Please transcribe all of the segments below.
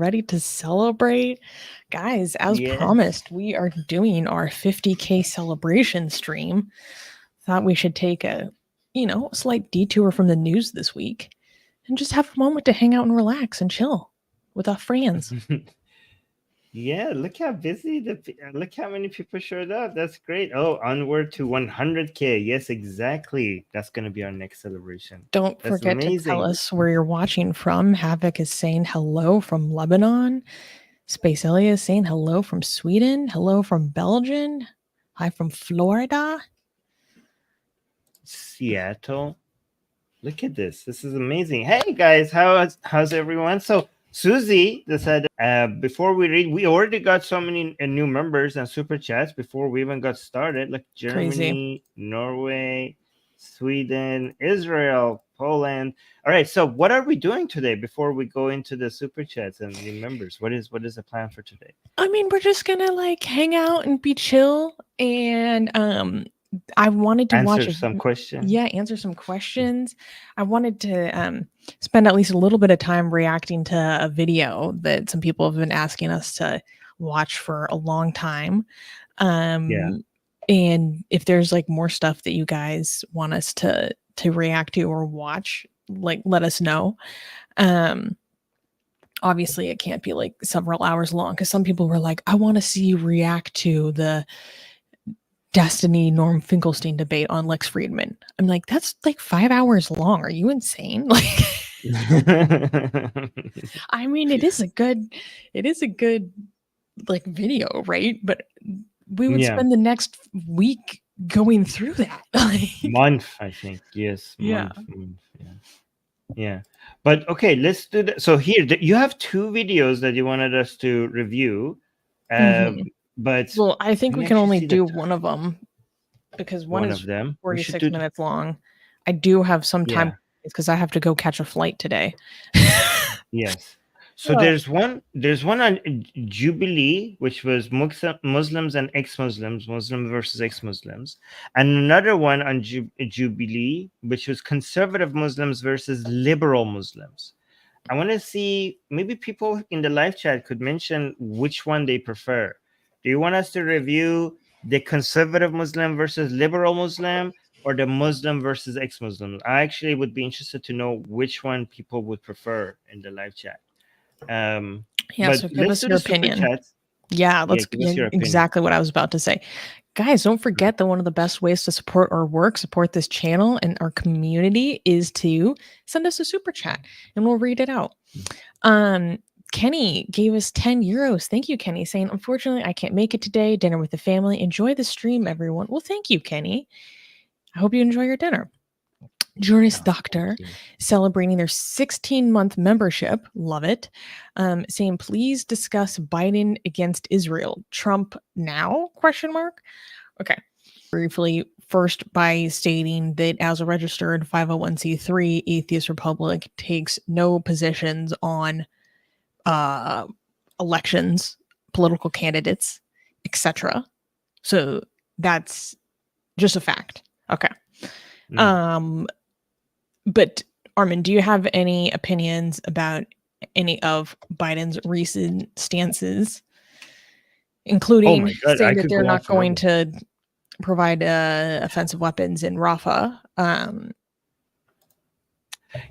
ready to celebrate. Guys, as Yes. promised, we are doing our 50K celebration stream. Thought we should take a, slight detour from the news this week and just have a moment to hang out and relax and chill with our friends. Yeah, look how busy look how many people showed up. That's great. Oh, onward to 100K. Yes, exactly. That's going to be our next celebration. Don't That's forget to tell amazing. us where you're watching from. Havoc is saying hello from Lebanon. Space Elia is saying hello from Sweden. Hello from Belgium. Hi from Florida. Seattle. Look at this. This is amazing. Hey guys, how's everyone? So Susie decided before we read, we already got so many new members and super chats before we even got started. Like Germany, Norway, Sweden, Israel, Poland. All right. So what are we doing today before we go into the super chats and new members? What is the plan for today? I mean, we're just gonna like hang out and be chill, and I wanted to answer some questions. Yeah, answer some questions. I wanted to spend at least a little bit of time reacting to a video that some people have been asking us to watch for a long time. Yeah. And if there's like more stuff that you guys want us to react to or watch, like let us know. Obviously it can't be like several hours long because some people were like, I want to see you react to the Destiny Norm Finkelstein debate on Lex Friedman. I'm like, that's like 5 hours long. Are you insane? Like, I mean, it is a good like video, right? But we would spend the next week going through that. Month, I think. Yes. Month. Yeah. But okay, let's do that. So here, you have two videos that you wanted us to review. But well, I think we can only do one of them because one is 46 minutes long. I do have some time because I have to go catch a flight today. Yes. So there's one on Jubilee, which was Muslims and ex-Muslims, Muslim versus ex-Muslims, and another one on Jubilee, which was conservative Muslims versus liberal Muslims. I want to see, maybe people in the live chat could mention which one they prefer. Do you want us to review the conservative Muslim versus liberal Muslim, or the Muslim versus ex-Muslim? I actually would be interested to know which one people would prefer in the live chat. So give us your opinion. Yeah, let's exactly what I was about to say. Guys, don't forget that one of the best ways to support our work, support this channel and our community is to send us a super chat and we'll read it out. Kenny gave us 10 euros. Thank you, Kenny, saying, unfortunately, I can't make it today. Dinner with the family. Enjoy the stream, everyone. Well, thank you, Kenny. I hope you enjoy your dinner. Juris Doctor celebrating their 16-month membership. Love it. Saying, please discuss Biden against Israel. Trump now? ? Okay. Briefly, first by stating that as a registered 501c3, Atheist Republic takes no positions on elections, political candidates, etc. So that's just a fact. Okay. But Armin, do you have any opinions about any of Biden's recent stances, including saying that they're not going to provide offensive weapons in Rafah?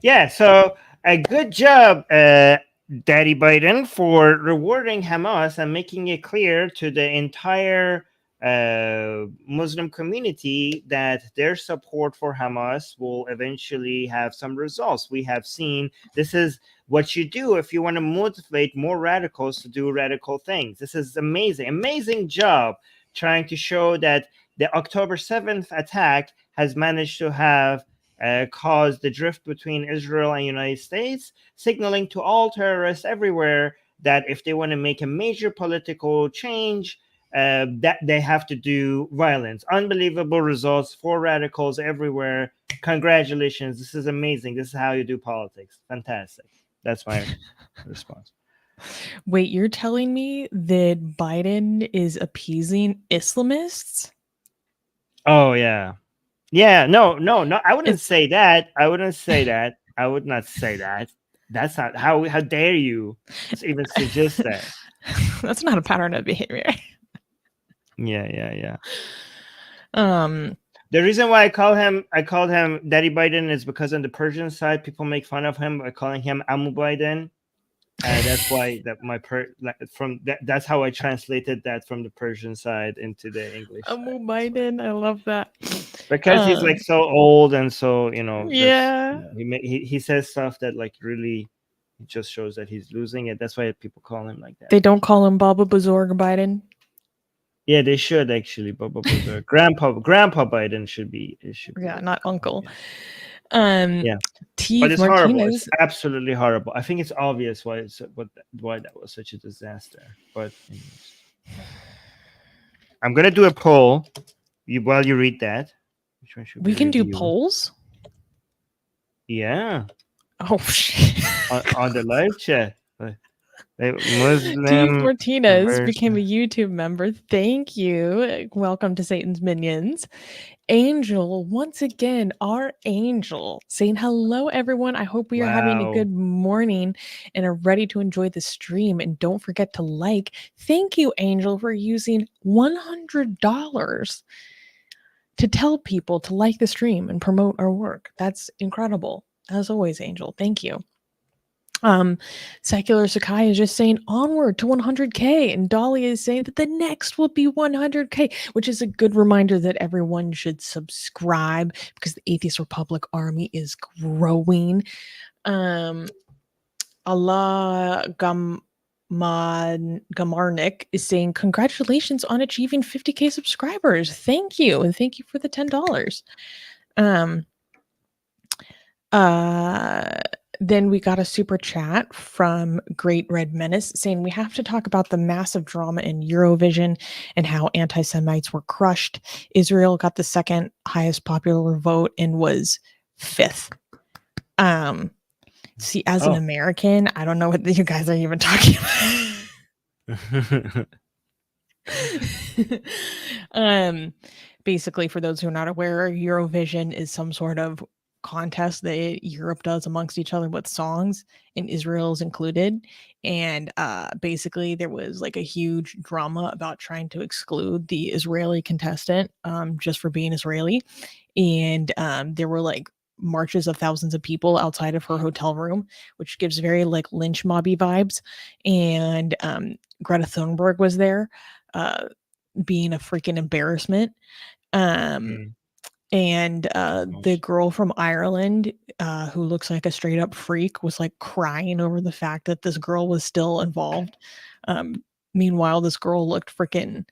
Yeah, so a good job, Daddy Biden, for rewarding Hamas and making it clear to the entire Muslim community that their support for Hamas will eventually have some results. We have seen this is what you do if you want to motivate more radicals to do radical things. This is amazing job trying to show that the October 7th attack has managed to have caused the drift between Israel and United States, signaling to all terrorists everywhere that if they want to make a major political change, that they have to do violence. Unbelievable results for radicals everywhere. Congratulations. This is amazing. This is how you do politics. Fantastic. That's my response. Wait, you're telling me that Biden is appeasing Islamists? Oh, yeah. Yeah, no. I wouldn't say that. I would not say that. That's not how dare you even suggest that? That's not a pattern of behavior. Yeah. Um, The reason why I called him Daddy Biden is because on the Persian side, people make fun of him by calling him Amu Biden. That's why that's how I translated that from the Persian side into the English Amu side. Biden, I love that. Because he's like so old and so Yeah. he says stuff that like really just shows that he's losing it. That's why people call him like that. They don't call him Baba Bazorg Biden. Yeah, they should actually. Baba Bazorg. Grandpa Biden should be. Yeah, not uncle. Yeah. T. But it's horrible. Martinez. It's absolutely horrible. I think it's obvious why that was such a disaster. But anyways. I'm gonna do a poll. While you read that, which one should we can do review? polls. Yeah. Oh shit! on the live chat. Muslim Steve Martinez became a YouTube member. Thank you. Welcome to Satan's Minions. Angel, once again, our angel, saying hello, everyone. I hope we are having a good morning and are ready to enjoy the stream. And don't forget to like. Thank you, Angel, for using $100 to tell people to like the stream and promote our work. That's incredible. As always, Angel. Thank you. Secular Sakai is just saying onward to 100K, and Dolly is saying that the next will be 100K, which is a good reminder that everyone should subscribe because the Atheist Republic army is growing. Allah Gamarnik is saying congratulations on achieving 50K subscribers. Thank you, and thank you for the $10. Then we got a super chat from Great Red Menace saying we have to talk about the massive drama in Eurovision and how anti-Semites were crushed. Israel got the second highest popular vote and was 5th. See, as an American, I don't know what you guys are even talking about. Basically, for those who are not aware, Eurovision is some sort of contest that Europe does amongst each other with songs, and Israel's included. And basically there was like a huge drama about trying to exclude the Israeli contestant just for being Israeli. And there were like marches of thousands of people outside of her hotel room, which gives very like lynch mobby vibes. And Greta Thunberg was there being a freaking embarrassment. And the girl from Ireland who looks like a straight up freak was like crying over the fact that this girl was still involved. Meanwhile, this girl looked freaking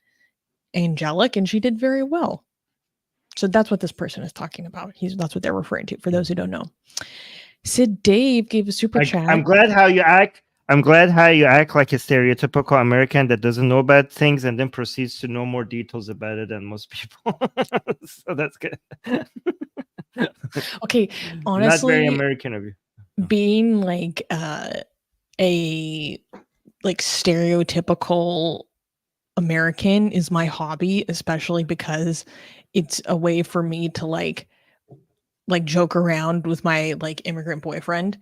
angelic and she did very well. So that's what this person is talking about. That's what they're referring to for those who don't know. Sid Dave gave a super chat. I'm glad how you act like a stereotypical American that doesn't know about things and then proceeds to know more details about it than most people. So that's good. Okay, honestly, not very American of you. Being like a like stereotypical American is my hobby, especially because it's a way for me to like joke around with my like immigrant boyfriend.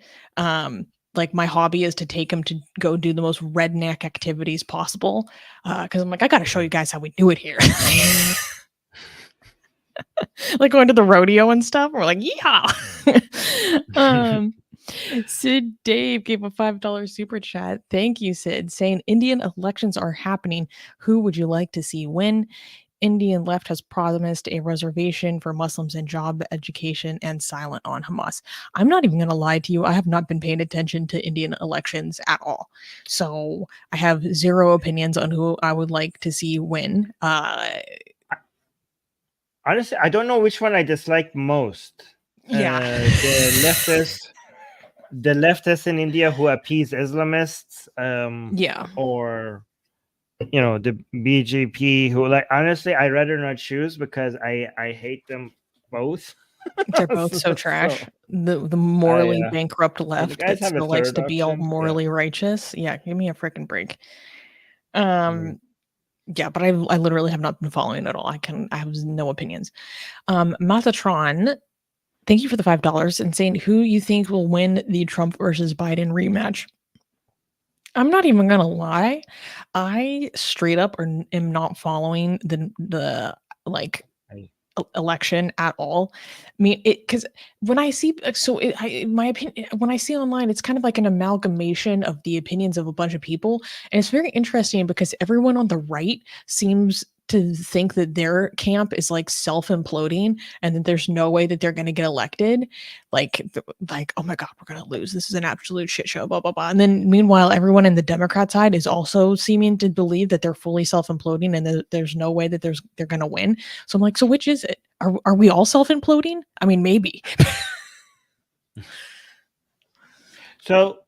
Like my hobby is to take him to go do the most redneck activities possible. Cause I'm like, I gotta show you guys how we do it here. Like going to the rodeo and stuff. We're like, yeah. Sid Dave gave a $5 super chat. Thank you, Sid, saying Indian elections are happening. Who would you like to see win? Indian left has promised a reservation for Muslims in job, education, and silent on Hamas. I'm not even going to lie to you. I have not been paying attention to Indian elections at all. So I have zero opinions on who I would like to see win. Honestly, I don't know which one I dislike most. Yeah. The leftists in India who appease Islamists. Or the BJP who like honestly I'd rather not choose because I hate them both. They're both so trash. The morally bankrupt left that still likes to be all morally righteous. Yeah, give me a freaking break. Yeah, but I literally have not been following it at all. I have no opinions. Mathatron Thank you for the $5 and saying who you think will win the Trump versus Biden rematch. I'm not even gonna lie. I straight up am not following the like election at all. I mean, because when I see my opinion, when I see online, it's kind of like an amalgamation of the opinions of a bunch of people, and it's very interesting because everyone on the right seems to think that their camp is like self-imploding and that there's no way that they're going to get elected. Like, oh my God, we're going to lose. This is an absolute shit show, blah, blah, blah. And then meanwhile, everyone in the Democrat side is also seeming to believe that they're fully self-imploding and there's no way that they're going to win. So I'm like, so which is it? Are we all self-imploding? I mean, maybe. So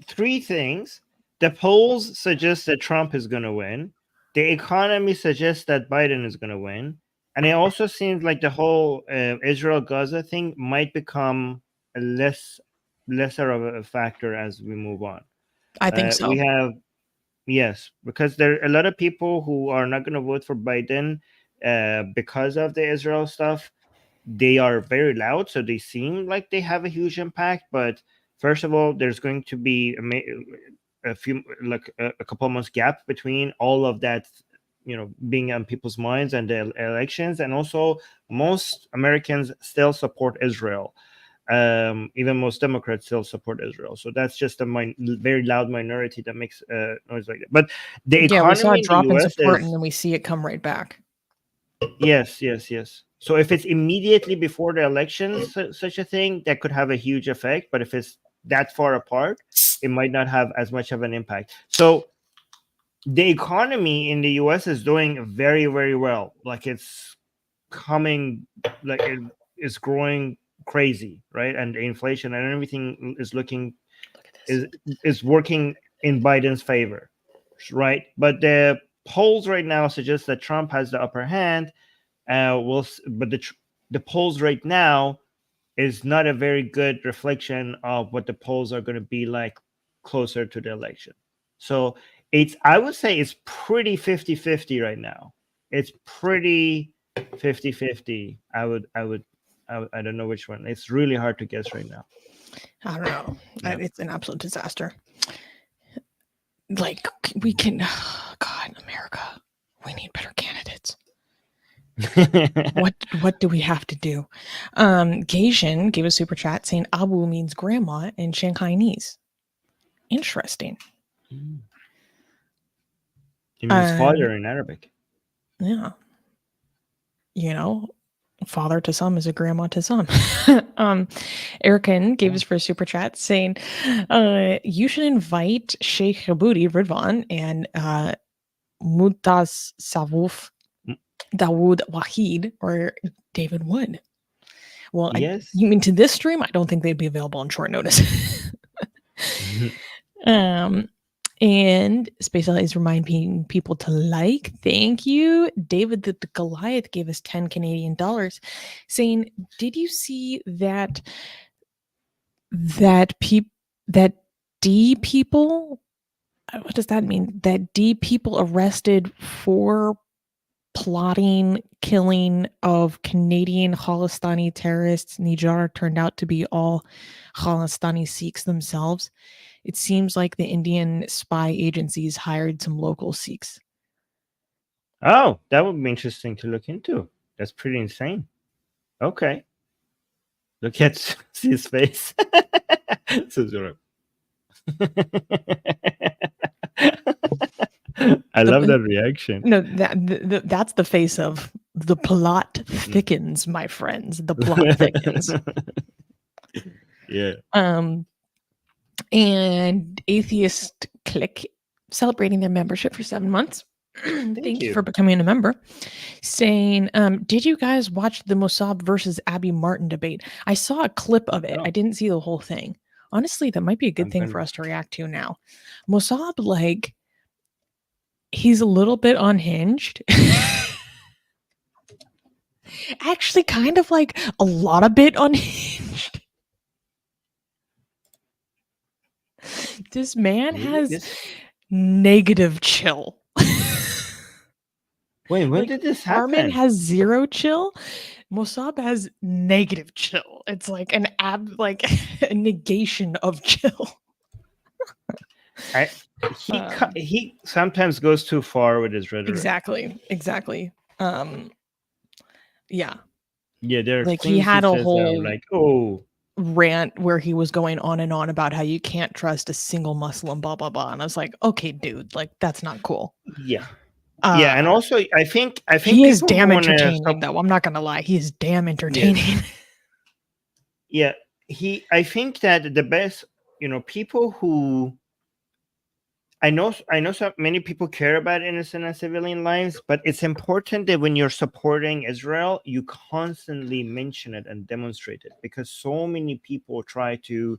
three things. The polls suggest that Trump is going to win. The economy suggests that Biden is going to win. And it also seems like the whole Israel-Gaza thing might become a lesser of a factor as we move on. I think so. We have, yes, because there are a lot of people who are not going to vote for Biden because of the Israel stuff. They are very loud, so they seem like they have a huge impact. But first of all, there's going to be a few, like a couple of months gap between all of that, being on people's minds and the elections. And also, most Americans still support Israel. Even most Democrats still support Israel. So that's just a very loud minority that makes noise like that. But the economy we saw a drop in support, is, and then we see it come right back. Yes. So if it's immediately before the election, such a thing, that could have a huge effect. But if it's that far apart, it might not have as much of an impact. So the economy in the US is doing very, very well. Like it's coming, like it is growing crazy, right? And the inflation and everything is is working in Biden's favor, right? But the polls right now suggest that Trump has the upper hand. But the polls right now is not a very good reflection of what the polls are going to be like closer to the election. So I would say it's pretty 50-50 right now. It's pretty 50-50. I don't know which one. It's really hard to guess right now. I don't know. Yeah. It's an absolute disaster. Like we can, God, America, we need better candidates. What do we have to do? Gaijin gave a super chat saying Abu means grandma in Shanghainese. Interesting. It means father in Arabic. Yeah. Father to some is a grandma to some. Erican gave us for a super chat saying you should invite Sheikh Habudi Ridwan and Mutaz Savouf, Dawood Wahid, or David Wood. Well, yes. You mean to this stream? I don't think they'd be available on short notice. And Space Ella is reminding people to like. Thank you. David the Goliath gave us 10 Canadian dollars saying, did you see that D people, what does that mean? That D people arrested for plotting killing of Canadian Khalistani terrorists Nijar turned out to be all Khalistani Sikhs themselves. It seems like the Indian spy agencies hired some local Sikhs. Oh, that would be interesting to look into. That's pretty insane. Okay. Look at his face. I love that reaction. No, that's the face of the plot thickens, my friends. The plot thickens. Yeah. And Atheist Click celebrating their membership for 7 months. Thank you for becoming a member. Saying, did you guys watch the Mossab versus Abby Martin debate? I saw a clip of it. I didn't see the whole thing. Honestly, that might be a good thing for us to react to now. Mossab, like, he's a little bit unhinged. Actually, kind of like a lot of bit unhinged. This man has negative chill. Wait, when Like, did this Armin happen? has 0 chill. Mossab has negative chill. It's like a negation of chill. He sometimes goes too far with his rhetoric. Exactly. Yeah. Yeah, there are Like, things he had a says that whole are like, oh, rant where he was going on and on about how you can't trust a single Muslim, blah blah blah. And I was like, okay, dude, like that's not cool. yeah. Yeah, and also I think he is people damn who wanna entertaining though. I'm not gonna lie, he is damn entertaining. Yeah, I think that the best, people who I know so many people care about innocent and civilian lives, but it's important that when you're supporting Israel, you constantly mention it and demonstrate it, because so many people try to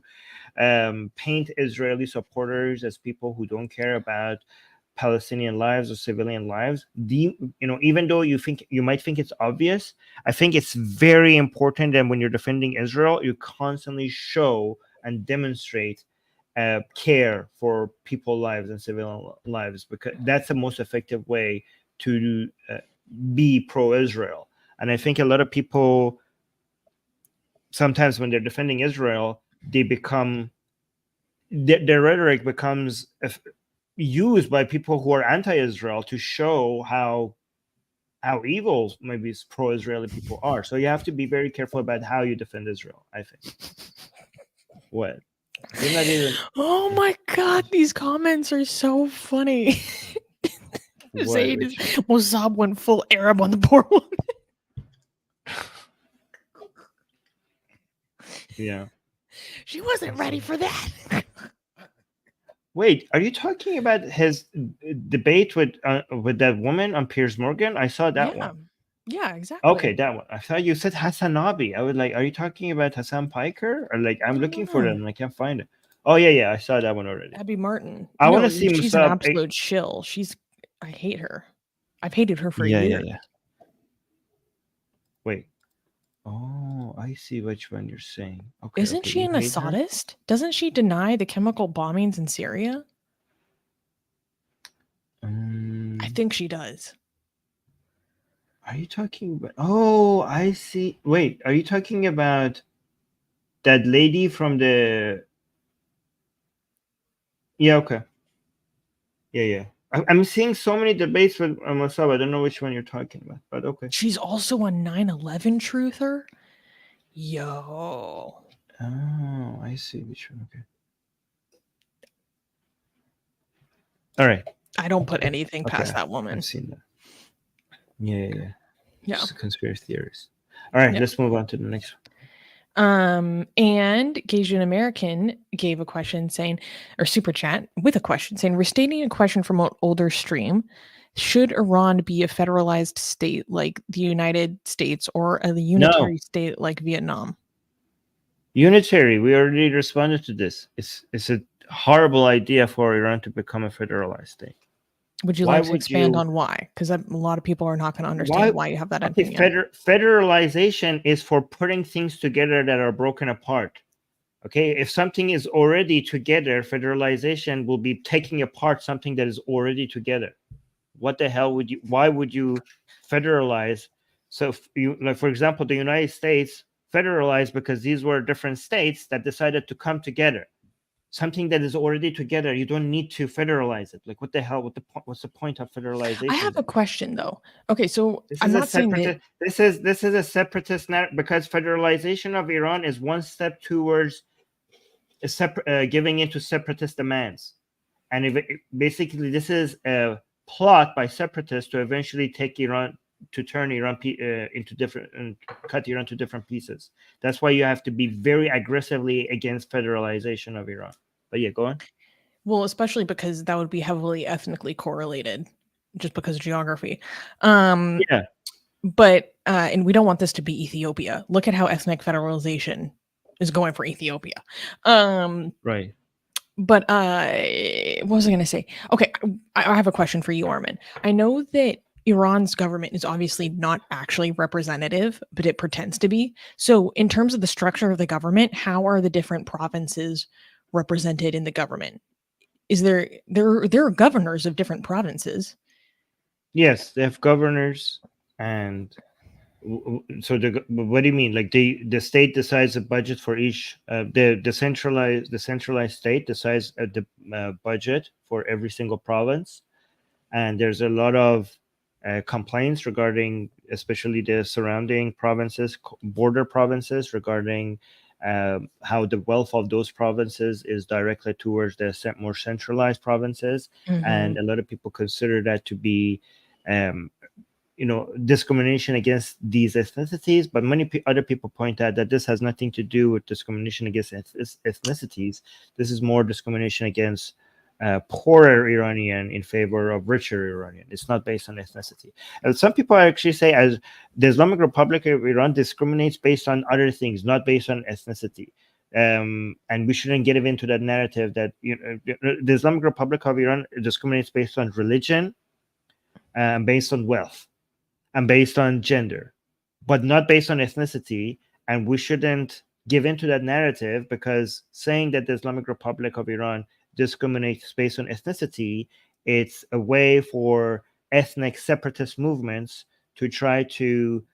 paint Israeli supporters as people who don't care about Palestinian lives or civilian lives. Even though you might think it's obvious, I think it's very important that when you're defending Israel, you constantly show and demonstrate care for people's lives and civilian lives, because that's the most effective way to be pro-Israel. And I think a lot of people sometimes when they're defending Israel, they become their rhetoric becomes used by people who are anti-Israel to show how evil maybe pro-Israeli people are. So you have to be very careful about how you defend Israel, I think. What? You're not even. Oh my god, these comments are so funny. Mossab went full Arab on the poor woman. Yeah. She wasn't ready for that. Wait, are you talking about his debate with that woman on Piers Morgan? I saw that one. Yeah, exactly. Okay, that one. I thought you said Hassanabi. I was like, are you talking about Hassan Piker? Or like, I'm looking for it and I can't find it. Oh yeah, I saw that one already. Abby Martin. I want to see she's an absolute shill. I hate her. I've hated her for years. Yeah. Wait. Oh, I see which one you're saying. Okay. Isn't she an Assadist? Doesn't she deny the chemical bombings in Syria? I think she does. Are you talking about? Oh, I see. Wait, are you talking about that lady from the? Yeah. Okay. Yeah. I'm seeing so many debates with Mossab. I don't know which one you're talking about, but okay. She's also a 9/11 truther. Yo. Oh, I see which one. Okay. All right. I don't put anything past that woman. I've seen that. Yeah. Yeah. Conspiracy theories. All right, let's move on to the next one. And Cajun American gave a question saying, or super chat with a question saying, restating a question from an older stream. Should Iran be a federalized state like the United States or a unitary state like Vietnam? Unitary. We already responded to this. It's a horrible idea for Iran to become a federalized state. Would you like to expand on why? Because a lot of people are not going to understand why you have that opinion. Federalization is for putting things together that are broken apart. Okay, if something is already together, federalization will be taking apart something that is already together. What the hell why would you federalize? So for example, the United States federalized because these were different states that decided to come together. Something that is already together, you don't need to federalize it. Like, what the hell? What's the point of federalization? I have a question though. Okay, so I'm not saying that this is a separatist narrative, because federalization of Iran is one step towards giving into separatist demands, and basically this is a plot by separatists to eventually take Iran, to turn Iran into different and cut Iran to different pieces. That's why you have to be very aggressively against federalization of Iran. But yeah, go on. Well, especially because that would be heavily ethnically correlated, just because of geography. Yeah. But and we don't want this to be Ethiopia. Look at how ethnic federalization is going for Ethiopia. Right. But what was I going to say? Okay, I have a question for you, Armin. I know that Iran's government is obviously not actually representative, but it pretends to be. So in terms of the structure of the government, how are the different provinces represented in the government? Is there are governors of different provinces? Yes, they have governors, and so what do you mean? Like the state decides the budget for each the centralized state decides the budget for every single province, and there's a lot of complaints regarding, especially the surrounding provinces, border provinces, regarding how the wealth of those provinces is directed towards the more centralized provinces, and a lot of people consider that to be um, discrimination against these ethnicities, but many other people point out that this has nothing to do with discrimination against ethnicities. This is more discrimination against poorer Iranian in favor of richer Iranian. It's not based on ethnicity. And some people actually say, as the Islamic Republic of Iran discriminates based on other things, not based on ethnicity. And we shouldn't get into that narrative that the Islamic Republic of Iran discriminates based on religion, based on wealth, and based on gender, but not based on ethnicity. And we shouldn't give into that narrative, because saying that the Islamic Republic of Iran discriminates based on ethnicity, it's a way for ethnic separatist movements to try to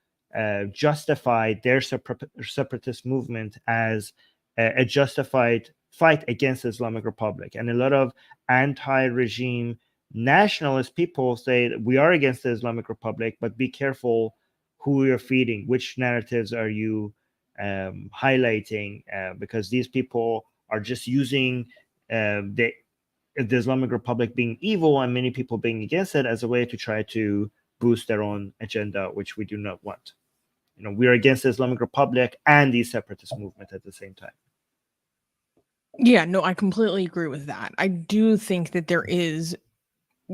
justify their separatist movement as a justified fight against the Islamic Republic. And a lot of anti-regime nationalist people say that we are against the Islamic Republic, but be careful who you're feeding, which narratives are you highlighting, because these people are just using the Islamic Republic being evil and many people being against it as a way to try to boost their own agenda, which we do not want. We are against the Islamic Republic and the separatist movement at the same time. Yeah, no, I completely agree with that. I do think that there is,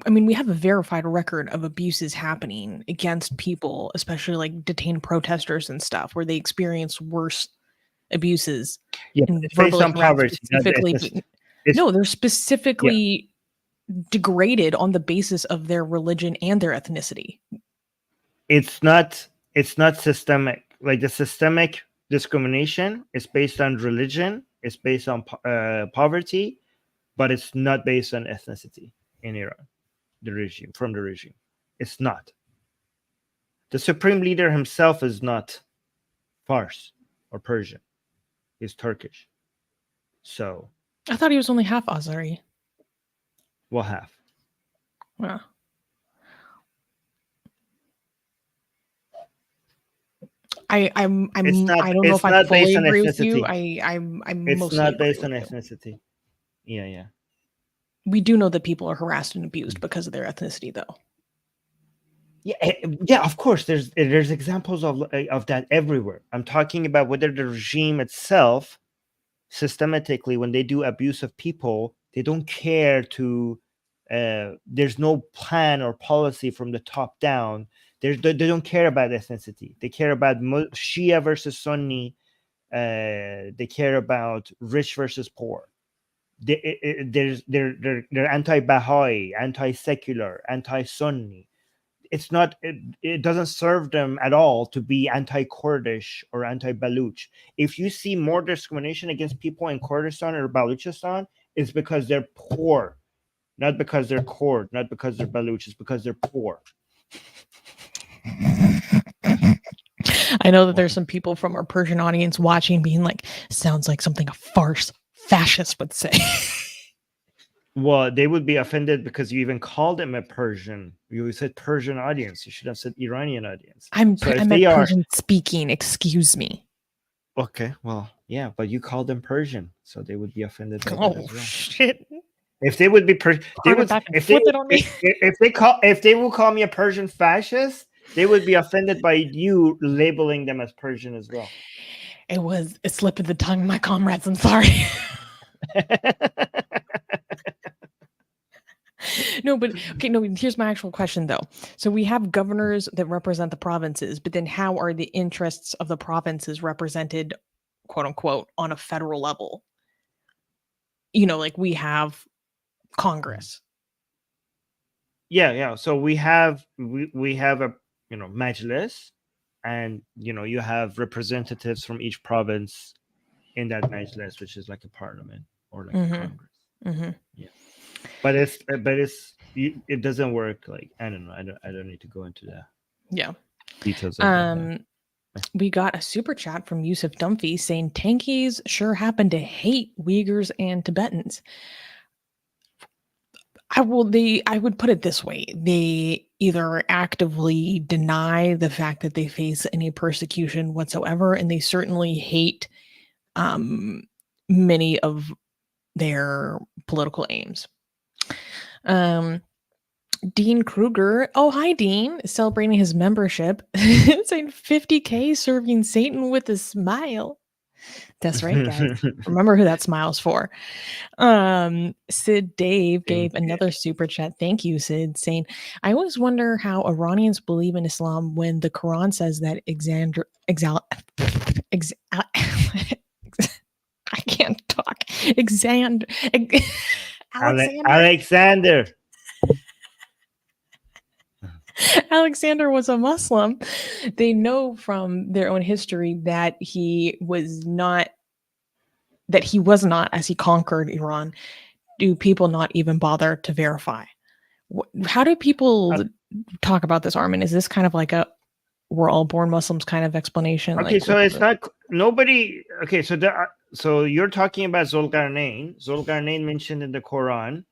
we have a verified record of abuses happening against people, especially like detained protesters and stuff, where they experience worse abuses. Yeah, and it's based on poverty. They're specifically degraded on the basis of their religion and their ethnicity. It's not systemic. Like the systemic discrimination is based on religion, it's based on poverty, but it's not based on ethnicity in Iran. The regime, it's not. The supreme leader himself is not Fars or Persian. He's Turkish. So I thought he was only half Azari. Well, half. Wow. I don't know if I fully agree with you. It's not based on ethnicity. Yeah. We do know that people are harassed and abused because of their ethnicity, though. Yeah, of course. There's examples of that everywhere. I'm talking about whether the regime itself, systematically, when they do abuse of people, they don't care to. There's no plan or policy from the top down. They don't care about ethnicity. They care about Shia versus Sunni. They care about rich versus poor. They're anti-Baha'i, anti-secular, anti-Sunni. It's not. It doesn't serve them at all to be anti-Kurdish or anti-Baluch. If you see more discrimination against people in Kurdistan or Baluchistan, it's because they're poor, not because they're Kurd, not because they're Baluch. It's because they're poor. I know that there's some people from our Persian audience watching being like, sounds like something a farce fascist would say. Well, they would be offended because you even called them a Persian. You said Persian audience. You should have said Iranian audience. I'm Persian speaking. Excuse me. Okay, well, yeah, but you called them Persian, so they would be offended by that as well. Shit. If they would be if they will call me a Persian fascist, they would be offended by you labeling them as Persian as well. It was a slip of the tongue, my comrades. I'm sorry. No, but okay, no, here's my actual question though. So we have governors that represent the provinces, but then how are the interests of the provinces represented, quote unquote, on a federal level? Like we have Congress. Yeah. So we have a majlis, and you have representatives from each province in that majlis, which is like a parliament or like a Congress. Mm-hmm. Yeah. But it's it doesn't work. Like, I don't know. I don't need to go into the details of that. We got a super chat from Yusuf Dumphy saying tankies sure happen to hate Uyghurs and Tibetans. I would put it this way. They either actively deny the fact that they face any persecution whatsoever, and they certainly hate many of their political aims. Dean Kruger, oh hi Dean, celebrating his membership, saying 50K serving Satan with a smile. That's right, guys. Remember who that smile's for. Sid Dave gave another super chat. Thank you, Sid, saying, I always wonder how Iranians believe in Islam when the Quran says that I can't talk. Alexander. Alexander was a Muslim. They know from their own history that he was not, as he conquered Iran. Do people not even bother to verify? How do people talk about this, Armin? Is this kind of like a we're all born Muslims kind of explanation? Okay, like, so it's not nobody. Okay, so you're talking about Zulqarnain. Zulqarnain mentioned in the Quran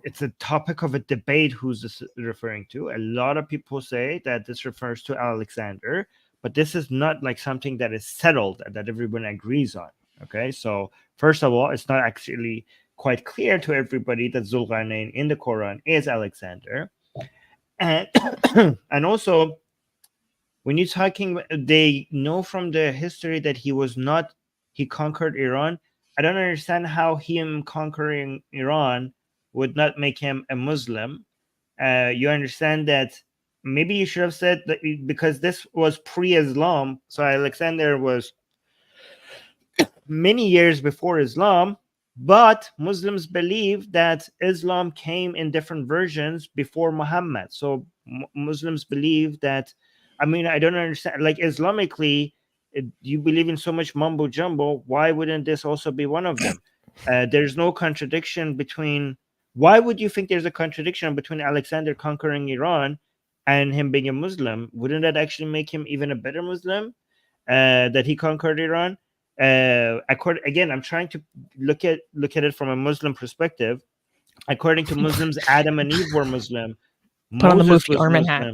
it's a topic of a debate who's this referring to. A lot of people say that this refers to Alexander, but this is not like something that is settled and that everyone agrees on. Okay, so first of all, it's not actually quite clear to everybody that Zulqarnain in the Quran is Alexander. And and also, when you're talking, they know from the history that he conquered Iran. I don't understand how him conquering Iran would not make him a Muslim. You understand that maybe you should have said that because this was pre-Islam, so Alexander was many years before Islam, but Muslims believe that Islam came in different versions before Muhammad. So Muslims believe that, I mean, I don't understand, like Islamically, you believe in so much mumbo jumbo, why wouldn't this also be one of them? There's no contradiction between, why would you think there's a contradiction between Alexander conquering Iran and him being a Muslim? Wouldn't that actually make him even a better Muslim, that he conquered Iran? Again, I'm trying to look at it from a Muslim perspective. According to Muslims, Adam and Eve were Muslim. Put Moses on the Mufti Armin hat.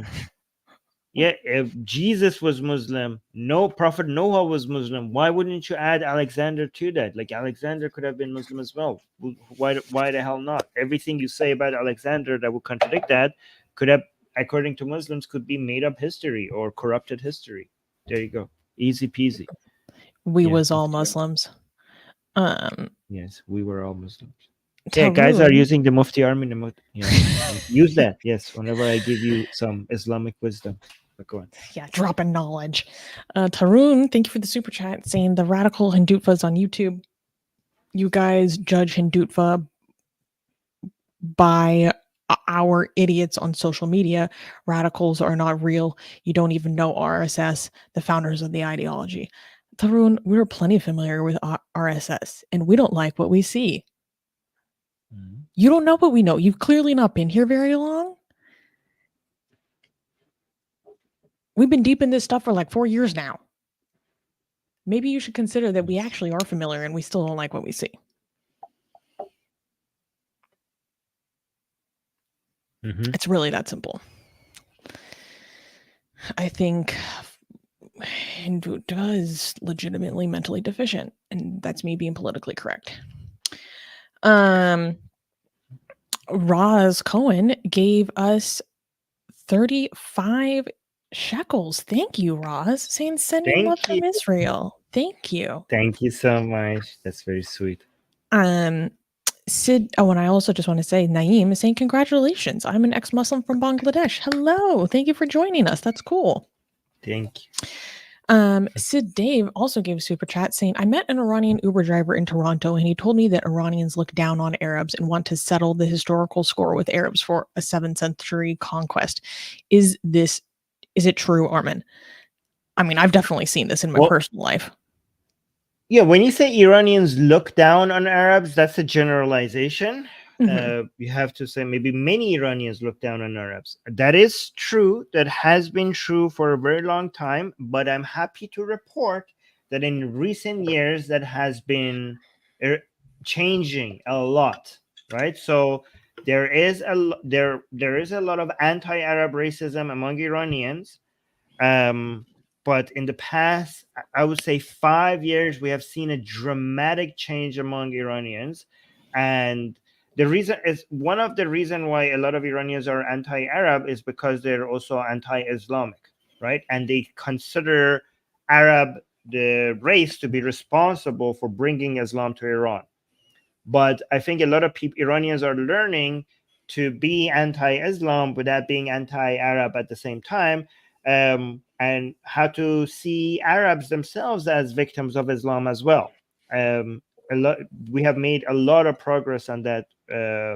Yeah, if Jesus was Muslim, no Prophet Noah was Muslim, why wouldn't you add Alexander to that? Like Alexander could have been Muslim as well. Why the hell not? Everything you say about Alexander that would contradict that could have, according to Muslims, could be made up history or corrupted history. There you go. Easy peasy. We was all Muslims. Yes, we were all Muslims. Yeah, guys are using the Mufti Armin. Use that. Yes, whenever I give you some Islamic wisdom. But go on. Yeah, dropping knowledge. Tarun, thank you for the super chat, saying the radical Hindutva's on YouTube. You guys judge Hindutva by our idiots on social media. Radicals are not real. You don't even know RSS, the founders of the ideology. Tarun, we're plenty familiar with RSS, and we don't like what we see. Mm-hmm. You don't know what we know. You've clearly not been here very long. We've been deep in this stuff for like 4 years now. Maybe you should consider that we actually are familiar and we still don't like what we see. Mm-hmm. It's really that simple. I think Hindutva is legitimately mentally deficient, and that's me being politically correct. Roz Cohen gave us 35 shekels. Thank you, Roz. Saying sending love from Israel. Thank you. Thank you so much. That's very sweet. Sid, and I also just want to say, Naeem is saying congratulations. I'm an ex-Muslim from Bangladesh. Hello. Thank you for joining us. That's cool. Thank you. Sid Dave also gave a super chat saying, I met an Iranian Uber driver in Toronto and he told me that Iranians look down on Arabs and want to settle the historical score with Arabs for a 7th century conquest. Is it true, Armin? I mean, I've definitely seen this in my personal life. Yeah, when you say Iranians look down on Arabs, that's a generalization. You have to say maybe many Iranians look down on Arabs. That is true. That has been true for a very long time. But I'm happy to report that in recent years that has been changing a lot. Right. So there is a lot of anti-Arab racism among Iranians. But in the past, I would say 5 years, we have seen a dramatic change among Iranians, and the reason is one of the reason why a lot of Iranians are anti-Arab is because they're also anti-Islamic, right? And they consider Arab the race to be responsible for bringing Islam to Iran. But I think a lot of Iranians are learning to be anti-Islam without being anti-Arab at the same time, and how to see Arabs themselves as victims of Islam as well. Um, we have made a lot of progress on that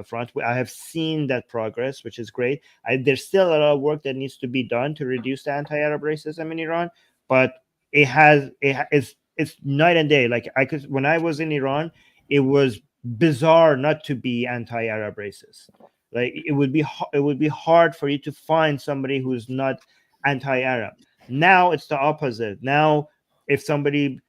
front. I have seen that progress, which is great. There's still a lot of work that needs to be done to reduce the anti-Arab racism in Iran, but it's night and day. Like when I was in Iran, it was bizarre not to be anti-Arab racist. Like it would be hard for you to find somebody who's not anti-Arab. Now it's the opposite. Now, if somebody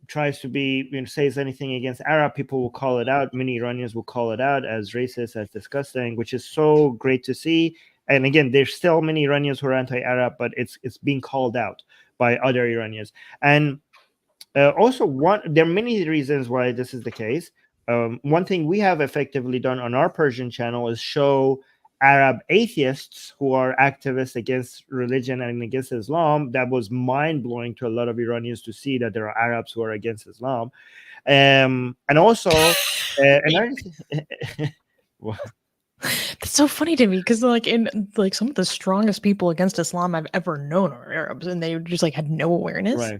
tries to be, says anything against Arab, people will call it out. Many Iranians will call it out as racist, as disgusting, which is so great to see. And again, there's still many Iranians who are anti-Arab, but it's being called out by other Iranians. And also, there are many reasons why this is the case. One thing we have effectively done on our Persian channel is show Arab atheists who are activists against religion and against Islam. That was mind-blowing to a lot of Iranians to see that there are Arabs who are against Islam. And also, That's so funny to me because, like, some of the strongest people against Islam I've ever known are Arabs, and they just had no awareness.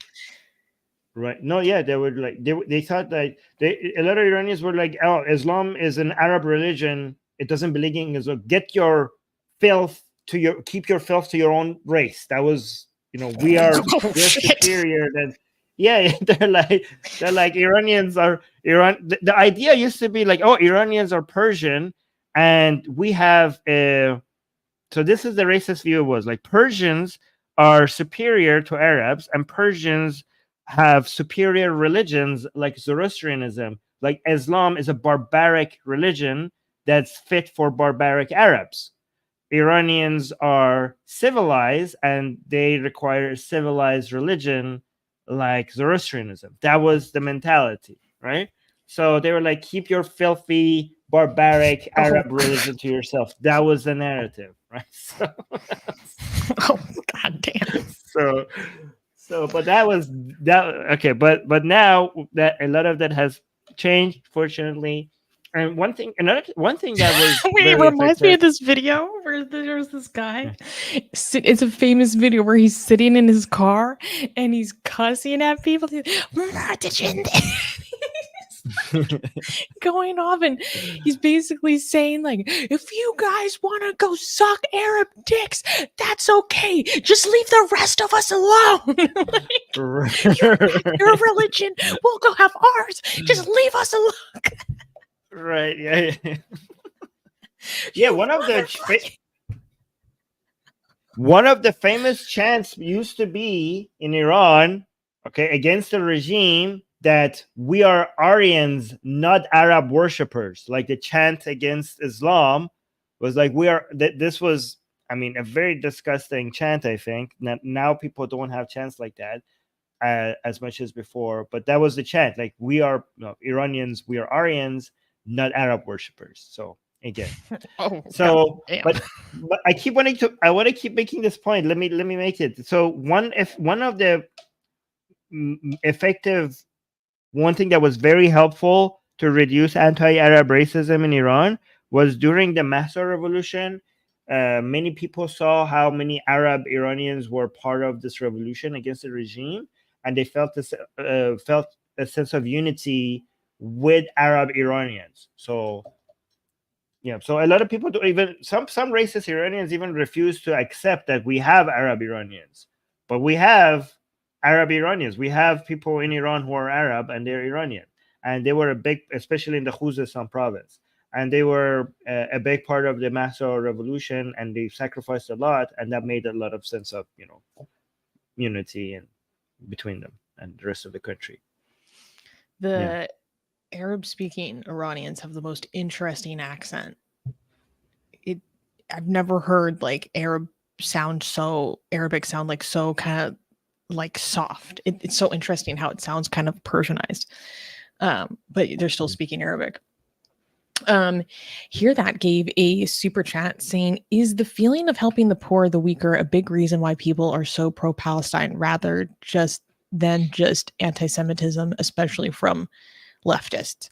Right. No, yeah, they were they thought that a lot of Iranians were like, oh, Islam is an Arab religion. It doesn't believe in Islam. Keep your filth to your own race. That was, we're superior than. Yeah, they're like Iranians are Iran. The idea used to be like, oh, Iranians are Persian, and we have so this is the racist view. It was like Persians are superior to Arabs, and Persians have superior religions like Zoroastrianism. Like Islam is a barbaric religion that's fit for barbaric Arabs. Iranians are civilized and they require a civilized religion like Zoroastrianism. That was the mentality, right? So they were like, keep your filthy, barbaric Arab religion to yourself. That was the narrative, right? So, oh, god damn. But that was that. Okay, but now that a lot of that has changed, fortunately. And one thing that was wait, it reminds me of this video where there's this guy. It's a famous video where he's sitting in his car and he's cussing at people. Going off, and he's basically saying like, if you guys want to go suck Arab dicks, that's okay, just leave the rest of us alone. your religion, we'll go have ours, just leave us alone. Right. Yeah. One of the famous chants used to be in Iran, okay, against the regime, that we are Aryans, not Arab worshippers. Like the chant against Islam was like, this was, a very disgusting chant, I think. Now people don't have chants like that as much as before, but that was the chant. Like, we are Iranians, we are Aryans, not Arab worshippers. So again, but I want to keep making this point. Let me make it. So one of the effective, one thing that was very helpful to reduce anti-Arab racism in Iran was during the Mahsa Revolution. Many people saw how many Arab Iranians were part of this revolution against the regime, and they felt a sense of unity with Arab Iranians. So a lot of people even some racist Iranians even refuse to accept that we have Arab Iranians, but we have Arab Iranians. We have people in Iran who are Arab and they're Iranian, and they were a big, especially in the Khuzestan province. and they were a big part of the Master Revolution, and they sacrificed a lot, and that made a lot of sense of unity and between them and the rest of the country. The Arab-speaking Iranians have the most interesting accent. I've never heard like Arabic sound so like so kind of like soft. It's so interesting how it sounds kind of Persianized, but they're still speaking Arabic. Here that gave a super chat saying, is the feeling of helping the poor, the weaker, a big reason why people are so pro-Palestine rather than just anti-Semitism, especially from leftists?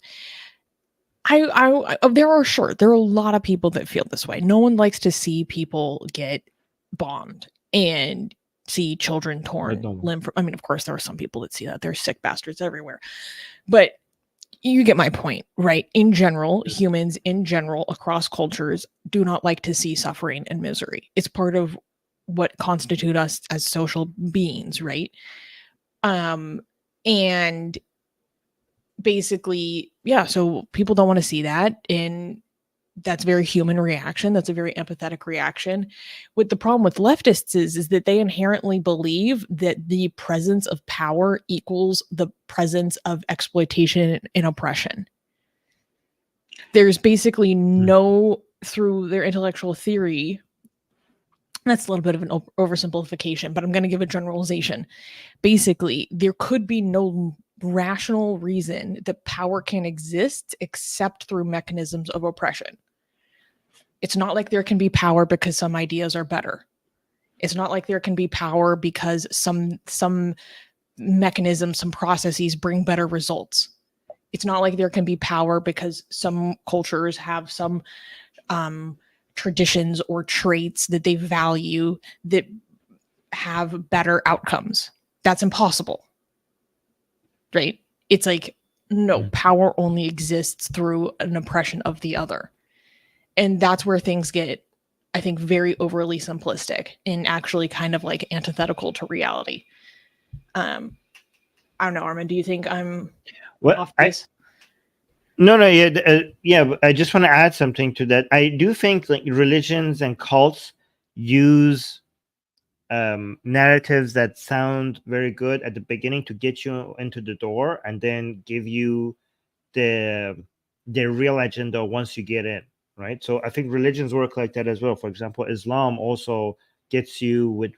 There are a lot of people that feel this way. No one likes to see people get bombed and see children torn limb from. I mean, of course, there are some people that see that. There's sick bastards everywhere, but you get my point, right? In general, humans in general across cultures do not like to see suffering and misery. It's part of what constitute us as social beings, right? And basically, yeah, so people don't want to see that, and that's a very human reaction. That's a very empathetic reaction. What the problem with leftists is that they inherently believe that the presence of power equals the presence of exploitation and oppression. There's basically no, through their intellectual theory, that's a little bit of an oversimplification, but I'm going to give a generalization. Basically, there could be no rational reason that power can exist except through mechanisms of oppression. It's not like there can be power because some ideas are better. It's not like there can be power because some mechanisms, some processes bring better results. It's not like there can be power because some cultures have some traditions or traits that they value that have better outcomes. That's impossible. Right? It's like, no, power only exists through an oppression of the other. And that's where things get, I think, very overly simplistic and actually kind of like antithetical to reality. I don't know, Armin, do you think I'm off base? No, yeah. I just want to add something to that. I do think like religions and cults use narratives that sound very good at the beginning to get you into the door, and then give you the real agenda once you get in, right? So I think religions work like that as well. For example, Islam also gets you with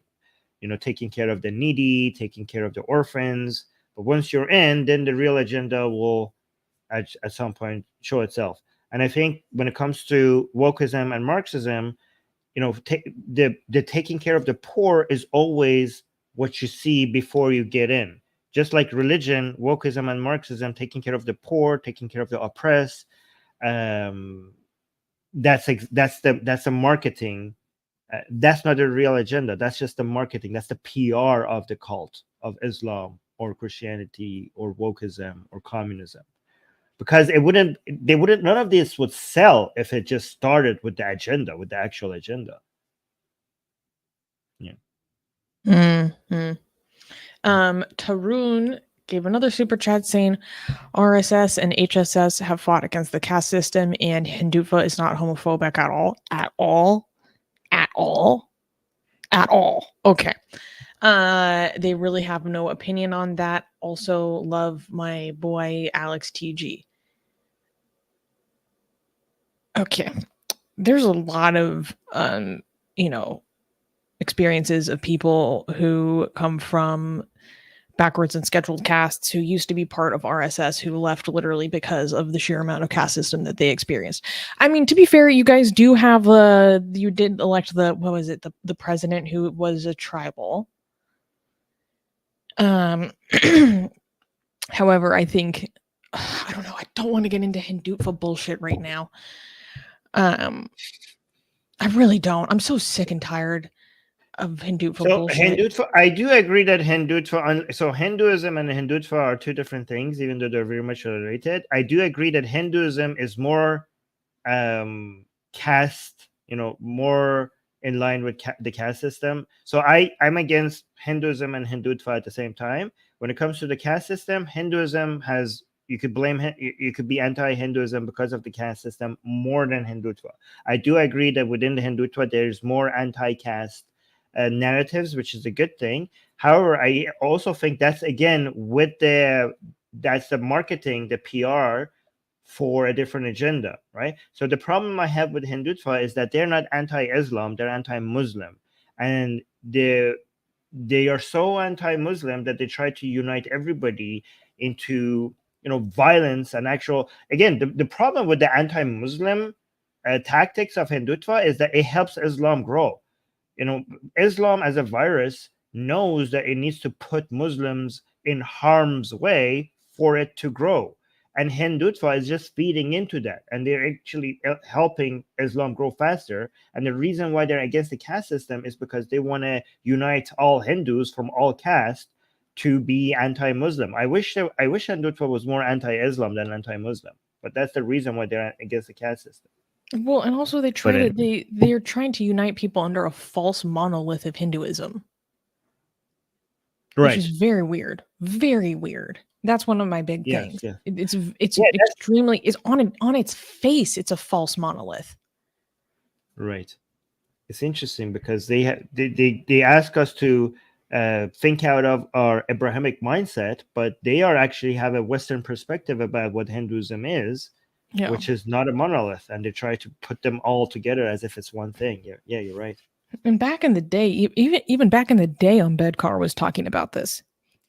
taking care of the needy, taking care of the orphans, but once you're in, then the real agenda will at some point show itself. And I think when it comes to wokeism and Marxism, the taking care of the poor is always what you see before you get in. Just like religion, wokeism and Marxism, taking care of the poor, taking care of the oppressed, that's the marketing. That's not a real agenda. That's just the marketing. That's the PR of the cult of Islam or Christianity or wokeism or communism. Because none of this would sell if it just started with the agenda, with the actual agenda. Yeah. Tarun gave another super chat saying RSS and HSS have fought against the caste system, and Hindutva is not homophobic at all. At all. Okay. They really have no opinion on that. Also love my boy Alex TG. Okay. There's a lot of experiences of people who come from backwards and scheduled castes who used to be part of RSS who left literally because of the sheer amount of caste system that they experienced. I mean, to be fair, you guys do have you did elect the president who was a tribal. However, I think, I don't know, I don't want to get into Hindutva bullshit right now. I really don't. I'm so sick and tired of Hindutva bullshit. I do agree that Hinduism and Hindutva are two different things, even though they're very much related. I do agree that Hinduism is more caste, more in line with the caste system. So I'm against Hinduism and Hindutva at the same time. When it comes to the caste system, Hinduism has you could blame you could be anti-Hinduism because of the caste system more than Hindutva. I do agree that within the Hindutva there's more anti-caste narratives, which is a good thing. However, I also think that's again that's the marketing, the PR for a different agenda, right? So the problem I have with Hindutva is that they're not anti-Islam, they're anti-Muslim, and they are so anti-Muslim that they try to unite everybody into violence and actual. Again, the problem with the anti-Muslim tactics of Hindutva is that it helps Islam grow. Islam as a virus knows that it needs to put Muslims in harm's way for it to grow. And Hindutva is just feeding into that. And they're actually helping Islam grow faster. And the reason why they're against the caste system is because they want to unite all Hindus from all castes to be anti-Muslim. I wish Hindutva was more anti-Islam than anti-Muslim. But that's the reason why they're against the caste system. Well, and also they're trying to unite people under a false monolith of Hinduism. Right. Which is very weird. Very weird. That's one of my big things. Yeah. It's extremely, it's on its face, it's a false monolith. Right. It's interesting because they ask us to think out of our Abrahamic mindset, but they actually have a Western perspective about what Hinduism is, which is not a monolith, and they try to put them all together as if it's one thing. Yeah, you're right. And back in the day, even back in the day, Ambedkar was talking about this.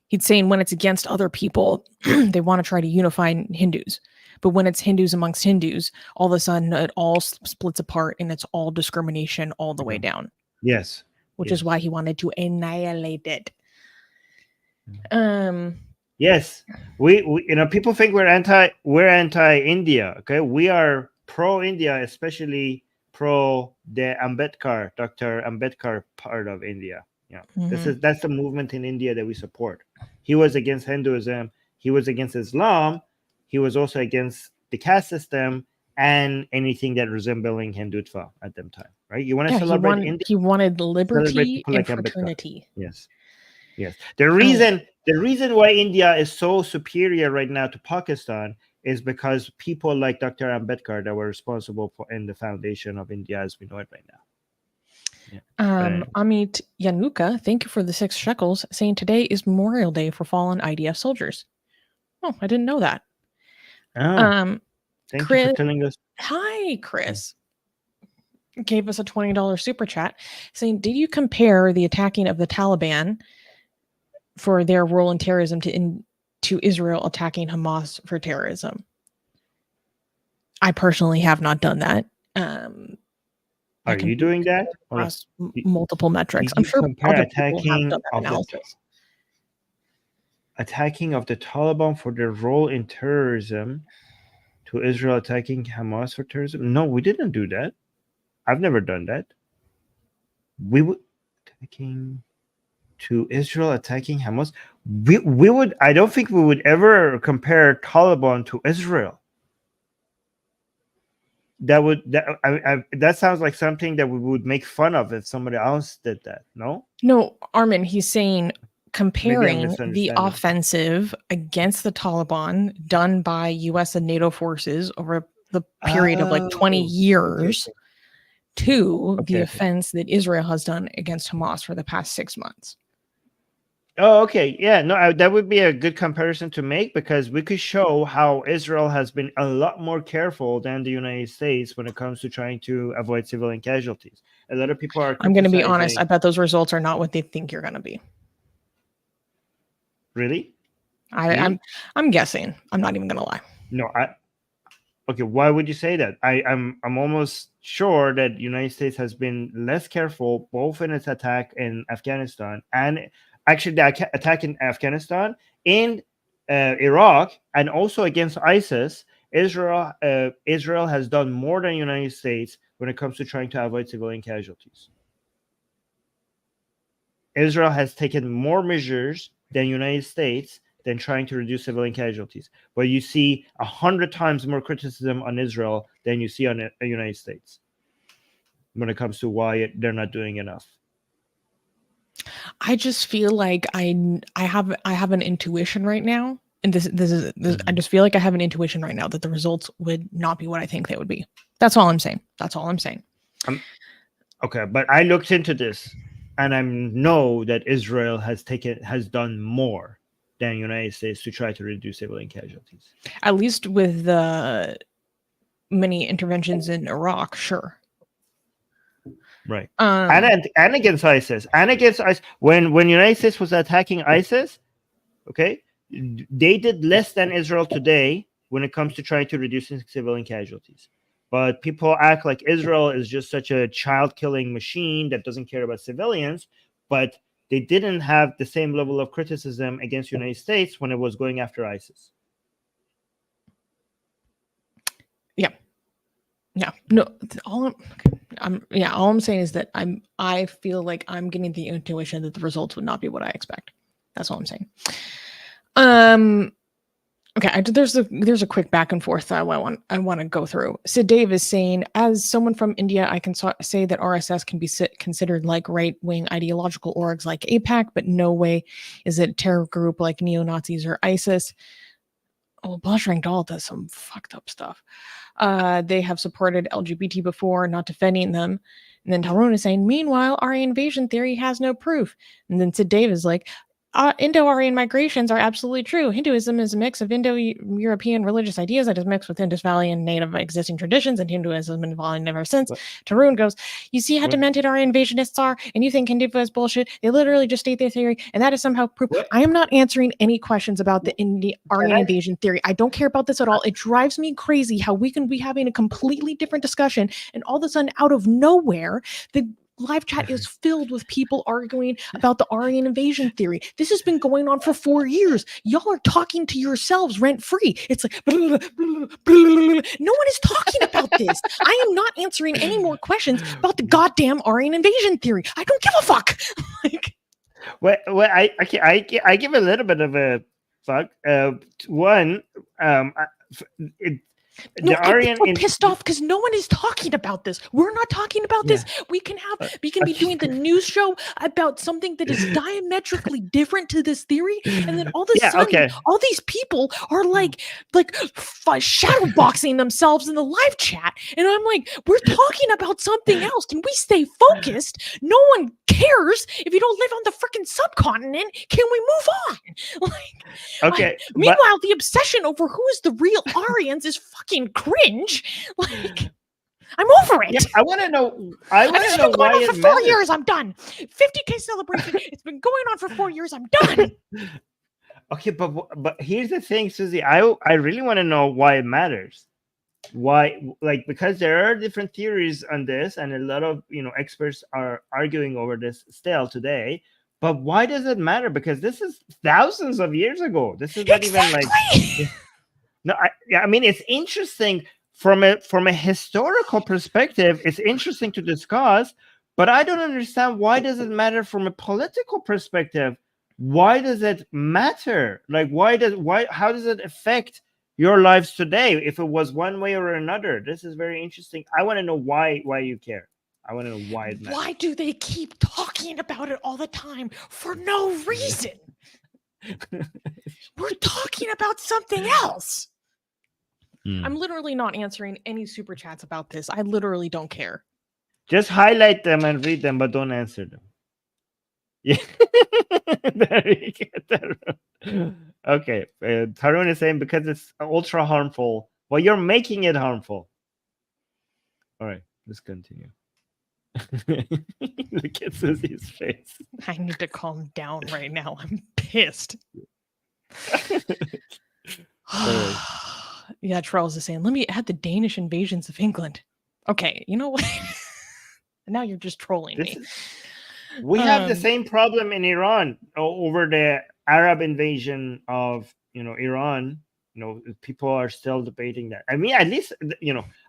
He's saying when it's against other people, they want to try to unify Hindus. But when it's Hindus amongst Hindus, all of a sudden it all splits apart and it's all discrimination all the way down. Yes. Which is why he wanted to annihilate it. Yes. We people think we're anti-India. Okay. We are pro-India, especially pro the Ambedkar, Dr. Ambedkar part of India. Yeah. That's the movement in India that we support. He was against Hinduism, he was against Islam, he was also against the caste system and anything that resembling Hindutva at that time. Right? You want to celebrate India? He wanted liberty and fraternity. Yes. The reason why India is so superior right now to Pakistan is because people like Dr. Ambedkar that were responsible for in the foundation of India as we know it right now. Yeah. Amit Yanuka, thank you for the 6 shekels, saying today is Memorial Day for fallen IDF soldiers. Oh, I didn't know that. Thank Chris, you for telling us. Hi, Chris. Gave us a $20 super chat saying, did you compare the attacking of the Taliban for their role in terrorism to Israel attacking Hamas for terrorism? I personally have not done that. Are you doing that? Across multiple metrics. I'm sure other people have done that analysis. Attacking of the Taliban for their role in terrorism to Israel attacking Hamas for terrorism? No, we didn't do that. I've never done that. We would attacking to Israel attacking Hamas. We would. I don't think we would ever compare Taliban to Israel. That sounds like something that we would make fun of if somebody else did that. No, Armin, he's saying comparing the offensive against the Taliban done by U.S. and NATO forces over the period of like 20 years to the offense that Israel has done against Hamas for the past 6 months. Oh, okay. Yeah, no, that would be a good comparison to make because we could show how Israel has been a lot more careful than the United States when it comes to trying to avoid civilian casualties. A lot of people are. I'm going to be honest. I bet those results are not what they think you're going to be. Really? I'm guessing. I'm not even going to lie. No, okay. Why would you say that? I'm almost sure that the United States has been less careful both in its attack in Afghanistan and actually the attack in Afghanistan, in Iraq, and also against ISIS. Israel has done more than the United States when it comes to trying to avoid civilian casualties. Israel has taken more measures than the United States than trying to reduce civilian casualties. But you see 100 times more criticism on Israel than you see on the United States when it comes to why they're not doing enough. I just feel like I have an intuition right now And this I just feel like I have an intuition right now that the results would not be what I think they would be. That's all I'm saying. Okay, but I looked into this, and I know that Israel has done more than the United States to try to reduce civilian casualties. At least with the many interventions in Iraq, sure. Right. And against ISIS. And against ISIS. When United States was attacking ISIS, okay, they did less than Israel today when it comes to trying to reduce civilian casualties. But people act like Israel is just such a child-killing machine that doesn't care about civilians. But they didn't have the same level of criticism against the United States when it was going after ISIS. Yeah. No. All I'm saying is that I feel like I'm getting the intuition that the results would not be what I expect. That's all I'm saying. Okay, there's a quick back and forth I want to go through. Sid Dave is saying, as someone from India, I can say that RSS can be considered like right-wing ideological orgs like AIPAC, but no way is it a terror group like neo-Nazis or ISIS. Oh, Blushering Doll does some fucked up stuff. They have supported LGBT before, not defending them. And then Tarun is saying, meanwhile, Aryan invasion theory has no proof. And then Sid Dave is like, Indo-Aryan migrations are absolutely true. Hinduism is a mix of Indo-European religious ideas that is mixed with Indus Valley and native existing traditions, and Hinduism has been evolving ever since. Tarun goes, you see how demented Aryan invasionists are, and you think Hindu is bullshit? They literally just state their theory, and that is somehow proof. I am not answering any questions about the Aryan invasion theory. I don't care about this at all. It drives me crazy how we can be having a completely different discussion, and all of a sudden, out of nowhere, the live chat is filled with people arguing about the Aryan invasion theory. This has been going on for 4 years. Y'all are talking to yourselves rent free. It's like, blah, blah, blah, blah, blah. No one is talking about this. I am not answering any more questions about the goddamn Aryan invasion theory. I don't give a fuck. I give a little bit of a fuck. I'm pissed off because no one is talking about this. We're not talking about this. We can be doing the news show about something that is diametrically different to this theory, and then all of a sudden, all these people are like shadowboxing themselves in the live chat, and I'm like, we're talking about something else. Can we stay focused? No one cares if you don't live on the freaking subcontinent. Can we move on? Meanwhile, the obsession over who is the real Aryans is fucking cringe. Like, I'm over it. Yeah, I want to know. I want to know why it's been going on for 4 years. I'm done. 50K celebration. It's been going on for 4 years. I'm done. Okay, but here's the thing, Susie. I really want to know why it matters. Why? Like, because there are different theories on this, and a lot of experts are arguing over this still today. But why does it matter? Because this is thousands of years ago. This is not even like. No, I mean, it's interesting from a historical perspective. It's interesting to discuss, but I don't understand why does it matter from a political perspective. Why does it matter? Like, how does it affect your lives today? If it was one way or another, this is very interesting. I want to know why you care. I want to know why it matters. Why do they keep talking about it all the time for no reason? We're talking about something else. I'm literally not answering any super chats about this. I literally don't care. Just highlight them and read them, but don't answer them. Yeah. Okay. Tarun is saying because it's ultra harmful. Well, you're making it harmful. All right, let's continue. Look at Susie's face. I need to calm down right now. I'm pissed. Yeah, Charles is saying, let me add the Danish invasions of England. Okay, you know what? Now you're just trolling me. We have the same problem in Iran over the Arab invasion of Iran. People are still debating that. I mean, at least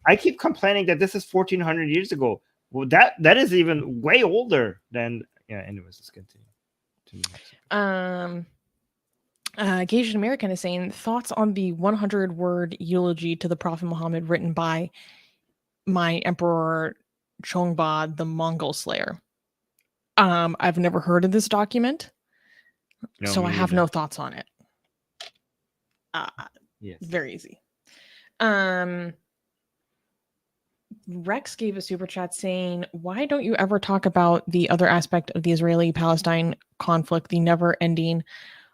I keep complaining that this is 1400 years ago. Well, that is even way older than. Yeah. Anyways, let's continue. Gaged American is saying thoughts on the 100-word eulogy to the Prophet Muhammad written by my Emperor Chongba, the Mongol Slayer. I've never heard of this document, so I have no thoughts on it. Yes. Very easy. Rex gave a super chat saying, why don't you ever talk about the other aspect of the Israeli-Palestine conflict, the never-ending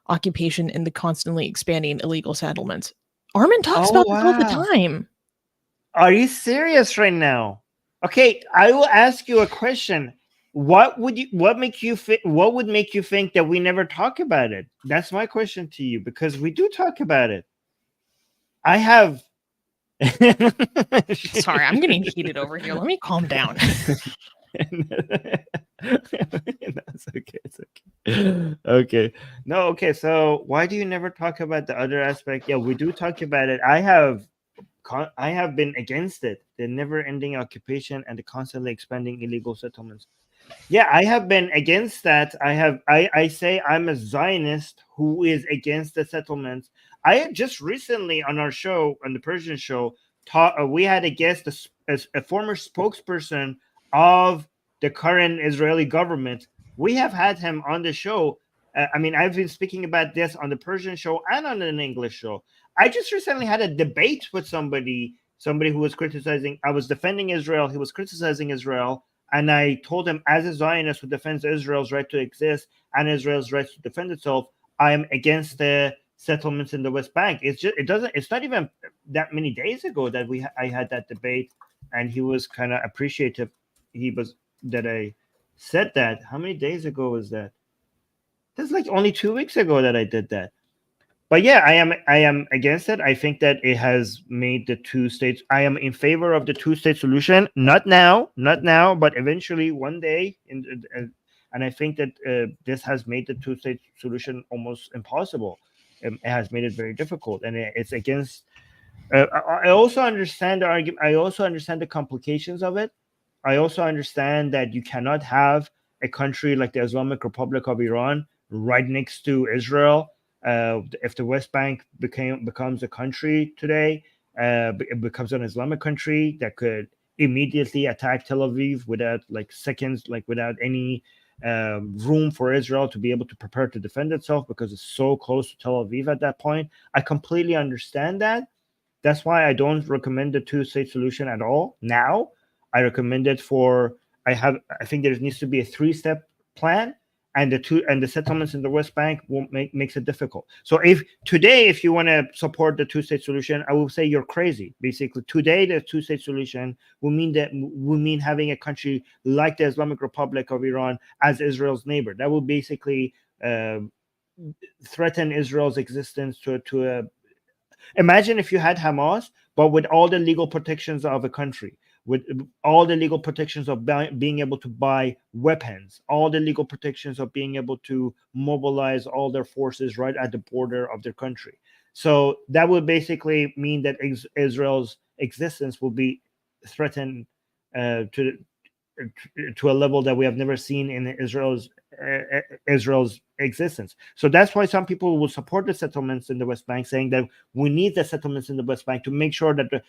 occupation and the constantly expanding illegal settlements? Armin talks about this all the time. Are you serious right now? Okay, I will ask you a question. What would make you think that we never talk about it? That's my question to you, because we do talk about it. I have Sorry, I'm getting heated over here. Let me calm down. That's okay. It's okay. Okay. No, okay. So why do you never talk about the other aspect? Yeah, we do talk about it. I have been against it, the never-ending occupation and the constantly expanding illegal settlements. Yeah, I have been against that. I say I'm a Zionist who is against the settlements. I had just recently on our show, on the Persian show, we had a guest, a former spokesperson of the current Israeli government. We have had him on the show. I mean, I've been speaking about this on the Persian show and on an English show. I just recently had a debate with somebody who was criticizing. I was defending Israel. He was criticizing Israel. And I told him, as a Zionist who defends Israel's right to exist and Israel's right to defend itself, I am against the settlements in the West Bank. It's not even that many days ago that I had that debate, and he was kind of appreciative. That I said that. How many days ago was that? That's like only 2 weeks ago that I did that. But yeah, I am against it. I think that it has made the two states. I am in favor of the two-state solution. Not now, but eventually one day. And I think that this has made the two-state solution almost impossible. It has made it very difficult, and it's against. I also understand the argument. I also understand the complications of it. I also understand that you cannot have a country like the Islamic Republic of Iran right next to Israel. If the West Bank becomes a country today, it becomes an Islamic country that could immediately attack Tel Aviv without seconds, without any room for Israel to be able to prepare to defend itself, because it's so close to Tel Aviv at that point. I completely understand that. That's why I don't recommend the two-state solution at all now. I recommend it for. I think there needs to be a three-step plan, and the settlements in the West Bank makes it difficult. So if you want to support the two-state solution, I will say you're crazy. Basically, today the two-state solution will mean having a country like the Islamic Republic of Iran as Israel's neighbor. That will basically threaten Israel's existence to a. Imagine if you had Hamas, but with all the legal protections of a country, with all the legal protections of being able to buy weapons, all the legal protections of being able to mobilize all their forces right at the border of their country. So that would basically mean that Israel's existence will be threatened to a level that we have never seen in Israel's existence. So that's why some people will support the settlements in the West Bank, saying that we need the settlements in the West Bank to make sure that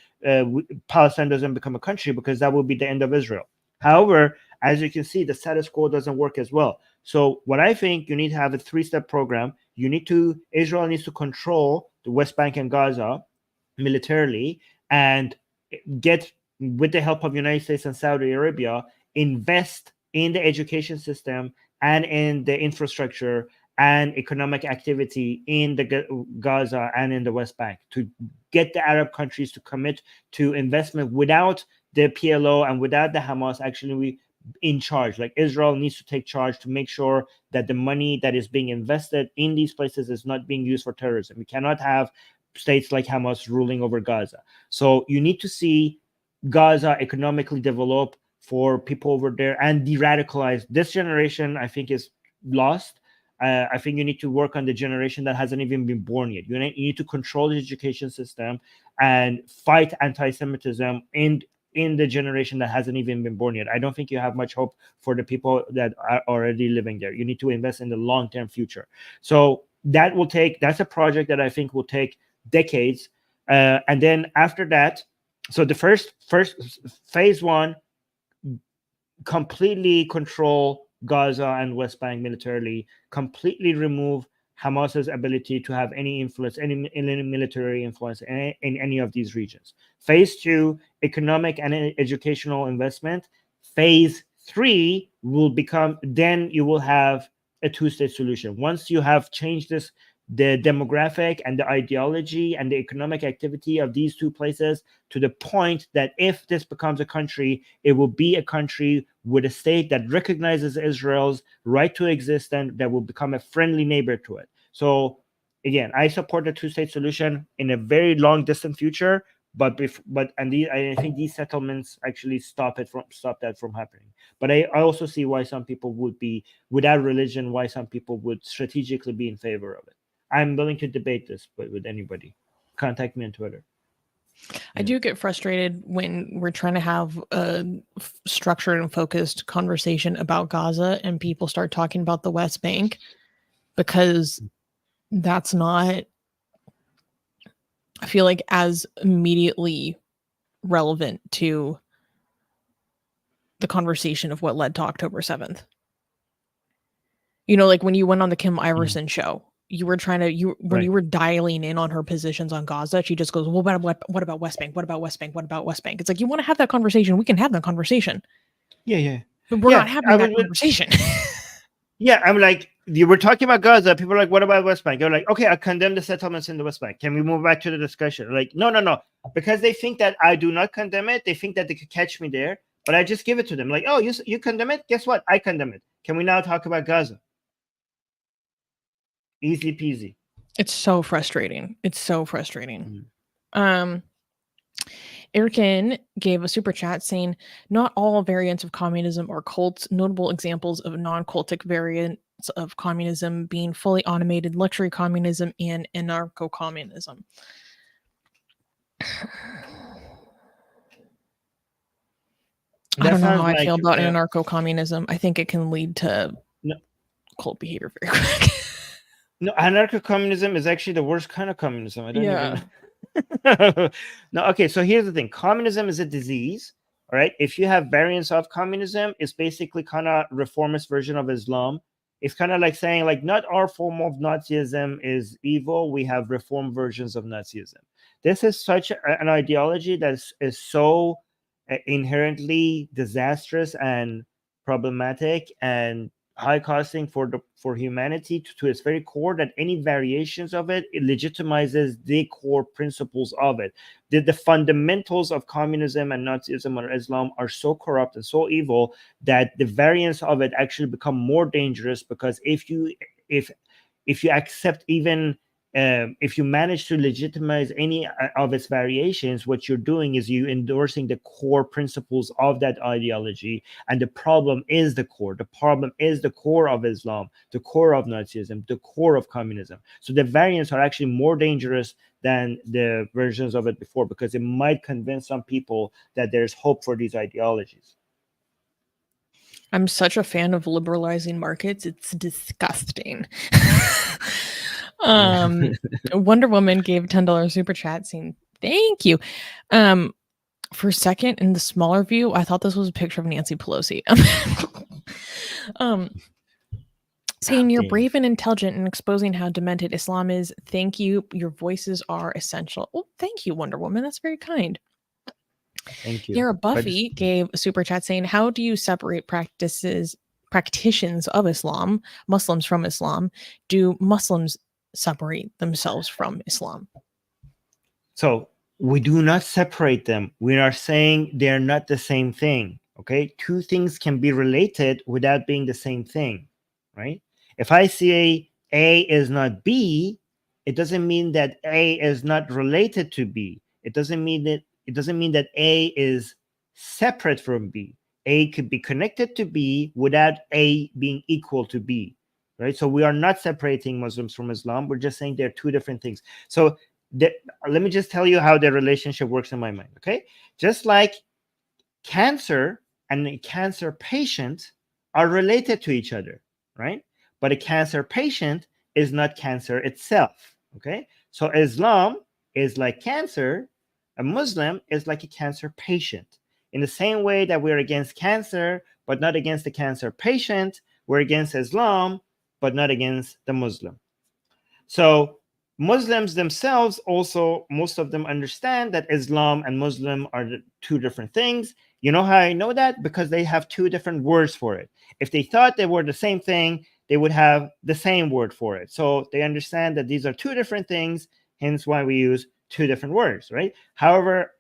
Palestine doesn't become a country, because that will be the end of Israel. However, as you can see, the status quo doesn't work as well. So what I think, you need to have a three-step program. Israel needs to control the West Bank and Gaza militarily, and get, with the help of the United States and Saudi Arabia, invest in the education system and in the infrastructure and economic activity in the Gaza and in the West Bank, to get the Arab countries to commit to investment without the PLO and without the Hamas actually in charge. Like, Israel needs to take charge to make sure that the money that is being invested in these places is not being used for terrorism. We cannot have states like Hamas ruling over Gaza. So you need to see Gaza economically develop for people over there and de-radicalize. This generation, I think, is lost. I think you need to work on the generation that hasn't even been born yet. You need to control the education system and fight anti-Semitism in the generation that hasn't even been born yet. I don't think you have much hope for the people that are already living there. You need to invest in the long-term future. So that's a project that I think will take decades. And then after that, so the first phase one, completely control Gaza and West Bank militarily, completely remove Hamas's ability to have any influence, any military influence in any of these regions. Phase 2, economic and educational investment. Phase 3 will become, then you will have a two-state solution. Once you have changed this, the demographic and the ideology and the economic activity of these two places to the point that if this becomes a country, it will be a country with a state that recognizes Israel's right to exist and that will become a friendly neighbor to it. So again, I support the two-state solution in a very long distant future, I think these settlements actually stop that from happening. But I also see why some people would be, without religion, why some people would strategically be in favor of it. I'm willing to debate this with anybody. Contact me on Twitter. I do get frustrated when we're trying to have a structured and focused conversation about Gaza and people start talking about the West Bank, because that's not, I feel like, as immediately relevant to the conversation of what led to October 7th. You know, like when you went on the Kim Iverson show, you were trying to, when you were dialing in on her positions on Gaza, she just goes, well, what about West Bank? What about West Bank? What about West Bank? It's like, you want to have that conversation, we can have that conversation. Yeah. But we're not having that conversation. Yeah, I'm like, you were talking about Gaza. People are like, what about West Bank? You're like, okay, I condemn the settlements in the West Bank. Can we move back to the discussion? Like, no. Because they think that I do not condemn it. They think that they could catch me there. But I just give it to them. Like, oh, you condemn it? Guess what? I condemn it. Can we now talk about Gaza? Easy peasy. It's so frustrating. Erican gave a super chat saying, not all variants of communism are cults. Notable examples of non-cultic variants of communism being fully automated luxury communism and anarcho-communism. I don't know how I feel about anarcho-communism. I think it can lead to cult behavior very quick. No, anarcho-communism is actually the worst kind of communism. I don't even... No, okay, so here's the thing. Communism is a disease, all right? If you have variants of communism, it's basically kind of reformist version of Islam. It's kind of like saying, like, not our form of Nazism is evil. We have reformed versions of Nazism. This is such an ideology that is so inherently disastrous and problematic and high costing for humanity to its very core, that any variations of it legitimizes the core principles of it. The fundamentals of communism and Nazism or Islam are so corrupt and so evil that the variants of it actually become more dangerous, because if you accept even if you manage to legitimize any of its variations, what you're doing is you endorsing the core principles of that ideology. And the problem is the core. The problem is the core of Islam, the core of Nazism, the core of communism. So the variants are actually more dangerous than the versions of it before, because it might convince some people that there's hope for these ideologies. I'm such a fan of liberalizing markets. It's disgusting. Wonder Woman gave $10 super chat saying, thank you. For a second, in the smaller view, I thought this was a picture of Nancy Pelosi. Saying you're brave and intelligent and exposing how demented Islam is. Thank you. Your voices are essential. Oh, thank you, Wonder Woman. That's very kind. Thank you. Yara Buffy gave a super chat saying, how do you separate practitioners of Islam, Muslims from Islam? Do Muslims separate themselves from Islam? So we do not separate them. We are saying they're not the same thing. Okay, two things can be related without being the same thing, right? If I say A is not B, it doesn't mean that A is not related to B. It doesn't mean that A is separate from B. A could be connected to B without A being equal to B, right? So we are not separating Muslims from Islam. We're just saying they're two different things. So let me just tell you how the relationship works in my mind, okay? Just like cancer and a cancer patient are related to each other, right? But a cancer patient is not cancer itself, okay? So Islam is like cancer, a Muslim is like a cancer patient. In the same way that we're against cancer, but not against the cancer patient, we're against Islam, but not against the Muslim. So Muslims themselves also, most of them understand that Islam and Muslim are two different things. You know how I know that? Because they have two different words for it. If they thought they were the same thing, they would have the same word for it. So they understand that these are two different things, hence why we use two different words, right? However,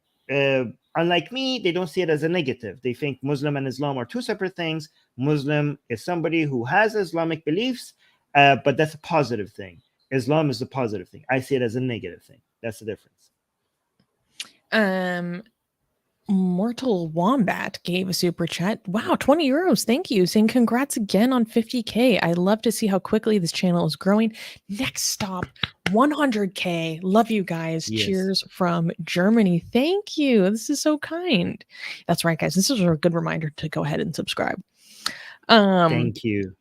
unlike me, they don't see it as a negative. They think Muslim and Islam are two separate things. Muslim is somebody who has Islamic beliefs, but that's a positive thing. Islam is a positive thing. I see it as a negative thing. That's the difference. Mortal Wombat gave a super chat. Wow, 20 euros. Thank you. Saying congrats again on 50K. I love to see how quickly this channel is growing. Next stop, 100K. Love you guys. Yes. Cheers from Germany. Thank you. This is so kind. That's right, guys. This is a good reminder to go ahead and subscribe. Thank you.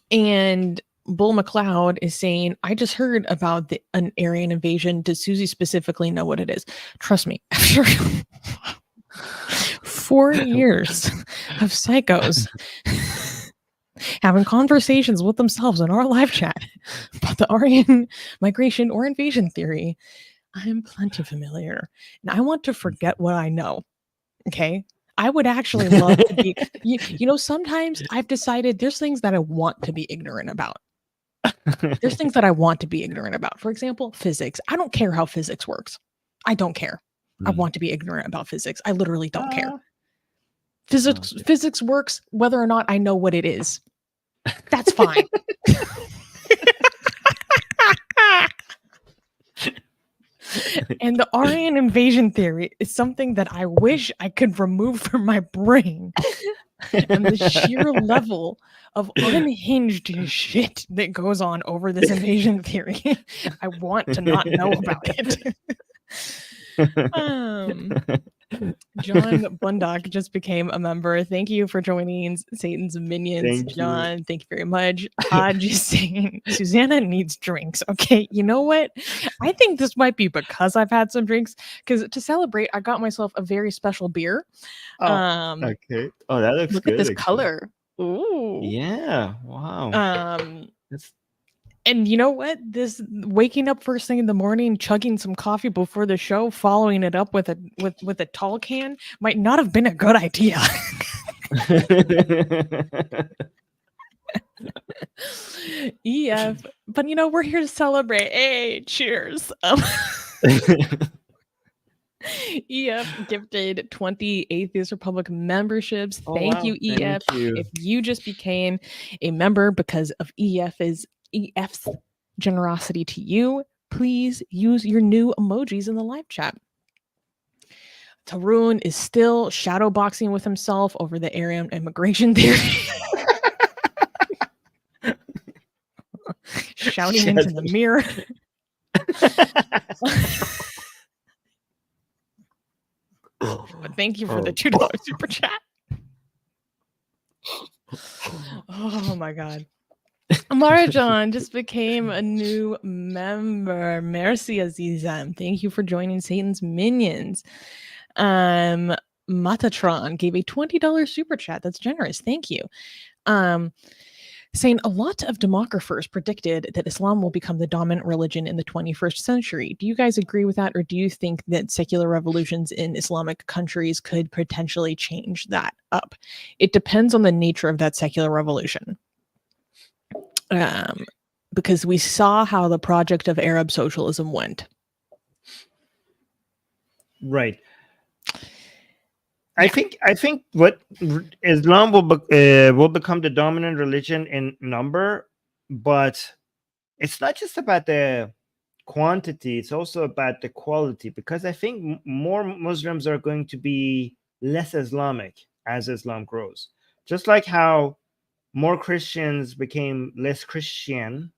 And Bull McLeod is saying, I just heard about an Aryan invasion. Does Susie specifically know what it is? Trust me, after 4 years of psychos having conversations with themselves in our live chat about the Aryan migration or invasion theory, I am plenty familiar. And I want to forget what I know. Okay? I would actually love to be, you know, sometimes I've decided there's things that I want to be ignorant about. There's things that I want to be ignorant about. For example, physics. I don't care how physics works. I don't care. I want to be ignorant about physics. I literally don't care. Physics works whether or not I know what it is. That's fine. And the Aryan invasion theory is something that I wish I could remove from my brain. And the sheer level of unhinged shit that goes on over this invasion theory, I want to not know about it. John Bundock just became a member. Thank you for joining Satan's Minions, John. Thank you very much. Just saying, Susanna needs drinks. Okay, you know what? I think this might be because I've had some drinks. Because to celebrate, I got myself a very special beer. Okay. Oh, that looks look good. Look at this color. Ooh. Yeah. Wow. And you know what? This waking up first thing in the morning, chugging some coffee before the show, following it up with a tall can might not have been a good idea. EF, but you know, we're here to celebrate. Hey, cheers. EF gifted 20 Atheist Republic memberships. Thank you, EF. Thank you. If you just became a member because of EF's generosity to you, please use your new emojis in the live chat. Tarun is still shadowboxing with himself over the Aryan immigration theory. Shouting into the mirror. But thank you for the $2 super chat. Oh my God. Marjan just became a new member. Merci, Azizam. Thank you for joining Satan's Minions. Matatron gave a $20 super chat. That's generous. Thank you. Saying a lot of demographers predicted that Islam will become the dominant religion in the 21st century. Do you guys agree with that? Or do you think that secular revolutions in Islamic countries could potentially change that up? It depends on the nature of that secular revolution. Because we saw how the project of Arab socialism went. Right. I think what Islam will become the dominant religion in number, but it's not just about the quantity, it's also about the quality, because I think more Muslims are going to be less Islamic as Islam grows. Just like how more Christians became less Christian,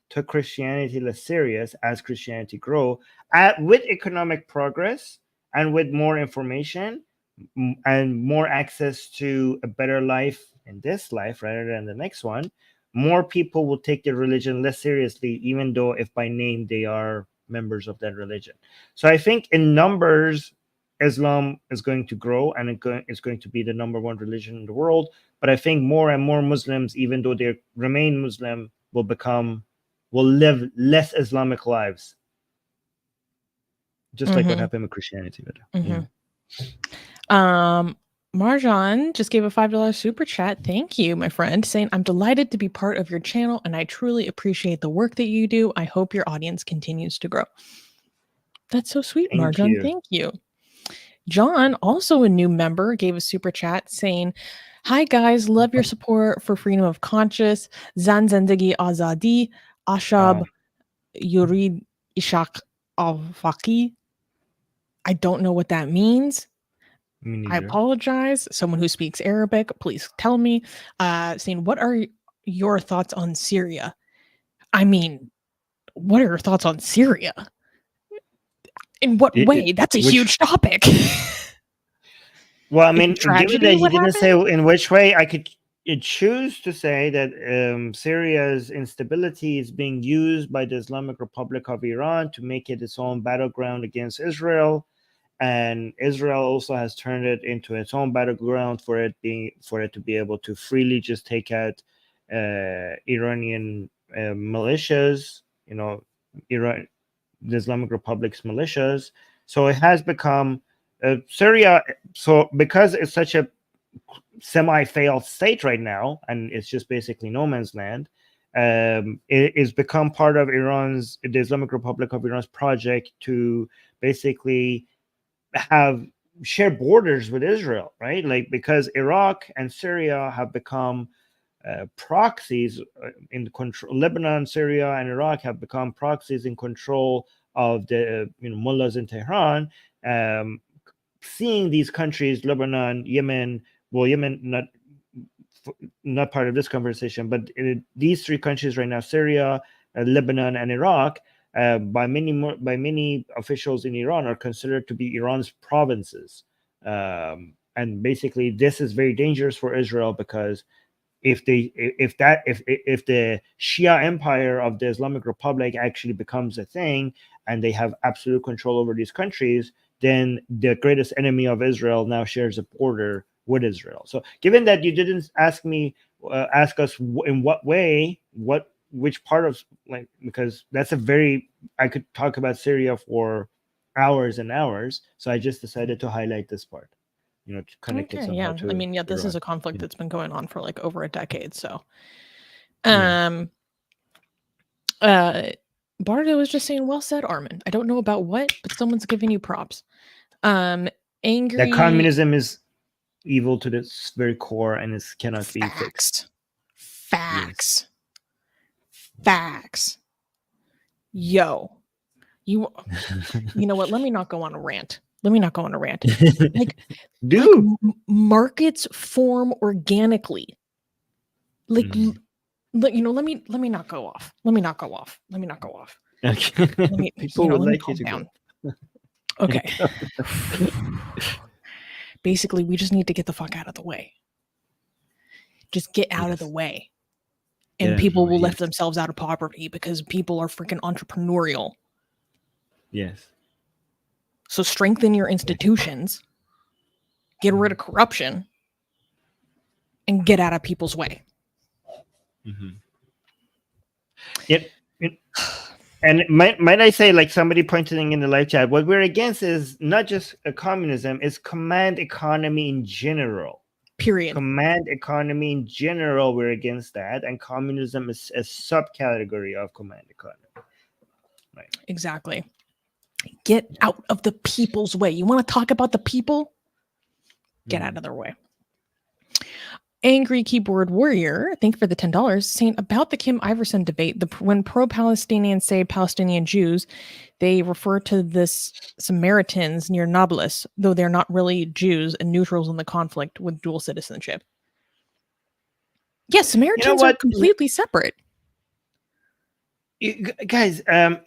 took Christianity less serious as Christianity grew, with economic progress and with more information and more access to a better life in this life rather than the next one, more people will take their religion less seriously, even though if by name they are members of that religion. So I think in numbers, Islam is going to grow and it's going to be the number one religion in the world. But I think more and more Muslims, even though they remain Muslim, will become will live less Islamic lives, just like what Mhm. happened with Christianity. Mhm. Marjan just gave a $5 super chat. Thank you, my friend, saying, I'm delighted to be part of your channel and I truly appreciate the work that you do. I hope your audience continues to grow. That's so sweet, Thank Marjan. you. Thank you. John, also a new member, gave a super chat saying, Hi guys, love your support for freedom of conscience. Zan Zendagi Azadi, Ashab Yurid Ishaq Al Faqi. I don't know what that means. Me I neither. apologize. Someone who speaks Arabic, please tell me. Saying, what are your thoughts on Syria? I mean, what are your thoughts on Syria? In what way? That's a huge topic. Well, I mean, given tragedy, that he what didn't say happened? in which way, I could choose to say that Syria's instability is being used by the Islamic Republic of Iran to make it its own battleground against Israel, and Israel also has turned it into its own battleground for it to be able to freely just take out Iranian militias, Iran, the Islamic Republic's militias. So it has become Syria. So because it's such a semi-failed state right now, and it's just basically no man's land, it is become part of the Islamic Republic of Iran's project to basically share borders with Israel, right? Like, because Iraq and Syria have become proxies in control. Lebanon, Syria, and Iraq have become proxies in control of the mullahs in Tehran. Seeing these countries, Lebanon, Yemen, Yemen not part of this conversation, but these three countries right now, Syria, Lebanon, and Iraq, by many officials in Iran, are considered to be Iran's provinces. And basically, this is very dangerous for Israel, because if the Shia empire of the Islamic Republic actually becomes a thing, and they have absolute control over these countries, then the greatest enemy of Israel now shares a border with Israel. So, given that you didn't ask us in what way, which part of, like, because that's I could talk about Syria for hours and hours. So I just decided to highlight this part, to connect it somehow to I mean, this Iran. is a conflict that's been going on for like over a decade. So, Yeah. Bardo was just saying, well said, Armin. I don't know about what, but someone's giving you props. Angry. That communism is evil to its very core, and it cannot be fixed. Facts. Facts. Yo. You know what? Let me not go on a rant. Like, markets form organically. Like, let me not go off. Okay. People would like you to calm go. down. Okay. Basically, we just need to get the fuck out of the way. Just get out of the way. And people will lift themselves out of poverty because people are freaking entrepreneurial. Yes. So strengthen your institutions, get rid of corruption, and get out of people's way. And might I say, like somebody pointing in the live chat, what we're against is not just a communism, it's command economy in general. Period. Command economy in general, we're against that, and communism is a subcategory of command economy. Right. Exactly. Get out of the people's way. You want to talk about the people? Get out of their way. Angry Keyboard Warrior, thank you for the $10, saying about the Kim Iverson debate, when pro-Palestinians say Palestinian Jews, they refer to this Samaritans near Nablus, though they're not really Jews and neutrals in the conflict with dual citizenship. Yes, Samaritans are completely separate. Guys, I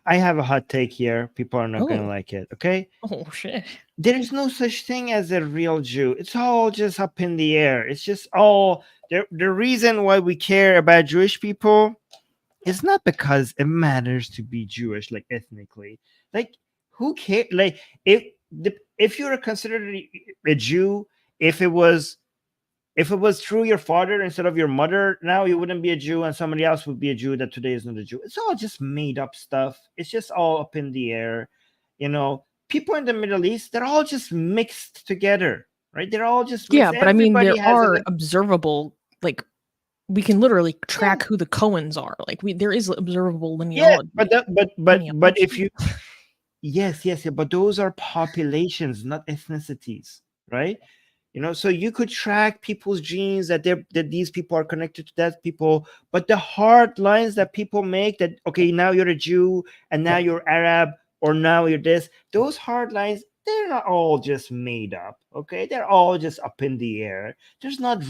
have a hot take here. People are not going to like it, okay? Oh, shit. There's no such thing as a real Jew. It's all just up in the air. It's just all... The reason why we care about Jewish people is not because it matters to be Jewish, like ethnically. Like, who cares? Like, if you're considered a Jew, if it was If it was true your father instead of your mother, now you wouldn't be a Jew and somebody else would be a Jew that today is not a Jew. It's all just made up stuff. It's just all up in the air. People in the Middle East, they're all just mixed together, right? They're all just mixed. Yeah, but I mean, Everybody there has are observable, like, we can literally track who the Cohens are. Like, there is observable lineage. Yeah, but if you yes, but those are populations, not ethnicities, right? So you could track people's genes that these people are connected to that people, but the hard lines that people make, that okay, now you're a Jew and now you're Arab, or now you're this, those hard lines, they're not all just made up, okay? They're all just up in the air. There's not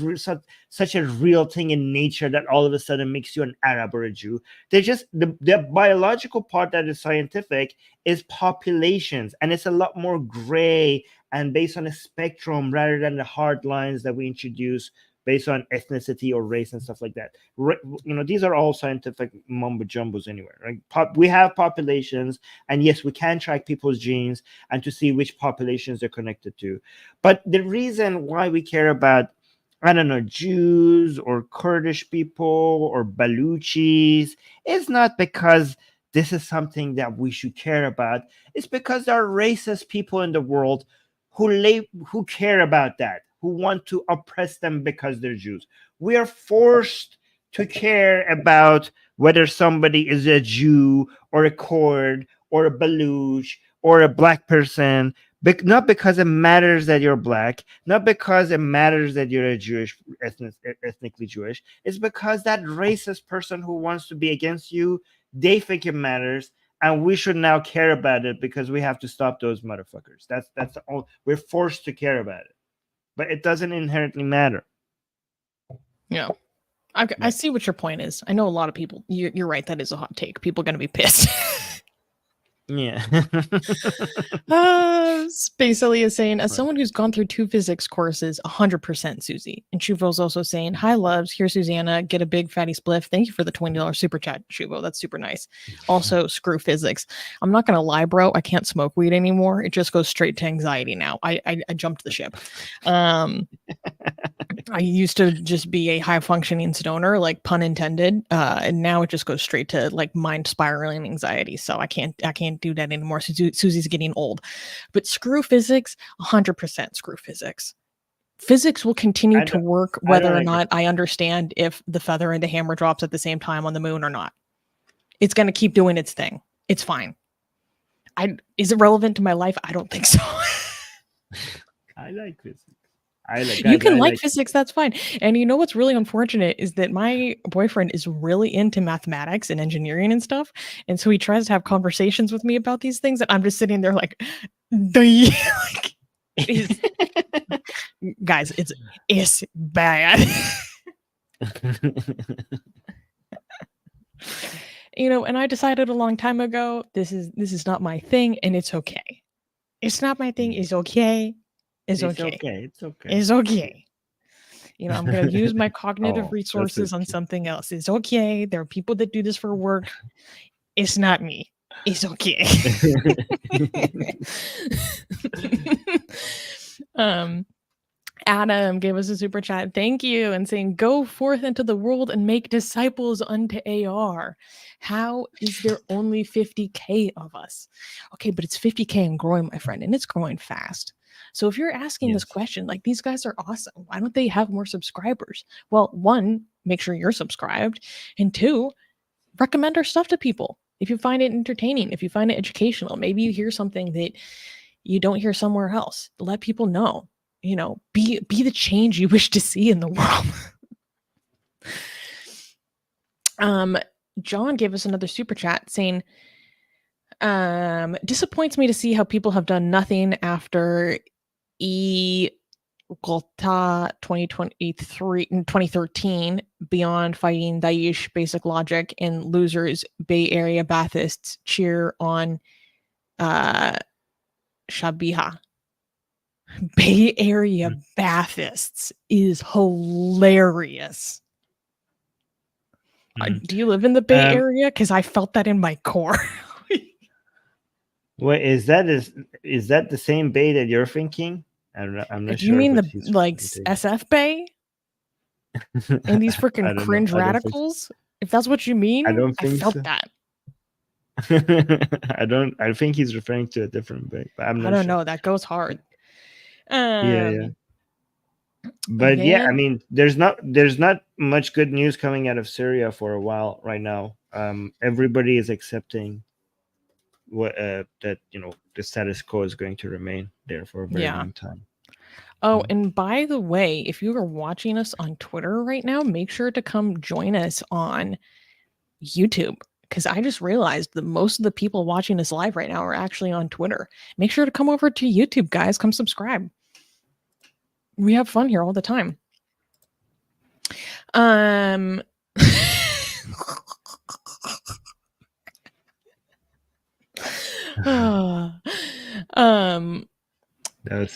such a real thing in nature that all of a sudden makes you an Arab or a Jew. They're just the biological part that is scientific is populations, and it's a lot more gray and based on a spectrum rather than the hard lines that we introduce based on ethnicity or race and stuff like that. These are all scientific mumbo jumbos anyway, right? We have populations, and yes, we can track people's genes and to see which populations they're connected to. But the reason why we care about, I don't know, Jews or Kurdish people or Baluchis is not because this is something that we should care about. It's because there are racist people in the world who care about that, who want to oppress them because they're Jews. We are forced to care about whether somebody is a Jew or a Kurd or a Baluch or a black person, not because it matters that you're black, not because it matters that you're a Jewish, ethnically Jewish. It's because that racist person who wants to be against you, they think it matters, and we should now care about it because we have to stop those motherfuckers. That's the only, we're forced to care about it, but it doesn't inherently matter. Yeah, I see what your point is. I know a lot of people. You're right. That is a hot take. People are going to be pissed. Yeah. Space Ellie is saying, as someone who's gone through 2 physics courses, 100% Susie. And Shuvo's also saying, hi loves, here's Susanna, get a big fatty spliff. Thank you for the $20 super chat, Shuvo. That's super nice. Also, screw physics. I'm not going to lie, bro. I can't smoke weed anymore. It just goes straight to anxiety now. I jumped the ship. I used to just be a high functioning stoner, like pun intended. And now it just goes straight to like mind spiraling anxiety. So I can't do that anymore. Susie's getting old, but screw physics, 100% screw physics. Physics will continue to work whether or not I understand if the feather and the hammer drops at the same time on the moon or not. It's going to keep doing its thing. It's fine. Is it relevant to my life? I don't think so. I like physics. You can like physics, that's fine. And you know what's really unfortunate is that my boyfriend is really into mathematics and engineering and stuff. And so he tries to have conversations with me about these things. And I'm just sitting there like, guys, it's bad. And I decided a long time ago, this is not my thing, and it's okay. It's not my thing, it's okay. It's okay. It's okay. It's okay. I'm going to use my cognitive resources on something else. It's okay. There are people that do this for work. It's not me. It's okay. Adam gave us a super chat. Thank you. And saying, go forth into the world and make disciples unto AR. How is there only 50K of us? Okay, but it's 50K and growing, my friend, and it's growing fast. So if you're asking this question, like, these guys are awesome, why don't they have more subscribers? Well, 1, make sure you're subscribed. And 2, recommend our stuff to people. If you find it entertaining, if you find it educational, maybe you hear something that you don't hear somewhere else. Let people know. Be the change you wish to see in the world. John gave us another super chat saying, disappoints me to see how people have done nothing after Golta 2013 beyond fighting Daesh, basic logic, and losers. Bay Area Baathists cheer on Shabiha. Bay Area Baathists is hilarious. Do you live in the Bay Area? Because I felt that in my core. Wait, is that the same Bay that you're thinking? I'm not Do sure. you mean the SF Bay? And these freaking I don't know. cringe I don't think so. radicals, if that's what you mean, I don't I think felt so. that. I think he's referring to a different book, but I'm I not don't sure. know. That goes hard. Yeah. But yeah, I Then mean, there's not much good news coming out of Syria for a while right now. Everybody is accepting what that the status quo is going to remain there for a very long time. Oh, and by the way, if you are watching us on Twitter right now, make sure to come join us on YouTube, because I just realized that most of the people watching us live right now are actually on Twitter. Make sure to come over to YouTube, guys. Come subscribe. We have fun here all the time.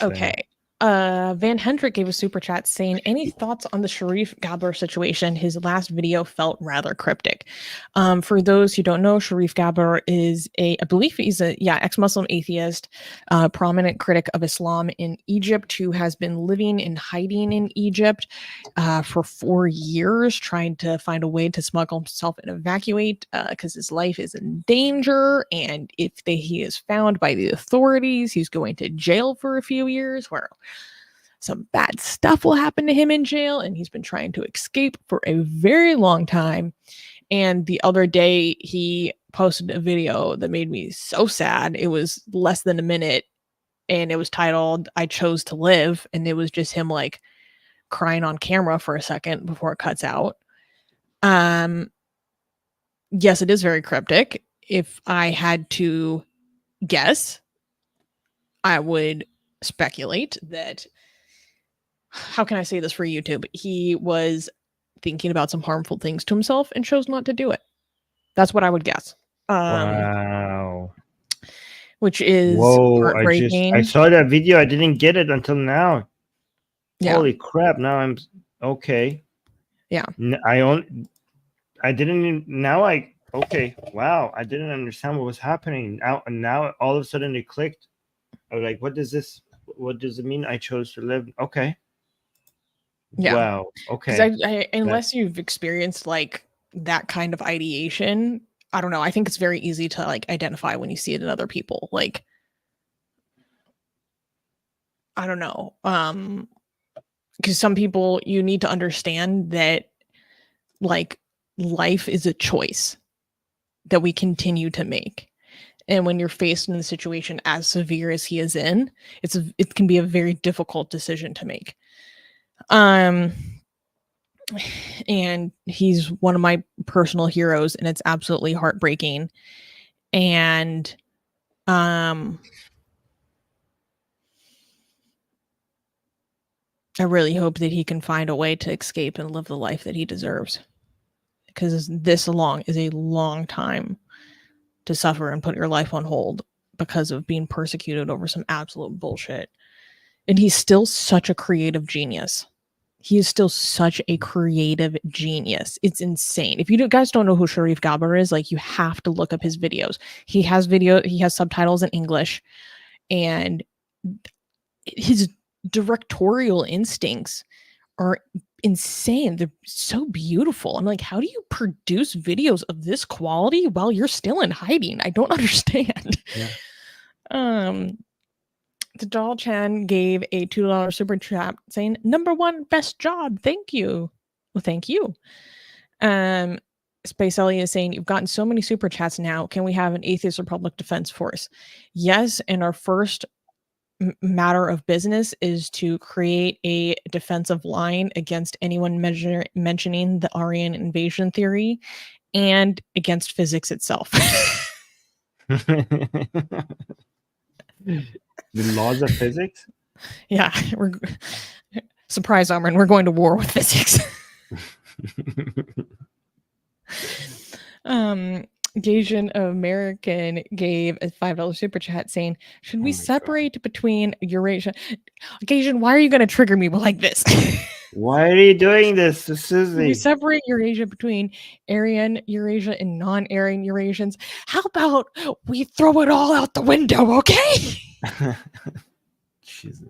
Okay. Van Hendrick gave a super chat saying, any thoughts on the Sharif Gabler situation? His last video felt rather cryptic. For those who don't know, Sharif Gabler is I believe he's ex-Muslim atheist, prominent critic of Islam in Egypt, who has been living in hiding in Egypt for 4 years, trying to find a way to smuggle himself and evacuate because his life is in danger. And if he is found by the authorities, he's going to jail for a few years, where some bad stuff will happen to him in jail, and he's been trying to escape for a very long time. And the other day he posted a video that made me so sad. It was less than a minute, and it was titled "I Chose to Live," and it was just him like crying on camera for a second before it cuts out. Yes, it is very cryptic. If I had to guess, I would speculate that, how can I say this for YouTube? He was thinking about some harmful things to himself and chose not to do it. That's what I would guess. Wow. Which is heartbreaking. I saw that video. I didn't get it until now. Yeah. Holy crap. Now I'm okay. Yeah. Okay. Wow. I didn't understand what was happening. Now all of a sudden it clicked. I was like, what does it mean? I chose to live. Okay. Yeah. Wow. Okay. Unless you've experienced like that kind of ideation, I don't know. I think it's very easy to like identify when you see it in other people. Like, I don't know. Because some people, you need to understand that like life is a choice that we continue to make. And when you're faced in a situation as severe as he is in, it can be a very difficult decision to make. And he's one of my personal heroes, and it's absolutely heartbreaking. And I really hope that he can find a way to escape and live the life that he deserves, because this long is a long time to suffer and put your life on hold because of being persecuted over some absolute bullshit. And he's still such a creative genius. He is still such a creative genius. It's insane. If you guys don't know who Sharif Gabler is, like, you have to look up his videos. He has subtitles in English, and his directorial instincts are insane. They're so beautiful. I'm like, how do you produce videos of this quality while you're still in hiding? I don't understand. Yeah. The Doll Chan gave a $2 super chat saying, #1 best job. Thank you. Well, thank you. Space Ellie is saying, you've gotten so many super chats now. Can we have an Atheist Republic Defense Force? Yes, and our first matter of business is to create a defensive line against anyone mentioning the Aryan invasion theory and against physics itself. The laws of physics? Yeah. Surprise, Armin, we're going to war with physics. Gasian American gave a $5 super chat saying, should we separate between Eurasia? Gasian, why are you going to trigger me like this? Why are you doing this, Susie? We separate Eurasia between Aryan Eurasia and non-Aryan Eurasians. How about we throw it all out the window, okay? Jesus.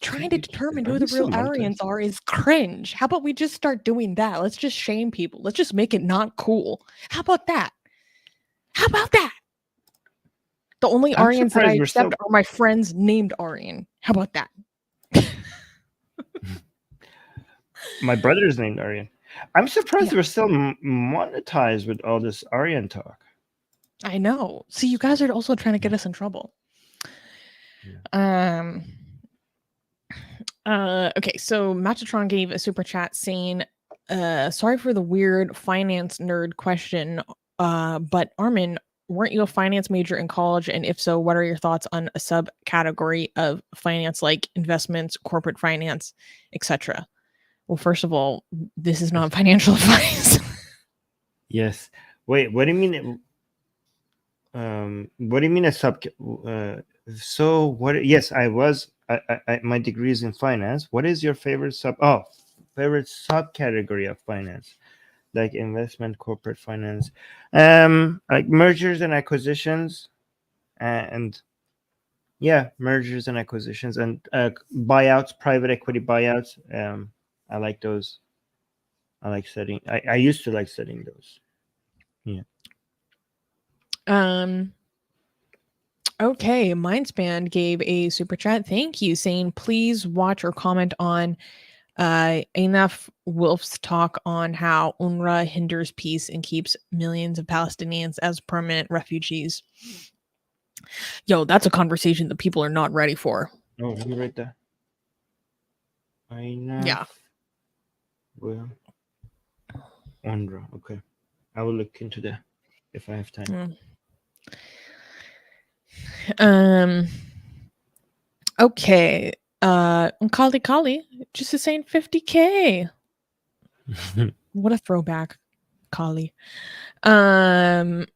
trying to determine who the real Aryans are is cringe. How about we just start doing that? Let's just shame people. Let's just make it not cool. How about that? How about that? The only Aryans that I accept are my friends named Aryan. How about that? My brother's named Aryan. I'm surprised we're still monetized with all this Aryan talk. I know. See, you guys are also trying to get us in trouble. Yeah. Okay, so Matchatron gave a super chat saying, sorry for the weird finance nerd question, but Armin, weren't you a finance major in college? And if so, what are your thoughts on a subcategory of finance like investments, corporate finance, etc.? Well, first of all, this is not financial advice. Yes. Wait, what do you mean? What do you mean a sub? So what? Yes, I was. My degree is in finance. What is your favorite favorite subcategory of finance? Like investment, corporate finance, like mergers and acquisitions, and mergers and acquisitions and buyouts, private equity buyouts. I like those. I like studying. I used to like studying those. Yeah. Okay, Mindspan gave a super chat. Thank you, saying please watch or comment on Einaf Wolf's talk on how UNRWA hinders peace and keeps millions of Palestinians as permanent refugees. Yo, that's a conversation that people are not ready for. Oh, let me write that. Einaf. Yeah. Well, UNRWA. Okay, I will look into that if I have time. Okay. Kali just is saying 50K. What a throwback, Kali. Dajalshan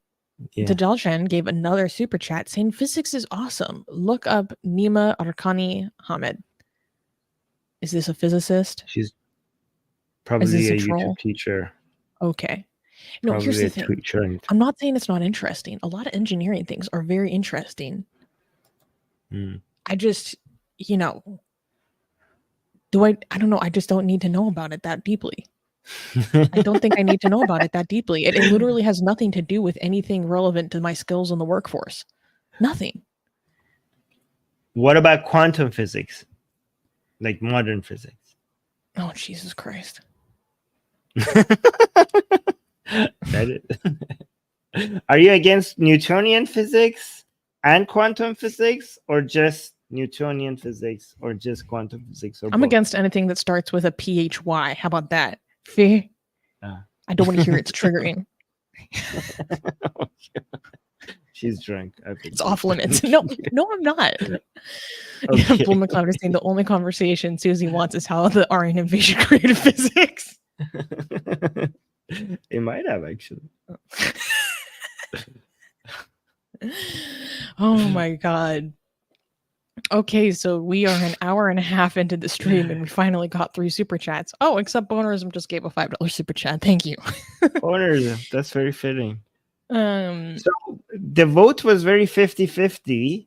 gave another super chat saying physics is awesome. Look up Nima Arkani Hamid. Is this a physicist? She's probably a YouTube teacher. Okay. No, probably here's the thing. I'm not saying it's not interesting. A lot of engineering things are very interesting. I just, I don't know. I just don't need to know about it that deeply. I don't think I need to know about it that deeply. It literally has nothing to do with anything relevant to my skills in the workforce. Nothing. What about quantum physics? Like modern physics? Oh, Jesus Christ. Are you against Newtonian physics and quantum physics, or just Newtonian physics, or just quantum physics? Or I'm both? Against anything that starts with a PHY. How about that? I don't want to hear it's triggering. She's drunk. It's off limits. No, I'm not. Okay. Blue McLeod is saying the only conversation Susie wants is how the Aryan invasion created physics. It might have, actually. Oh my God. Okay, so we are an hour and a half into the stream and we finally got 3 super chats. Oh, except Bonerism just gave a $5 super chat. Thank you. Bonerism, that's very fitting. So the vote was very 50-50.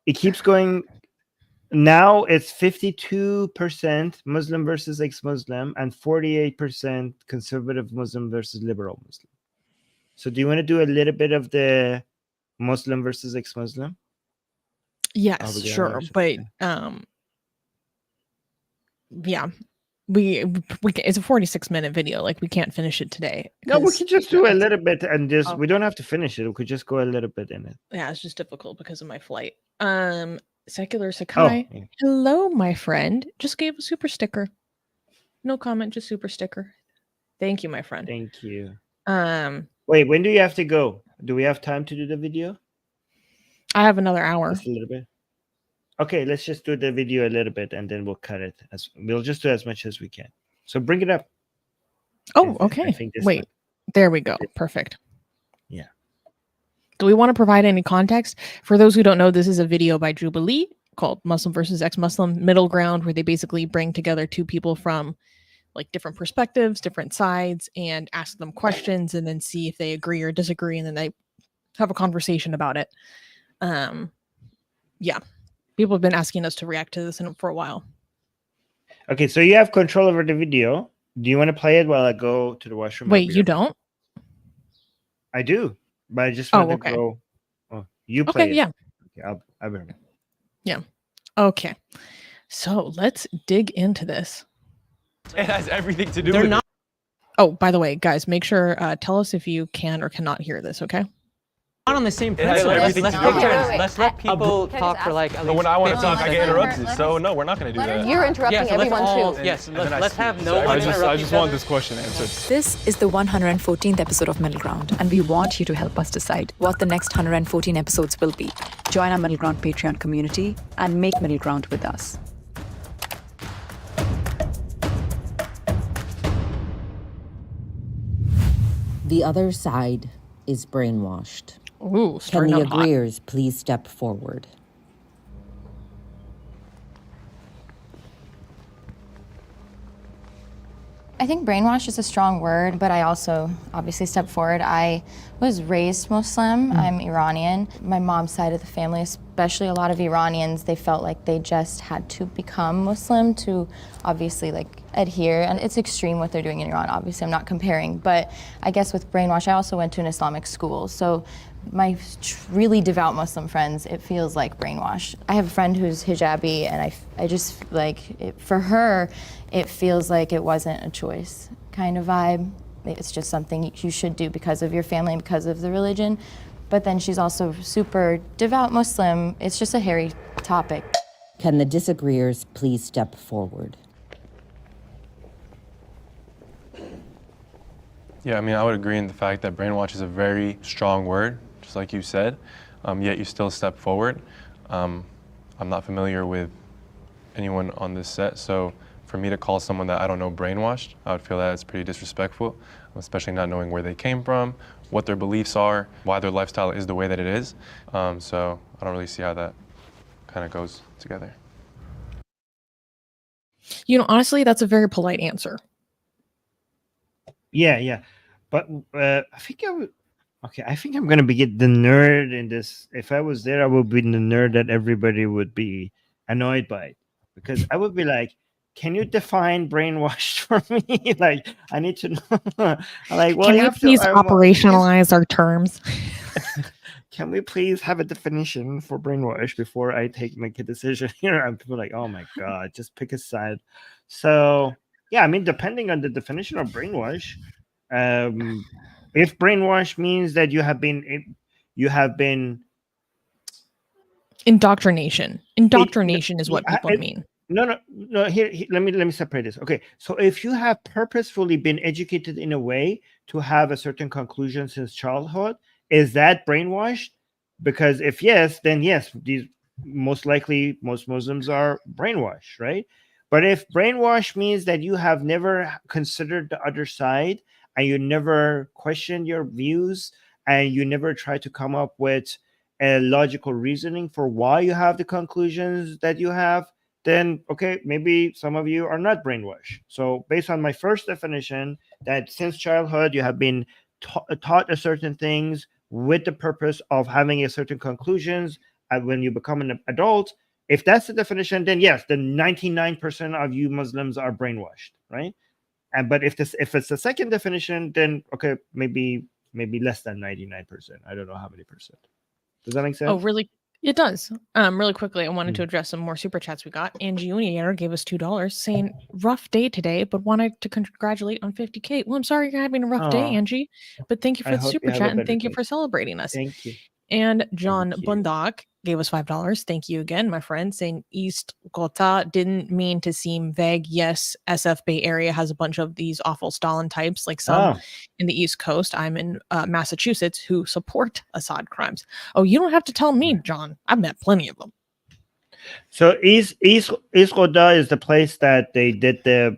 It keeps going. Now it's 52% Muslim versus ex-Muslim and 48% conservative Muslim versus liberal Muslim. So do you want to do a little bit of the Muslim versus ex-Muslim? Yes, sure. But we it's a 46-minute video. Like, we can't finish it today. No, we could just do a little bit and just we don't have to finish it. We could just go a little bit in it. Yeah, it's just difficult because of my flight. Secular Sakai. Oh, yeah. Hello, my friend. Just gave a super sticker. No comment, just super sticker. Thank you, my friend. Thank you. Wait, when do you have to go? Do we have time to do the video? I have another hour. Just a little bit. Okay, let's just do the video a little bit and then we'll cut it. We'll just do as much as we can. So bring it up. Oh, okay. Wait, there we go. Perfect. Yeah. Do we want to provide any context? For those who don't know, this is a video by Jubilee called Muslim versus Ex-Muslim Middle Ground, where they basically bring together 2 people from like different perspectives, different sides, and ask them questions and then see if they agree or disagree. And then they have a conversation about it. Yeah. People have been asking us to react to this for a while. Okay, so you have control over the video. Do you want to play it while I go to the washroom? Wait, you don't? I do, but I just want to go. Oh, you play it. Yeah. Okay, I'll be right back. Yeah. Okay. So let's dig into this. It has everything to do with it. Oh, by the way, guys, make sure tell us if you can or cannot hear this, okay? Not on the same It has principle. everything to do with it. Let's let people talk for like. But when I want to talk, I get interrupted. So no, we're not going to do that. You're interrupting everyone too. Yes, And then let's have speak. no one interrupt I just want this question answered. This is the 114th episode of Middle Ground, and we want you to help us decide what the next 114 episodes will be. Join our Middle Ground Patreon community and make Middle Ground with us. The other side is brainwashed. Ooh, Can starting the out hot. agreeers please step forward? I think brainwash is a strong word, but I also obviously step forward. I was raised Muslim. I'm Iranian. My mom's side of the family, especially a lot of Iranians, they felt like they just had to become Muslim to obviously like adhere. And it's extreme what they're doing in Iran. Obviously, I'm not comparing, but I guess with brainwash, I also went to an Islamic school. So my really devout Muslim friends, it feels like brainwash. I have a friend who's hijabi, and I just like, for her, it feels like it wasn't a choice kind of vibe. It's just something you should do because of your family and because of the religion. But then she's also super devout Muslim. It's just a hairy topic. Can the disagreeers please step forward? Yeah, I mean, I would agree in the fact that brainwash is a very strong word, just like you said, yet you still step forward. I'm not familiar with anyone on this set, so for me to call someone that I don't know brainwashed, I would feel that it's pretty disrespectful, especially not knowing where they came from, what their beliefs are, why their lifestyle is the way that it is. So I don't really see how that kind of goes together. You know, honestly, that's a very polite answer. Yeah. But I think I would. Okay, I think I'm gonna be the nerd in this. If I was there, I would be the nerd that everybody would be annoyed by, because I would be like, "Can you define brainwashed for me? Like, I need to know." Like, well, Can you we have please to operationalize our terms? Can we please have a definition for brainwash before I make a decision? And people are like, "Oh my god, just pick a side." So yeah, I mean, depending on the definition of brainwash, if brainwash means that you have been Indoctrination is what people mean. No. Here, let me separate this. Okay, so if you have purposefully been educated in a way to have a certain conclusion since childhood, is that brainwashed? Because if yes, then yes, these most likely most Muslims are brainwashed, right? But if brainwash means that you have never considered the other side, and you never questioned your views, and you never try to come up with a logical reasoning for why you have the conclusions that you have, then okay, maybe some of you are not brainwashed. So based on my first definition, that since childhood you have been taught a certain things with the purpose of having a certain conclusions, and when you become an adult, if that's the definition, then yes, the 99% of you Muslims are brainwashed, right? And but if it's the second definition, then okay, maybe less than 99%. I don't know how many percent. Does that make sense? Oh, really? It does. Really quickly, I wanted to address some more super chats we got. Angie Uniator gave us $2 saying, rough day today, but wanted to congratulate on 50K. Well, I'm sorry you're having a rough day, Angie, but thank you for the super chat and thank you for celebrating us. Thank you. And John Bundock gave us $5. Thank you again, my friend, saying East Ghouta didn't mean to seem vague. Yes, SF Bay Area has a bunch of these awful Stalin types, like some in the East Coast. I'm in Massachusetts who support Assad crimes. Oh, you don't have to tell me, John. I've met plenty of them. So East Ghouta is the place that they did the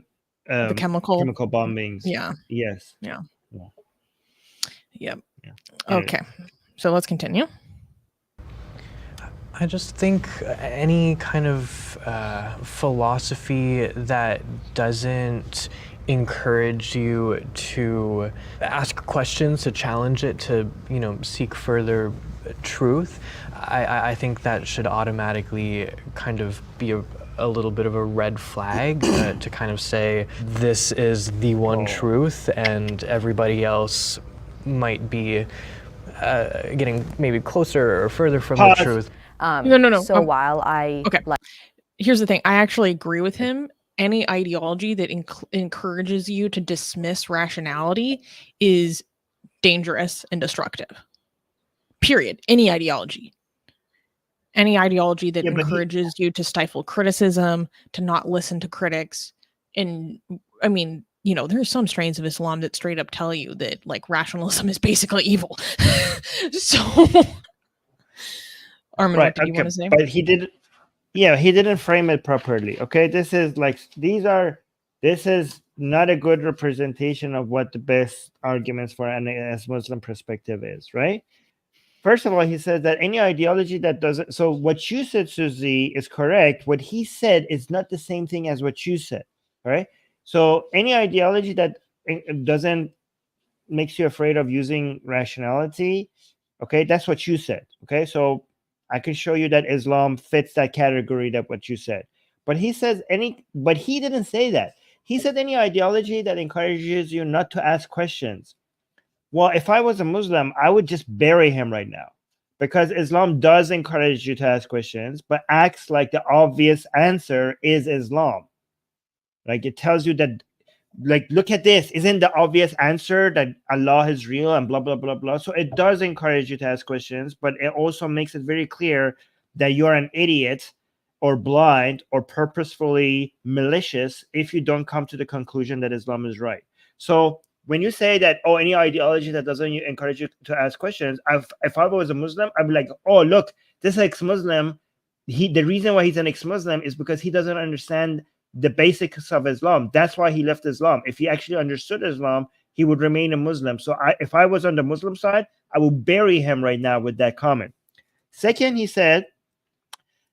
chemical bombings. Yeah. Yes. Yeah. Yep. Yeah. Okay. So let's continue. I just think any kind of philosophy that doesn't encourage you to ask questions, to challenge it, to seek further truth, I think that should automatically kind of be a little bit of a red flag to kind of say this is the one truth and everybody else might be getting maybe closer or further from the truth. No. So while I Okay. Here's the thing. I actually agree with him. Any ideology that encourages you to dismiss rationality is dangerous and destructive. Period. Any ideology. Any ideology that encourages you to stifle criticism, to not listen to critics. And I mean, there's some strains of Islam that straight up tell you that like rationalism is basically evil. So Armin, what did you want to say? But he didn't frame it properly. Okay, this is not a good representation of what the best arguments for an Muslim perspective is, right? First of all, he says that any ideology that doesn't. So what you said, Susie, is correct. What he said is not the same thing as what you said. All right. So any ideology that doesn't makes you afraid of using rationality, okay, that's what you said. Okay, so I can show you that Islam fits that category, that what you said. But he says but he didn't say that. He said any ideology that encourages you not to ask questions. Well, if I was a Muslim, I would just bury him right now, because Islam does encourage you to ask questions, but acts like the obvious answer is Islam. Like it tells you that, like, look at this. Isn't the obvious answer that Allah is real and blah, blah, blah, blah. So it does encourage you to ask questions, but it also makes it very clear that you're an idiot or blind or purposefully malicious if you don't come to the conclusion that Islam is right. So when you say that, any ideology that doesn't encourage you to ask questions, if I was a Muslim, I'd be like, look, this ex-Muslim, the reason why he's an ex-Muslim is because he doesn't understand the basics of Islam. That's why he left Islam. If he actually understood Islam, he would remain a Muslim. So if I was on the Muslim side, I would bury him right now with that comment. Second, he said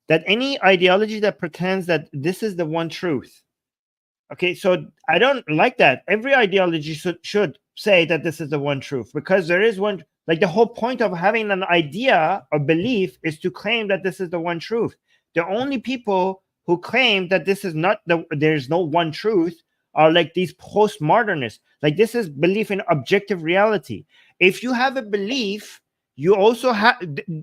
that any ideology that pretends that this is the one truth. Okay, so I don't like that. Every ideology should say that this is the one truth, because there is one. Like the whole point of having an idea or belief is to claim that this is the one truth. The only people who claim that this is not there's no one truth are like these postmodernists. Like this is belief in objective reality. If you have a belief, you also have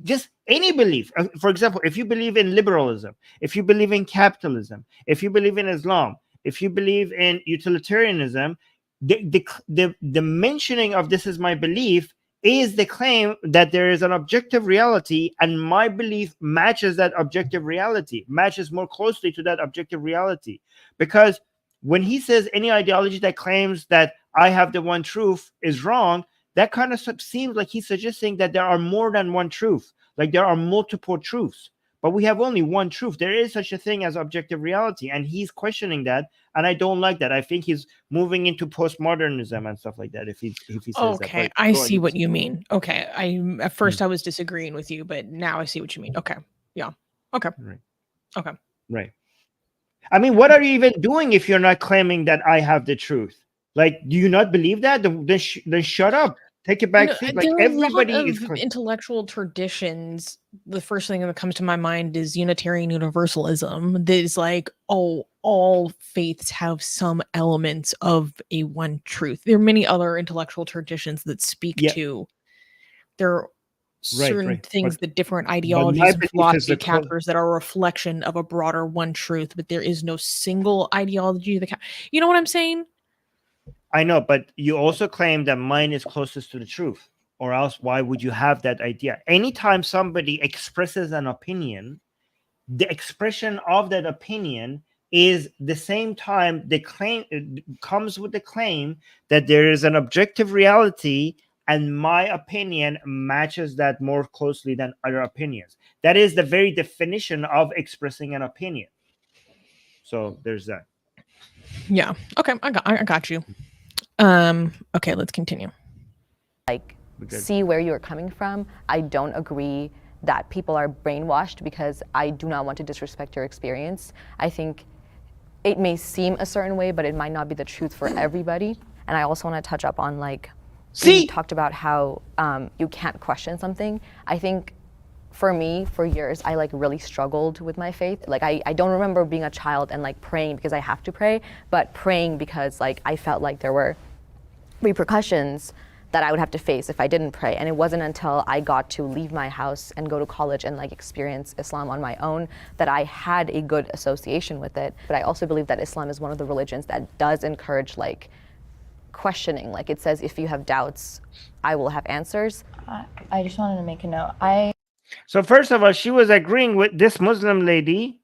just any belief. For example, if you believe in liberalism, if you believe in capitalism, if you believe in Islam, if you believe in utilitarianism, the mentioning of this is my belief is the claim that there is an objective reality, and my belief matches that objective reality, matches more closely to that objective reality. Because when he says any ideology that claims that I have the one truth is wrong, that kind of seems like he's suggesting that there are more than one truth, like there are multiple truths. But we have only one truth. There is such a thing as objective reality, and he's questioning that, and I don't like that. I think he's moving into postmodernism and stuff like that. If he says that. Okay, I see what you mean. Okay, at first I was disagreeing with you, but now I see what you mean. Okay, yeah. Okay. Right. Okay. Right. I mean, what are you even doing if you're not claiming that I have the truth? Like, do you not believe that? Then shut up. Take it back. Like there are everybody a lot is of intellectual traditions. The first thing that comes to my mind is Unitarian Universalism. That is like, all faiths have some elements of a one truth. There are many other intellectual traditions that speak to there are certain things that different ideologies and philosophy captures that are a reflection of a broader one truth, but there is no single ideology that you know what I'm saying? I know, but you also claim that mine is closest to the truth, or else why would you have that idea? Anytime somebody expresses an opinion, the expression of that opinion is the same time the claim comes with the claim that there is an objective reality, and my opinion matches that more closely than other opinions. That is the very definition of expressing an opinion. So there's that. Yeah. Okay. I got you. Okay, let's continue. Like, see where you're coming from. I don't agree that people are brainwashed, because I do not want to disrespect your experience. I think it may seem a certain way, but it might not be the truth for everybody. And I also want to touch up on like See? You talked about how you can't question something. I think for me, for years, I like really struggled with my faith. Like I don't remember being a child and like praying because I have to pray, but praying because like I felt like there were repercussions that I would have to face if I didn't pray. And it wasn't until I got to leave my house and go to college and like experience Islam on my own that I had a good association with it. But I also believe that Islam is one of the religions that does encourage like questioning. Like it says, if you have doubts, I will have answers. I just wanted to make a note. So first of all, she was agreeing with this Muslim lady,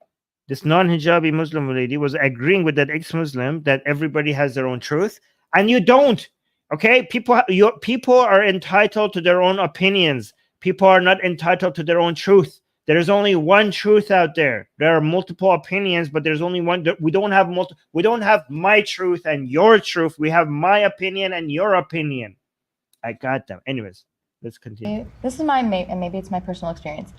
this non-hijabi Muslim lady was agreeing with that ex-Muslim that everybody has their own truth, and you don't. Okay, people are entitled to their own opinions. People are not entitled to their own truth. There is only one truth out there. There are multiple opinions, but there's only one. We don't have we don't have my truth and your truth. We have my opinion and your opinion. I got them. Anyways, let's continue. This is and maybe it's my personal experience.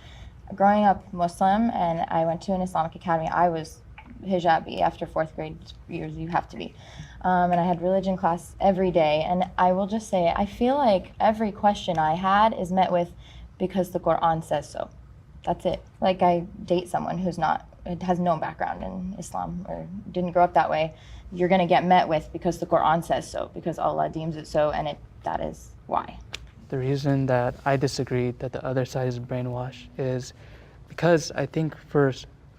Growing up Muslim, and I went to an Islamic academy. I was hijabi after 4th grade years. You have to be. And I had religion class every day. And I will just say, I feel like every question I had is met with, because the Quran says so. That's it. Like I date someone who's has no background in Islam or didn't grow up that way. You're going to get met with, because the Quran says so, because Allah deems it so, and that is why. The reason that I disagree that the other side is brainwashed is because I think for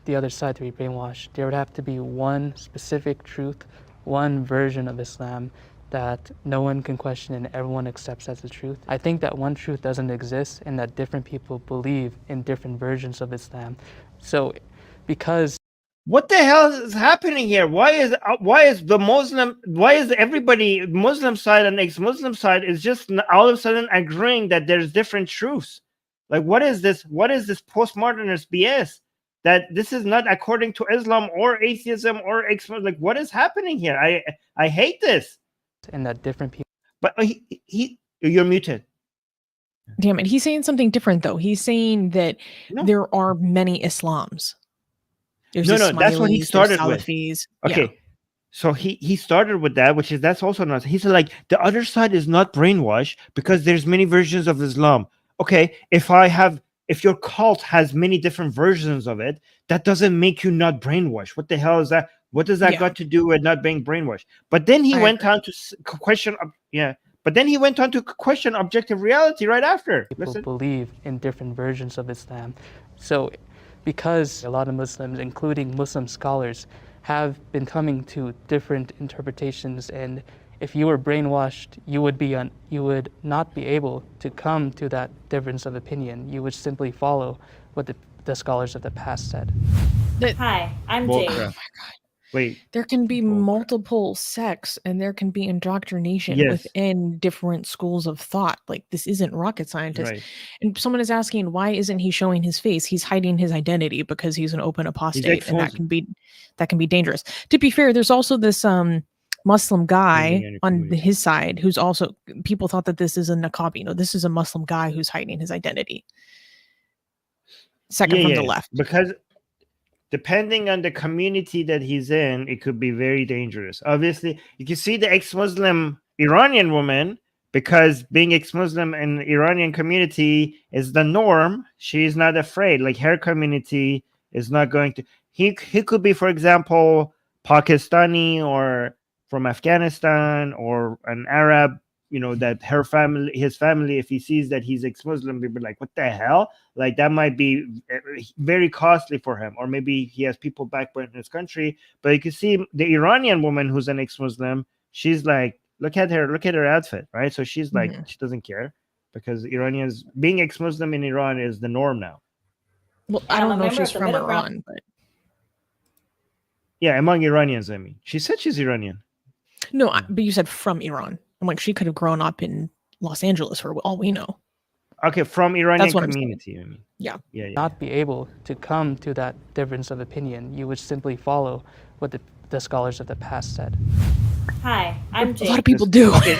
the other side to be brainwashed, there would have to be one specific truth, one version of Islam that no one can question and everyone accepts as the truth. I think that one truth doesn't exist and that different people believe in different versions of Islam. So because what the hell is happening here? Why is everybody Muslim side and ex-Muslim side is just all of a sudden agreeing that there's different truths? Like what is this postmodernist BS? That this is not according to Islam or atheism or ex-Muslim. Like what is happening here? I hate this. And that different people. But you're muted. Damn it, he's saying something different though. He's saying that there are many Islams. There's that's what he started with. Okay, yeah. So he started with that, that's also not. He said like the other side is not brainwashed because there's many versions of Islam. Okay, if your cult has many different versions of it, that doesn't make you not brainwashed. What the hell is that? What does that got to do with not being brainwashed? But then he went on to question. But then he went on to question objective reality right after. People believe in different versions of Islam. So because a lot of Muslims, including Muslim scholars, have been coming to different interpretations, and if you were brainwashed, you would not be able to come to that difference of opinion. You would simply follow what the scholars of the past said. Hi, I'm Jade. Oh my God. Wait. There can be multiple sects and there can be indoctrination within different schools of thought. Like this isn't rocket scientist. Right. And someone is asking, why isn't he showing his face? He's hiding his identity because he's an open apostate, and that can be dangerous. To be fair, there's also this Muslim guy on his side who's also, people thought that this is a niqabi. No, this is a Muslim guy who's hiding his identity. Second from the left. Because depending on the community that he's in, it could be very dangerous. Obviously, you can see the ex-Muslim Iranian woman, because being ex-Muslim in the Iranian community is the norm. She's not afraid. Like her community is not going to. He could be, for example, Pakistani or from Afghanistan or an Arab. You know, that his family, if he sees that he's ex-Muslim, they'll be like, what the hell? Like that might be very costly for him. Or maybe he has people back in his country. But you can see the Iranian woman who's an ex-Muslim, she's like, look at her outfit, right? So she's like, she doesn't care, because Iranians, being ex-Muslim in Iran is the norm now. Well, I don't know if she's from Iran, but yeah, among Iranians, I mean. She said she's Iranian. No, but you said from Iran. I'm like, she could have grown up in Los Angeles for all we know. Okay, from Iranian community. I mean, yeah. Not be able to come to that difference of opinion. You would simply follow what the scholars of the past said. Hi, I'm Jade. A lot of people do. Okay.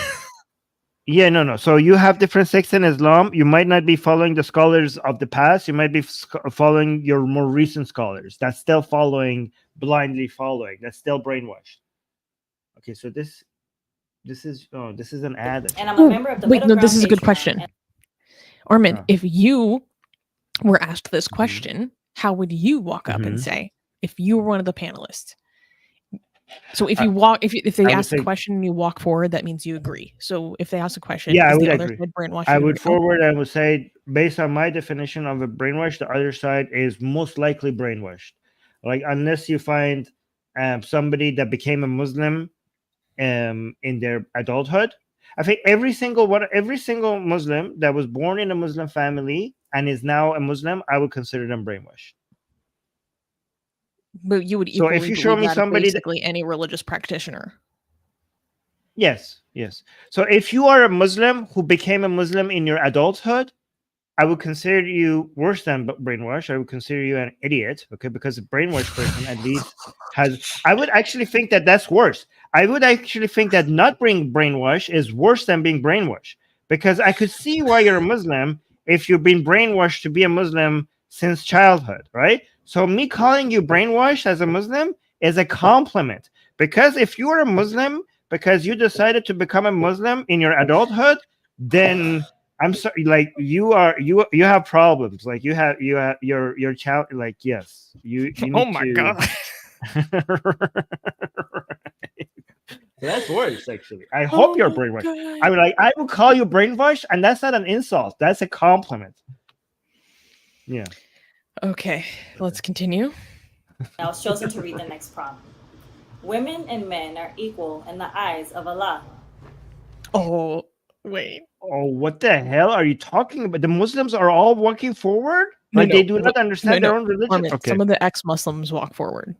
Yeah, no. So you have different sects in Islam. You might not be following the scholars of the past. You might be following your more recent scholars. That's still blindly following. That's still brainwashed. Okay, so this This is an ad. And I'm a member of the Wait, Middle no, this Ground is a good Patreon, question. and- Armin, if you were asked this question, how would you walk up and say if you were one of the panelists? So if you walk, if they ask the question and you walk forward, that means you agree. So if they ask a question, Yeah, I is would the other agree. side brainwashed? I you would agree? Oh, forward. I would say, based on my definition of a brainwash, the other side is most likely brainwashed. Like unless you find somebody that became a Muslim in their adulthood. I think every single Muslim that was born in a Muslim family and is now a Muslim, I would consider them brainwashed. But you would So equally if you show believe me that of somebody that- basically any religious practitioner. Yes. So if you are a Muslim who became a Muslim in your adulthood, I would consider you worse than brainwashed. I would consider you an idiot, okay? Because a brainwashed person at least has. I would actually think that that's worse. I would actually think that not being brainwashed is worse than being brainwashed, because I could see why you're a Muslim if you've been brainwashed to be a Muslim since childhood, right? So me calling you brainwashed as a Muslim is a compliment, because if you're a Muslim because you decided to become a Muslim in your adulthood, then I'm sorry, like you have problems. Like you have your child. Like yes, you Oh need my to... god. That's worse, actually. I hope you're brainwashed. I will call you brainwashed, and that's not an insult. That's a compliment. Yeah. Okay, let's continue. I was chosen to read the next prompt. Women and men are equal in the eyes of Allah. Oh, wait. Oh, what the hell are you talking about? The Muslims are all walking forward? Like they do not understand their own religion? Armin, Okay. some of the ex-Muslims walk forward.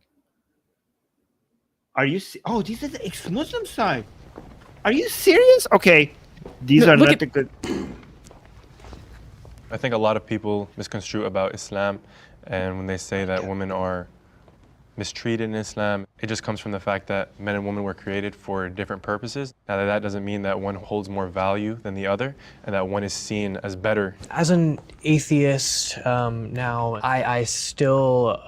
Are you... Oh, these are the ex-Muslim side. Are you serious? Okay. These are not the good... I think a lot of people misconstrue about Islam, and when they say that women are mistreated in Islam, it just comes from the fact that men and women were created for different purposes. Now that doesn't mean that one holds more value than the other, and that one is seen as better. As an atheist now, I still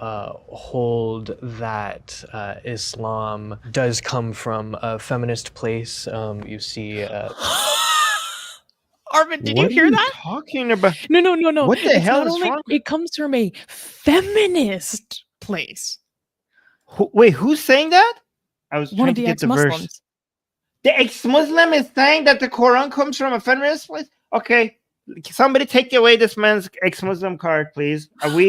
hold that Islam does come from a feminist place. You see... Armin, did you hear that? Talking about... No. What the hell not is wrong? It comes from a feminist place. Wait, who's saying that? I was One trying of to the get the verse. ex-Muslims. The ex-Muslim is saying that the Quran comes from a feminist place? Okay. Somebody take away this man's ex-Muslim card, please. We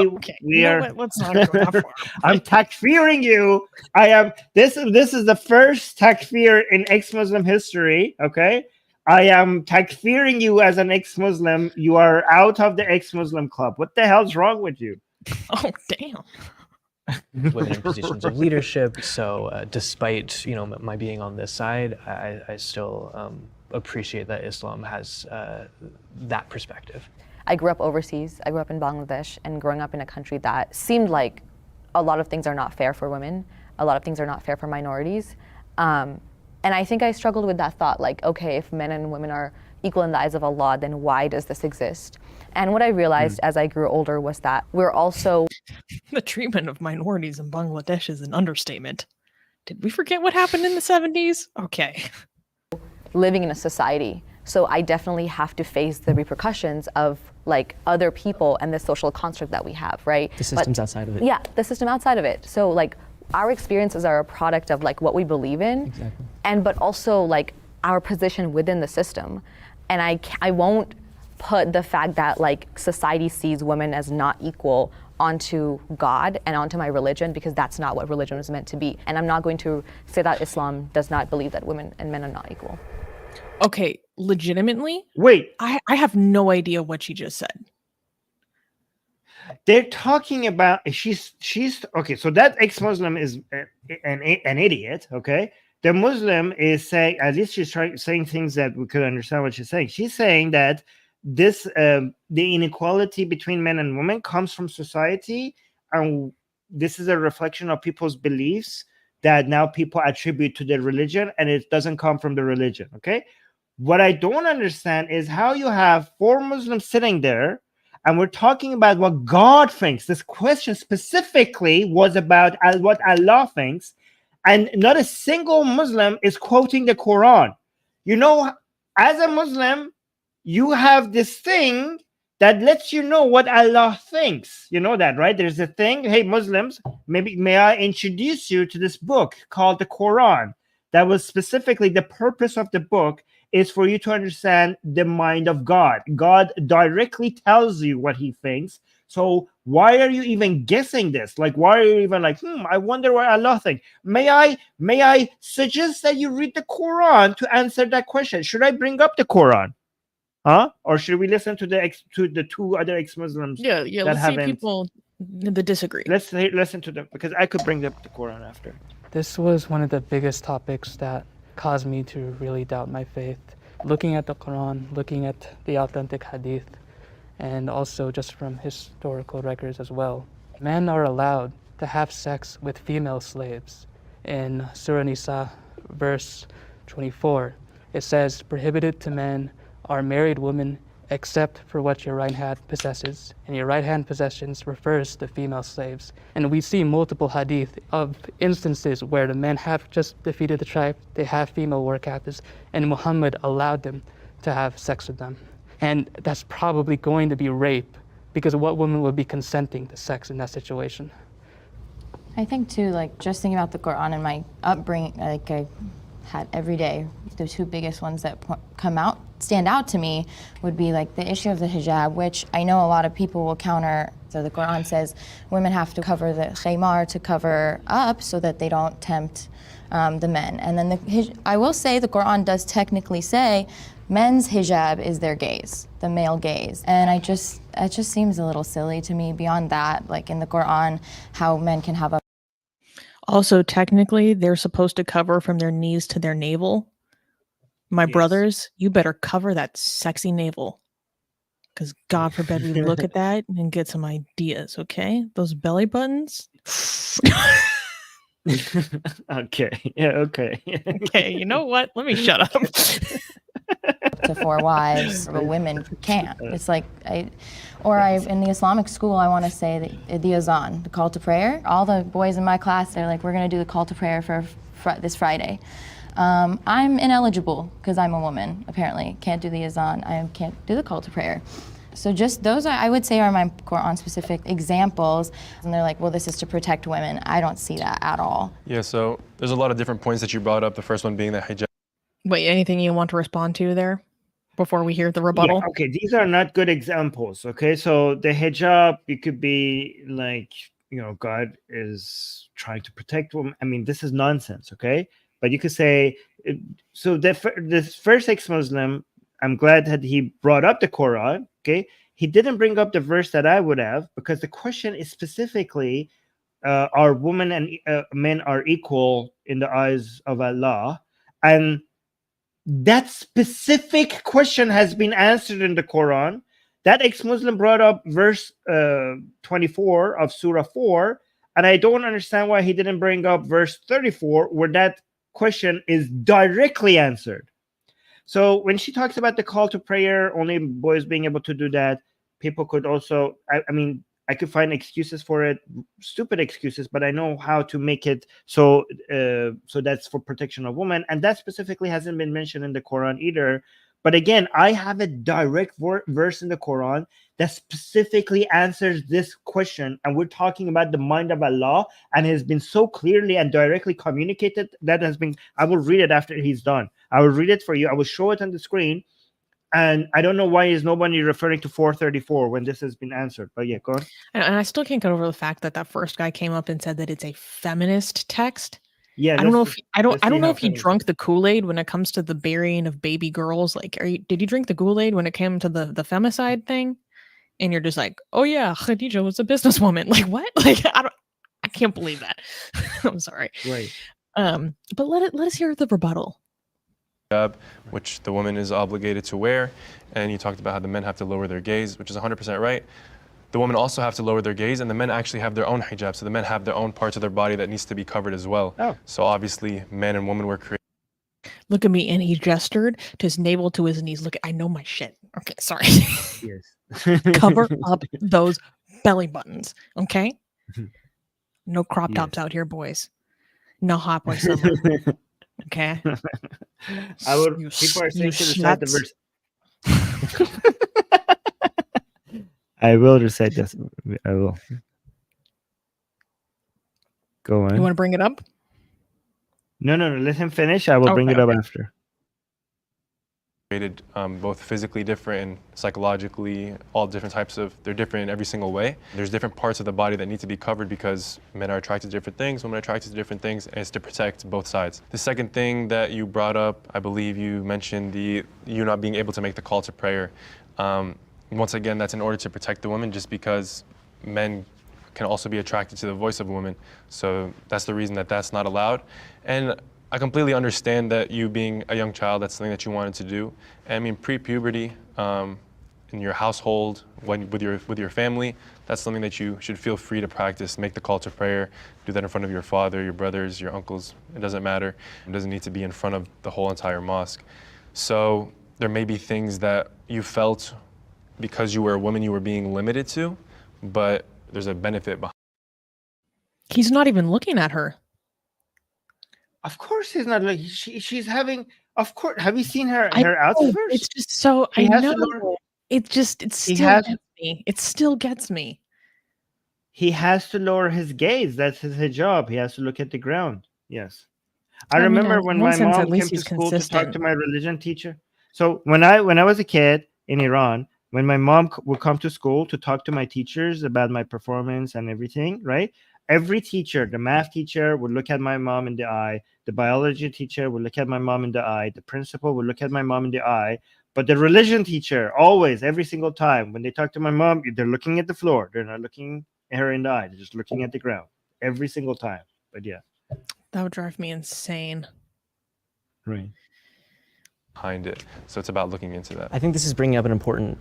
are... Let's not go that far. I'm takfiring you. I am... This is the first takfir in ex-Muslim history, okay? I am takfiring you as an ex-Muslim. You are out of the ex-Muslim club. What the hell's wrong with you? Oh, damn. Women in positions of leadership. So despite my being on this side, I still appreciate that Islam has that perspective. I grew up overseas. I grew up in Bangladesh, and growing up in a country that seemed like a lot of things are not fair for women. A lot of things are not fair for minorities. And I think I struggled with that thought, like, okay, if men and women are equal in the eyes of Allah, then why does this exist? And what I realized as I grew older was that we're also... The treatment of minorities in Bangladesh is an understatement. Did we forget what happened in the 70s? Okay. Living in a society. So I definitely have to face the repercussions of like other people and the social construct that we have, right? The systems outside of it. Yeah, the system outside of it. So like our experiences are a product of like what we believe in. Exactly. And but also like our position within the system. And I won't put the fact that like society sees women as not equal onto God and onto my religion, because that's not what religion is meant to be. And I'm not going to say that Islam does not believe that women and men are not equal. Okay, legitimately? Wait. I have no idea what she just said. They're talking about she's okay. So that ex-Muslim is an idiot. Okay, the Muslim is saying, at least she's saying things that we could understand what she's saying. She's saying that this the inequality between men and women comes from society, and this is a reflection of people's beliefs that now people attribute to their religion, and it doesn't come from the religion. Okay, what I don't understand is how you have 4 Muslims sitting there. And we're talking about what God thinks. This question specifically was about what Allah thinks. And not a single Muslim is quoting the Quran. you know, as a Muslim, you have this thing that lets you know what Allah thinks. You know that, right? There's a thing. Hey, Muslims, may I introduce you to this book called the Quran? That was specifically the purpose of the book is for you to understand the mind of God. God directly tells you what he thinks. So why are you even guessing this? Like, why are you even like, I wonder what Allah thinks? May I suggest that you read the Quran to answer that question? Should I bring up the Quran? Huh? Or should we listen to the two other ex-Muslims? Yeah. that Let's see haven't? people that disagree. Let's listen to them, because I could bring up the Quran after. This was one of the biggest topics that caused me to really doubt my faith. Looking at the Quran, looking at the authentic hadith, and also just from historical records as well. Men are allowed to have sex with female slaves. In Surah Nisa, verse 24, it says, prohibited to men are married women except for what your right hand possesses. And your right hand possessions refers to female slaves. And we see multiple hadith of instances where the men have just defeated the tribe, they have female war captives, and Muhammad allowed them to have sex with them. And that's probably going to be rape, because what woman would be consenting to sex in that situation? I think too, like just thinking about the Quran and my upbringing, like I had every day, the two biggest ones that stand out to me would be like the issue of the hijab, which I know a lot of people will counter. So the Quran says women have to cover the khaymar to cover up so that they don't tempt the men. And then I will say the Quran does technically say men's hijab is their gaze, the male gaze. And it just seems a little silly to me beyond that, like in the Quran, how men can have a. Also, technically, they're supposed to cover from their knees to their navel. My brothers, you better cover that sexy navel. Because God forbid we look at that and get some ideas, okay? Those belly buttons. Okay. Yeah, okay. Okay, you know what? Let me shut up. To 4 wives, but women can't. It's like, in the Islamic school, I want to say the azan, the call to prayer. All the boys in my class, they're like, we're going to do the call to prayer for this Friday. I'm ineligible because I'm a woman, apparently. Can't do the azan. I can't do the call to prayer. So just those, I would say, are my Quran-specific examples. And they're like, well, this is to protect women. I don't see that at all. Yeah, so there's a lot of different points that you brought up. The first one being the hijab. Wait, anything you want to respond to there before we hear the rebuttal? Yeah, okay, these are not good examples. Okay, so the hijab, it could be like, God is trying to protect women. I mean, this is nonsense. Okay, but you could say, so this first ex-Muslim, I'm glad that he brought up the Quran. Okay, he didn't bring up the verse that I would have, because the question is specifically, are women and men are equal in the eyes of Allah? And that specific question has been answered in the Quran. That ex-Muslim brought up verse 24 of Surah 4, and I don't understand why he didn't bring up verse 34, where that question is directly answered. So when she talks about the call to prayer, only boys being able to do that, people could also, I mean, I could find excuses for it, stupid excuses, but I know how to make it so that's for protection of women. And that specifically hasn't been mentioned in the Quran either. But again, I have a direct verse in the Quran that specifically answers this question. And we're talking about the mind of Allah, and has been so clearly and directly communicated. That has been, I will read it after he's done. I will read it for you. I will show it on the screen. And I don't know why is nobody referring to 434 when this has been answered. But yeah, go on. And I still can't get over the fact that first guy came up and said that it's a feminist text. Yeah, I don't know if he drunk the Kool-Aid when it comes to the burying of baby girls. Like, did you drink the Kool-Aid when it came to the femicide thing? And you're just like, oh yeah, Khadija was a businesswoman. Like what? Like I can't believe that. I'm sorry. Right. But let us hear the rebuttal. Which the woman is obligated to wear, and you talked about how the men have to lower their gaze, which is 100% right. The women also have to lower their gaze, and the men actually have their own hijab, so the men have their own parts of their body that needs to be covered as well. Oh. So obviously, men and women were created. Look at me, and he gestured to his navel to his knees. Look, I know my shit. Okay, sorry. Yes. Cover up those belly buttons, okay? No crop tops out here, boys. No hot boy summer. Okay. I would. You People are s- you saying to recite the sluts. verse. I will recite this. I will. Go on. You want to bring it up? No. Let him finish. I will bring it up after. Created both physically different and psychologically, all different types of, they're different in every single way. There's different parts of the body that need to be covered because men are attracted to different things, women are attracted to different things, and it's to protect both sides. The second thing that you brought up, I believe you mentioned you not being able to make the call to prayer. Once again, that's in order to protect the woman, just because men can also be attracted to the voice of a woman. So that's the reason that that's not allowed. And I completely understand that you being a young child, that's something that you wanted to do. And I mean, pre-puberty, in your household, with your family, that's something that you should feel free to practice. Make the call to prayer, do that in front of your father, your brothers, your uncles, it doesn't matter. It doesn't need to be in front of the whole entire mosque. So there may be things that you felt because you were a woman you were being limited to, but there's a benefit behind. He's not even looking at her. Of course, he's not like she's having. Of course, have you seen her I outfit know, first? it's just so He I has to know. lower- It still has- gets me. It still gets me. He has to lower his gaze. That's his job. He has to look at the ground. Yes. I mean, remember in when one my sense, mom at least came to he's school to talk consistent. to my religion teacher. So when I was a kid in Iran, when my mom would come to school to talk to my teachers about my performance and everything, right? Every teacher, the math teacher would look at my mom in the eye. The biology teacher would look at my mom in the eye. The principal would look at my mom in the eye. But the religion teacher, always, every single time, when they talk to my mom, they're looking at the floor. They're not looking at her in the eye. They're just looking at the ground every single time. But yeah. That would drive me insane. Right. Behind it. So it's about looking into that. I think this is bringing up an important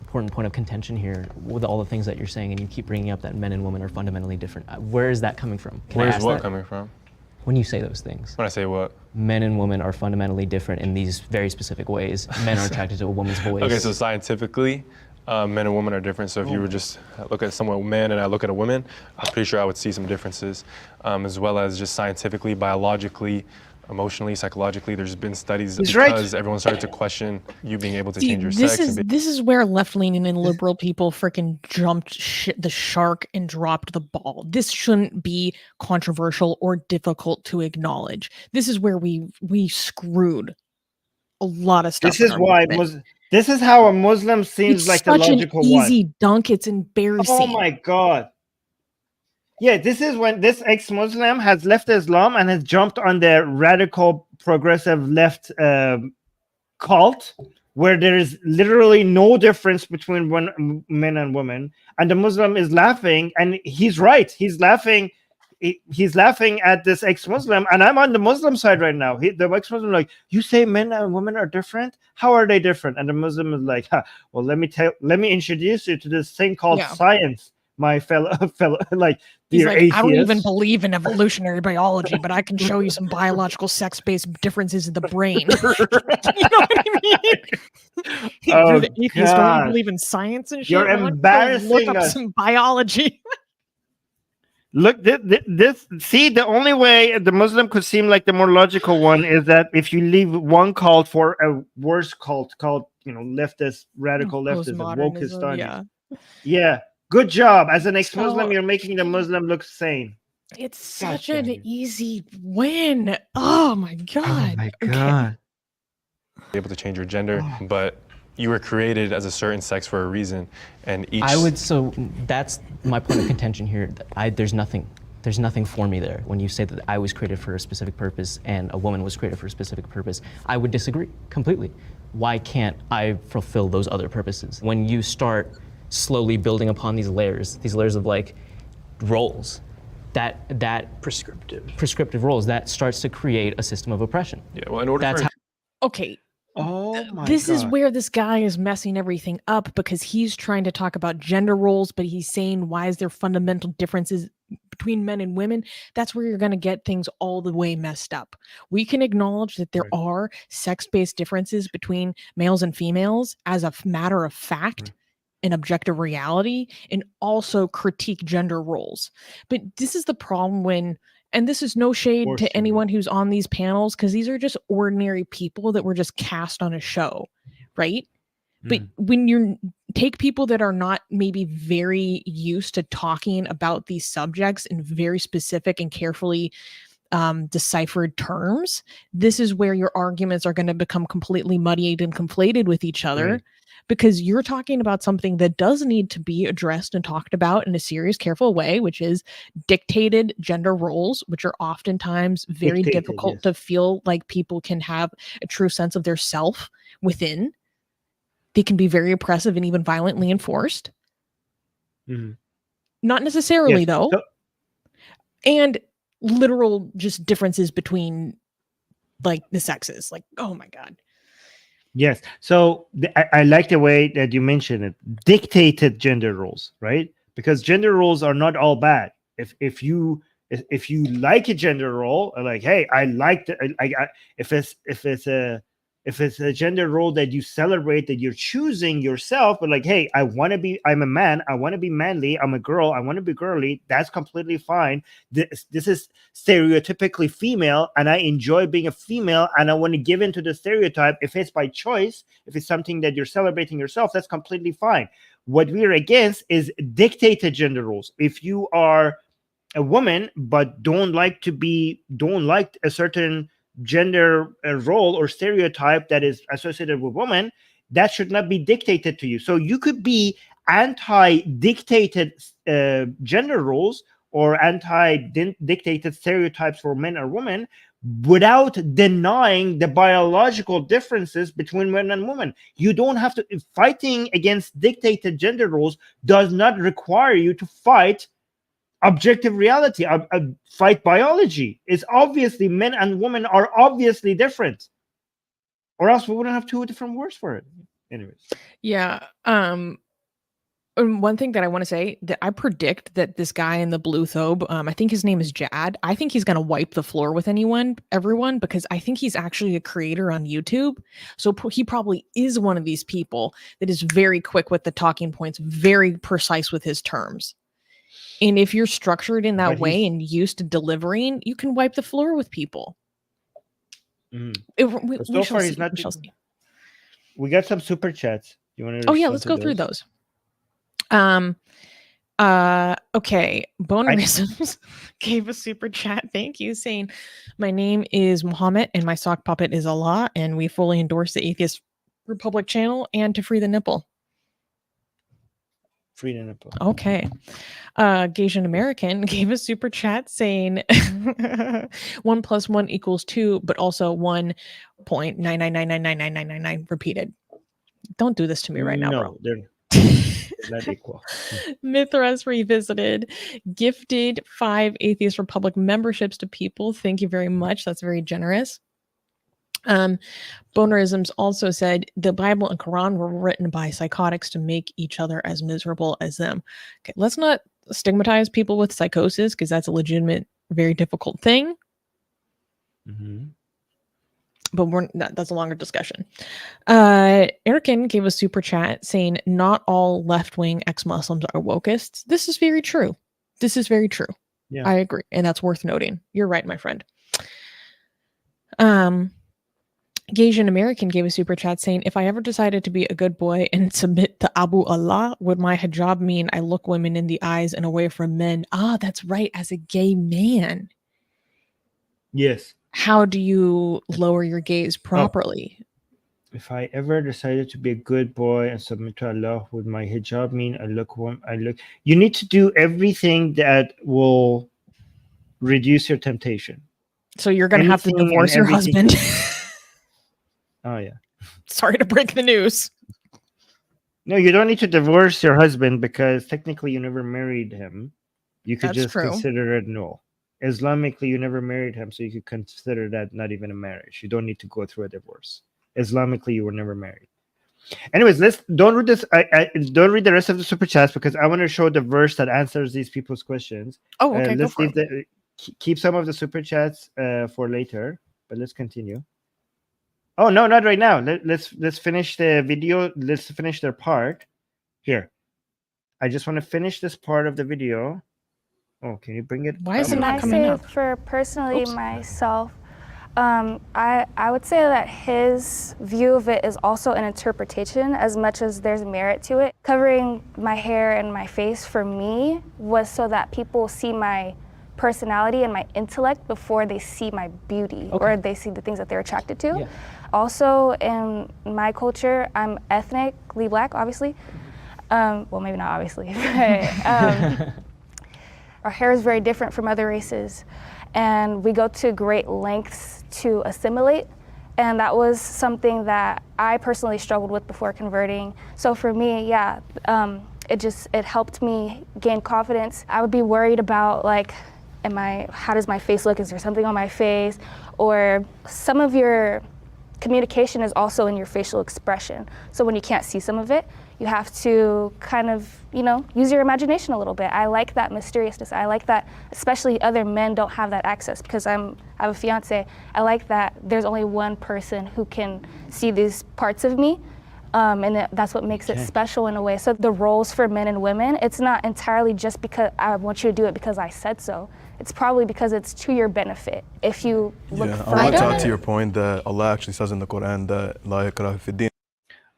point of contention here with all the things that you're saying, and you keep bringing up that men and women are fundamentally different. Where is that coming from? Can I Where's ask what that? coming from? When you say those things. When I say what? Men and women are fundamentally different in these very specific ways. Men are attracted to a woman's voice. Okay, so scientifically, men and women are different. So if you were just look at someone, a man, and I look at a woman, I'm pretty sure I would see some differences, as well as just scientifically, biologically, emotionally, psychologically. There's been studies He's because right. everyone started to question you being able to See, change your this sex. is where left-leaning and liberal people freaking jumped the shark and dropped the ball. This shouldn't be controversial or difficult to acknowledge. This is where we screwed a lot of stuff. This is why this is how a Muslim seems It's like the such an logical easy one. dunk. It's embarrassing. Oh my God. Yeah, this is when this ex-Muslim has left Islam and has jumped on the radical progressive left cult, where there is literally no difference between men and women, and the Muslim is laughing, and he's right. He's laughing. He's laughing at this ex-Muslim, and I'm on the Muslim side right now. The ex-Muslim like, you say men and women are different? How are they different? And the Muslim is like, well, let me introduce you to this thing called science, my fellow like. He's like, atheist. I don't even believe in evolutionary biology, but I can show you some biological sex-based differences in the brain. You know what I mean? You're the atheist, don't you believe in science and shit? You're Well, embarrassing look up us. some biology. Look, this. See, the only way the Muslim could seem like the more logical one is that if you leave one cult for a worse cult called, leftist, radical leftist, Postmodernism, yeah. Good job. As an ex-Muslim, So- you're making the Muslim look sane. It's such an easy win. Oh my God. Okay. Able to change your gender, but you were created as a certain sex for a reason, and each. So that's my point of contention here. There's nothing for me there. When you say that I was created for a specific purpose and a woman was created for a specific purpose, I would disagree completely. Why can't I fulfill those other purposes? When you start slowly building upon these layers of like roles, that prescriptive roles, that starts to create a system of oppression. Yeah, well, in order for Okay. Oh my This is God. where this guy is messing everything up, because he's trying to talk about gender roles, but he's saying, why is there fundamental differences between men and women? That's where you're going to get things all the way messed up. We can acknowledge that there are sex-based differences between males and females as a matter of fact, an objective reality, and also critique gender roles. But this is the problem when And this is no shade Or to female. anyone who's on these panels, because these are just ordinary people that were just cast on a show, right? But when you take people that are not maybe very used to talking about these subjects in very specific and carefully deciphered terms, this is where your arguments are going to become completely muddied and conflated with each other. Right. Because you're talking about something that does need to be addressed and talked about in a serious, careful way, which is dictated gender roles, which are oftentimes very Dictated, difficult yes. to feel like people can have a true sense of their self within. They can be very oppressive and even violently enforced. Mhm. Not necessarily, Yes. though. So- And literal just differences between like the sexes. Like, oh my God. Yes. So I like the way that you mentioned it. Dictated gender roles, right? Because gender roles are not all bad. If you like a gender role, like, hey, I like the, if it's a gender role that you celebrate, that you're choosing yourself, but like, hey, I'm a man, I want to be manly, I'm a girl, I want to be girly, that's completely fine. This is stereotypically female, and I enjoy being a female, and I want to give into the stereotype. If it's by choice, if it's something that you're celebrating yourself, that's completely fine. What we're against is dictated gender roles. If you are a woman but don't like a certain gender role or stereotype that is associated with women, that should not be dictated to you. So you could be anti-dictated gender roles or anti-dictated stereotypes for men or women without denying the biological differences between men and women. You don't have to. Fighting against dictated gender roles does not require you to fight objective reality, fight biology. It's obviously men and women are obviously different, or else we wouldn't have two different words for it. Anyways. Yeah. And one thing that I want to say, that I predict that this guy in the blue thobe, I think his name is Jad. I think he's going to wipe the floor with everyone, because I think he's actually a creator on YouTube. So he probably is one of these people that is very quick with the talking points, very precise with his terms. And if you're structured in that But way and used to delivering, you can wipe the floor with people. So far, he's not. We got some super chats. You want to? Oh yeah, let's go through those. Okay. Bonerisms gave a super chat. Thank you, saying, my name is Muhammad and my sock puppet is Allah, and we fully endorse the Atheist Republic channel and to free the nipple. Free the nipple. Okay. Gasian American gave a super chat saying 1 + 1 = 2, but also 1.999999999 repeated. Don't do this to me right now, bro. They're not equal. Mithras Revisited gifted 5 Atheist Republic memberships to people. Thank you very much. That's very generous. Bonerisms also said the Bible and Quran were written by psychotics to make each other as miserable as them. Okay, let's not stigmatize people with psychosis, because that's a legitimate, very difficult thing. But that's a longer discussion. Erican gave a super chat saying, not all left-wing ex-Muslims are wokeists. This is very true. Yeah. I agree. And that's worth noting. You're right, my friend. Gasian American gave a super chat saying, if I ever decided to be a good boy and submit to Abu Allah, would my hijab mean I look women in the eyes and away from men? Ah, that's right. As a gay man. Yes. How do you lower your gaze properly? If I ever decided to be a good boy and submit to Allah, would my hijab mean I look? You need to do everything that will reduce your temptation. So you're going to have to divorce your husband. Oh yeah. Sorry to break the news. No, you don't need to divorce your husband, because technically you never married him. You could That's just true. consider it null. Islamically, you never married him, so you could consider that not even a marriage. You don't need to go through a divorce. Islamically, you were never married. Anyways, don't read this. Don't read the rest of the super chats, because I want to show the verse that answers these people's questions. Oh, okay. Let's keep some of the super chats for later, but let's continue. Oh no, not right now. Let's finish the video. Let's finish their part. Here, I just want to finish this part of the video. Oh, can you bring it? Why is it Can not I coming say up? for personally Oops. myself, I would say that his view of it is also an interpretation as much as there's merit to it. Covering my hair and my face for me was so that people see my personality and my intellect before they see my beauty or they see the things that they're attracted to. Yeah. Also, in my culture, I'm ethnically black, obviously. Well, maybe not obviously, but our hair is very different from other races, and we go to great lengths to assimilate, and that was something that I personally struggled with before converting. So for me, yeah, it helped me gain confidence. I would be worried about like, how does my face look? Is there something on my face? Or some of your communication is also in your facial expression. So when you can't see some of it, you have to kind of, use your imagination a little bit. I like that mysteriousness. I like that, especially other men don't have that access because I have a fiance. I like that there's only one person who can see these parts of me. And that's what makes it special in a way. So the roles for men and women, it's not entirely just because I want you to do it because I said so. It's probably because it's to your benefit. If you look Yeah, further. I want to add to your point that Allah actually says in the Quran that La ikraha fi din.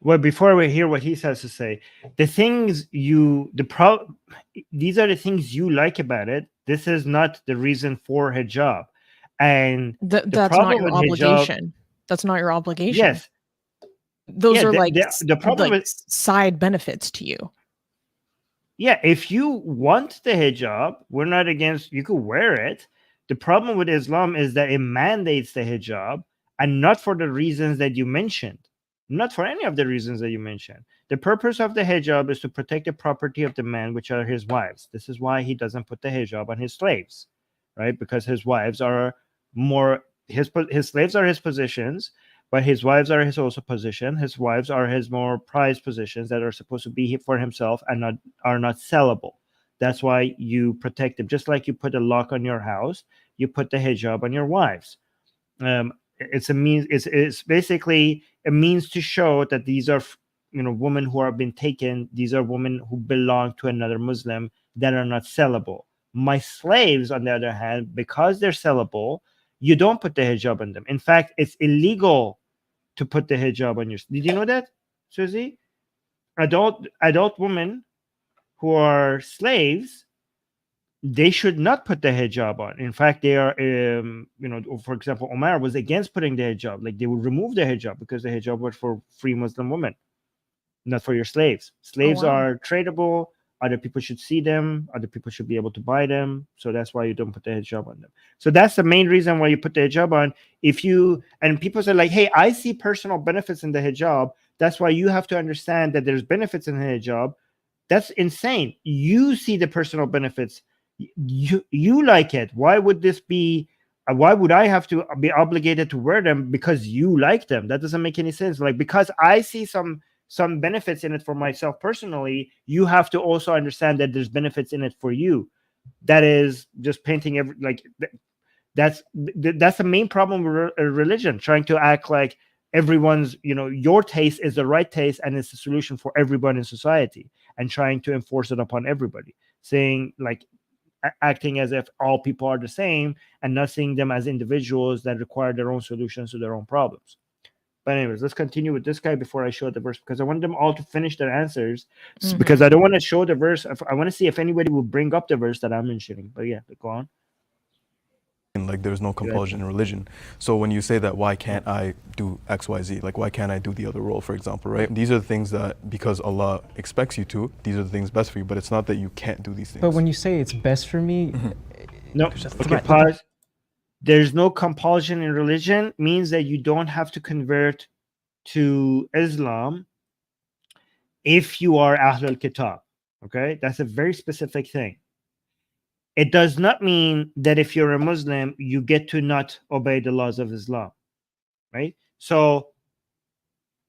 Well, before we hear what he has to say, these are the things you like about it. This is not the reason for hijab. And That's problem not your with hijab- obligation. That's not your obligation. Yes. Those Yeah, are the problem like with side benefits to you. Yeah, if you want the hijab, we're not against, you could wear it. The problem with Islam is that it mandates the hijab, and not for the reasons that you mentioned. Not for any of the reasons that you mentioned. The purpose of the hijab is to protect the property of the man, which are his wives. This is why he doesn't put the hijab on his slaves, right? Because his wives are his slaves are his positions, but his wives are his also position. His wives are his more prized positions that are supposed to be for himself and are not sellable. That's why you protect them. Just like you put a lock on your house, you put the hijab on your wives. It's a means. It's basically a means to show that these are women who have been taken. These are women who belong to another Muslim that are not sellable. My slaves, on the other hand, because they're sellable, you don't put the hijab on them. In fact, it's illegal to put the hijab on your. Did you know that, Susie? Adult women who are slaves, they should not put the hijab on. In fact, they are, for example, Omar was against putting the hijab. Like they would remove the hijab because the hijab was for free Muslim women, not for your slaves. Slaves are tradable. Other people should see them. Other people should be able to buy them. So that's why you don't put the hijab on them. So that's the main reason why you put the hijab on. And people say like, hey, I see personal benefits in the hijab. That's why you have to understand that there's benefits in the hijab. That's insane. You see the personal benefits. You like it. Why would this be? Why would I have to be obligated to wear them because you like them? That doesn't make any sense. Like because I see some benefits in it for myself personally, you have to also understand that there's benefits in it for you. That is just painting that's the main problem with religion, trying to act like everyone's your taste is the right taste and it's the solution for everyone in society, and trying to enforce it upon everybody, saying like acting as if all people are the same and not seeing them as individuals that require their own solutions to their own problems. But anyways, let's continue with this guy before I show the verse, because I want them all to finish their answers, because I don't want to show the verse. I want to see if anybody will bring up the verse that I'm mentioning. But yeah, go on. Like there's no compulsion in religion. So when you say that, why can't I do X, Y, Z? Like why can't I do the other role, for example, right? These are the things that, because Allah expects you to, these are the things best for you, but it's not that you can't do these things. But when you say it's best for me, no, okay, pause. There's no compulsion in religion means that you don't have to convert to Islam if you are Ahlul Kitab. Okay, that's a very specific thing. It does not mean that if you're a Muslim, you get to not obey the laws of Islam, right? So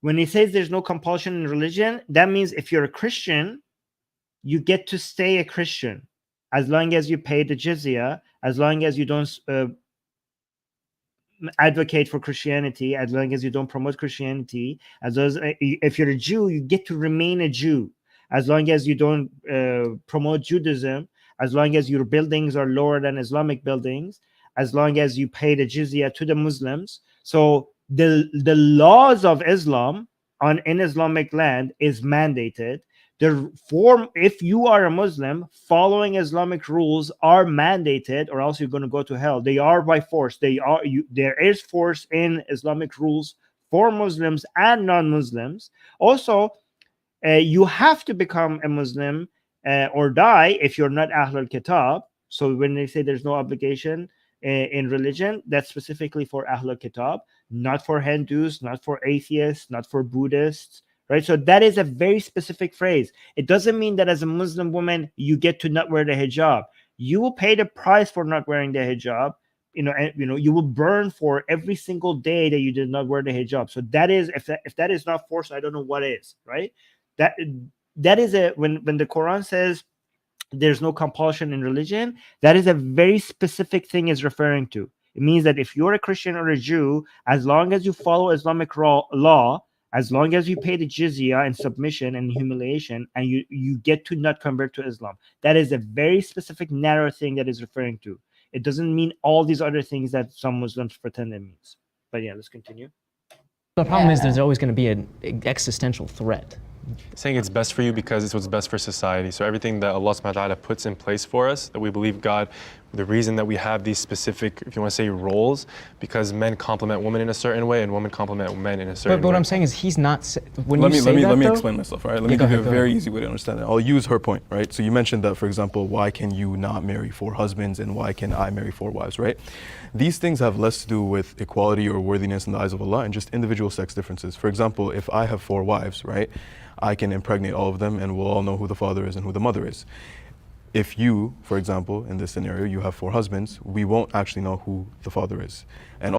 when he says there's no compulsion in religion, that means if you're a Christian, you get to stay a Christian as long as you pay the jizya, as long as you don't advocate for Christianity, as long as you don't promote Christianity, as long as if you're a Jew, you get to remain a Jew, as long as you don't promote Judaism, as long as your buildings are lower than Islamic buildings, as long as you pay the jizya to the Muslims. So the laws of Islam in Islamic land is mandated. If you are a Muslim, following Islamic rules are mandated, or else you're going to go to hell. They are by force. There is force in Islamic rules for Muslims and non-Muslims. Also, you have to become a Muslim or die if you're not Ahlul Kitab. So when they say there's no obligation in religion, that's specifically for Ahlul Kitab, not for Hindus, not for atheists, not for Buddhists. Right, so that is a very specific phrase. It doesn't mean that as a Muslim woman you get to not wear the hijab. You will pay the price for not wearing the hijab. You will burn for every single day that you did not wear the hijab. So that is, if that is not force, I don't know what is. Right, that is when the Quran says there's no compulsion in religion, that is a very specific thing it's referring to. It means that if you're a Christian or a Jew, as long as you follow Islamic law, as long as you pay the jizya and submission and humiliation, and you get to not convert to Islam. That is a very specific, narrow thing that is referring to. It doesn't mean all these other things that some Muslims pretend it means. But yeah, let's continue. The problem is there's always going to be an existential threat. Saying it's best for you because it's what's best for society. So everything that Allah subhanahu wa ta'ala puts in place for us, that we believe God, the reason that we have these specific, if you want to say, roles, because men complement women in a certain way and women complement men in a certain way. But what I'm saying is he's not, when let you me, say let me, that, let me though, explain myself, all right? Let me give you a very easy way to understand that. I'll use her point, right? So you mentioned that, for example, why can you not marry 4 husbands and why can I marry 4 wives, right? These things have less to do with equality or worthiness in the eyes of Allah and just individual sex differences. For example, if I have 4 wives, right, I can impregnate all of them and we'll all know who the father is and who the mother is. If you, for example, in this scenario, you have 4 husbands, we won't actually know who the father is. And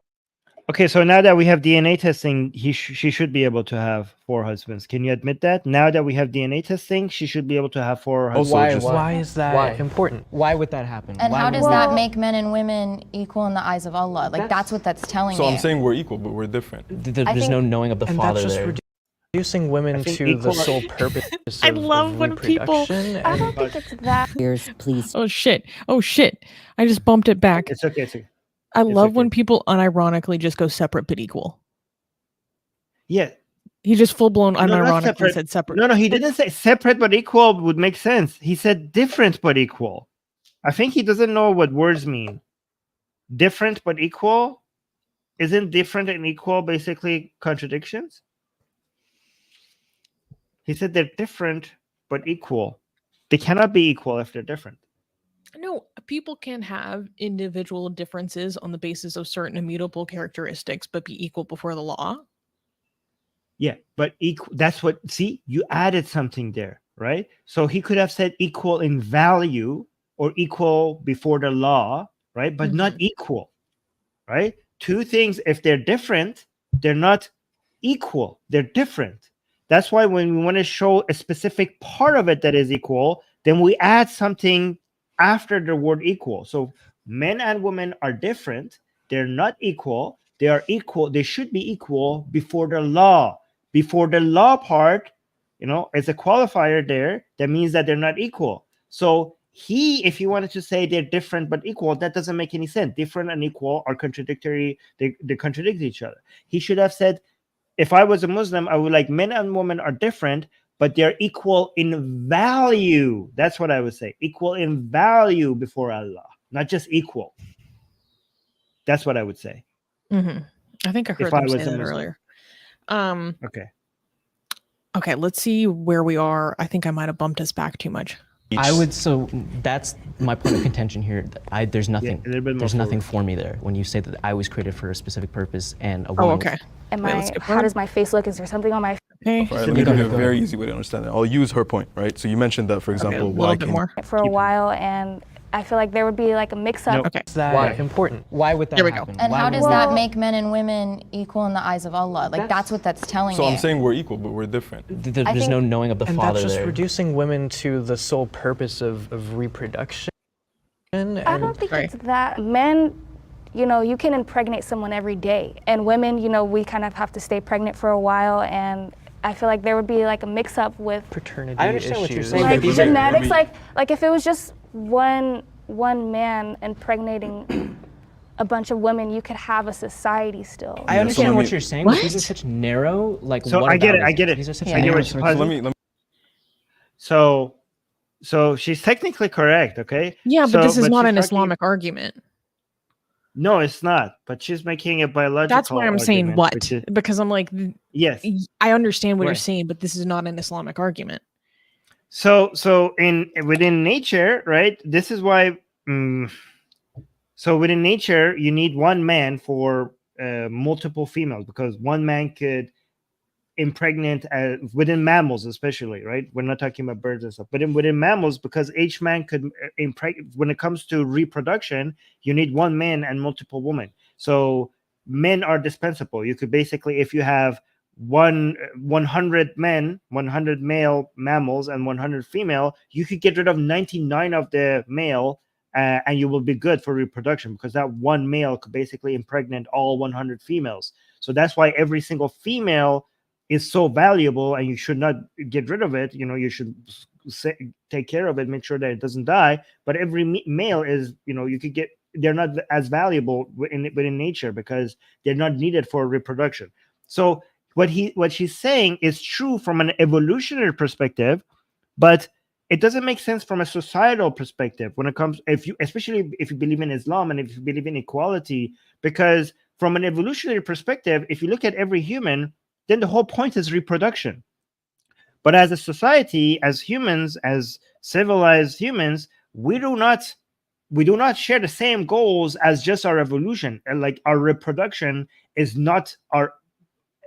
okay, so now that we have DNA testing, she should be able to have 4 husbands. Can you admit that? Now that we have DNA testing, she should be able to have 4 husbands. Why is that important? Why would that happen? And why how does would that make men and women equal in the eyes of Allah? Like that's what that's telling so you. I'm saying we're equal, but we're different. There's no knowing of the father that's just there. Reducing women to the sole purpose I of love when people. I don't think it's that. Ears, please. Oh shit! I just bumped it back. It's okay. It's okay. I love when people unironically just go separate but equal. Yeah. He just full blown not unironically separate. said separate. No, he didn't say separate but equal would make sense. He said different but equal. I think he doesn't know what words mean. Different but equal? Isn't different and equal basically contradictions? He said they're different but equal. They cannot be equal if they're different. No, people can have individual differences on the basis of certain immutable characteristics, but be equal before the law. Yeah, but equal. That's what. See, you added something there, right? So he could have said equal in value or equal before the law, right? But not equal, right? 2 things. If they're different, they're not equal. They're different. That's why when we want to show a specific part of it that is equal, then we add something after the word equal. So men and women are different. They're not equal. They are equal. They should be equal before the law. Before the law part, is a qualifier there. That means that they're not equal. So if he wanted to say they're different but equal, that doesn't make any sense. Different and equal are contradictory. They contradict each other. He should have said, if I was a Muslim, I would like men and women are different, but they're equal in value. That's what I would say. Equal in value before Allah, not just equal. That's what I would say. Mm-hmm. I think I heard them say that earlier. Okay. Okay, let's see where we are. I think I might have bumped us back too much. So that's my point of contention here. There's nothing. There's nothing for me there. When you say that I was created for a specific purpose and a woman. Oh, okay. How does my face look? Is there something on my face? Okay. All right, let me give you a very easy way to understand that. I'll use her point, right? So you mentioned that, for example, why can For a while, and I feel like there would be like a mix-up. Okay. Is that important? Why would that happen? And how does that make men and women equal in the eyes of Allah? Like that's what that's telling you. So I'm saying we're equal, but we're different. There's no knowing of the And father that's just there. reducing women to the sole purpose of reproduction. I don't think it's that. Men, you can impregnate someone every day. And women, we kind of have to stay pregnant for a while. And I feel like there would be like a mix-up with paternity I understand what you're issues. saying, like but these genetics. Like if it was just one man impregnating a bunch of women, you could have a society still. I understand what you're saying, but these are such narrow, like, So what I get it. about I get it. These are such I get narrow what you're circles. puzzling. So she's technically correct, okay? Yeah, but this is not she's an talking- Islamic argument. No, it's not. But she's making a biological. That's why I'm saying argument, what, which is- because I'm like, yes, I understand what you're Right. saying, but this is not an Islamic argument. So within nature, right? This is why. So within nature, you need one man for multiple females, because one man could impregnate within mammals, especially, right? We're not talking about birds and stuff, but within mammals, because each man could impregnate. When it comes to reproduction, you need one man and multiple women. So men are dispensable. You could basically, if you have 100 men, 100 male mammals and 100 female, you could get rid of 99 of the male, and you will be good for reproduction, because that one male could basically impregnate all 100 females. So that's why every single female is so valuable, and you should not get rid of it. You should take care of it, make sure that it doesn't die. But every male is, you could get, they're not as valuable within nature, because they're not needed for reproduction. So what she's saying is true from an evolutionary perspective, but it doesn't make sense from a societal perspective when it comes, especially if you believe in Islam and if you believe in equality, because from an evolutionary perspective, if you look at every human, then the whole point is reproduction. But as a society, as humans, as civilized humans, we do not share the same goals as just our evolution. And like, our reproduction is not our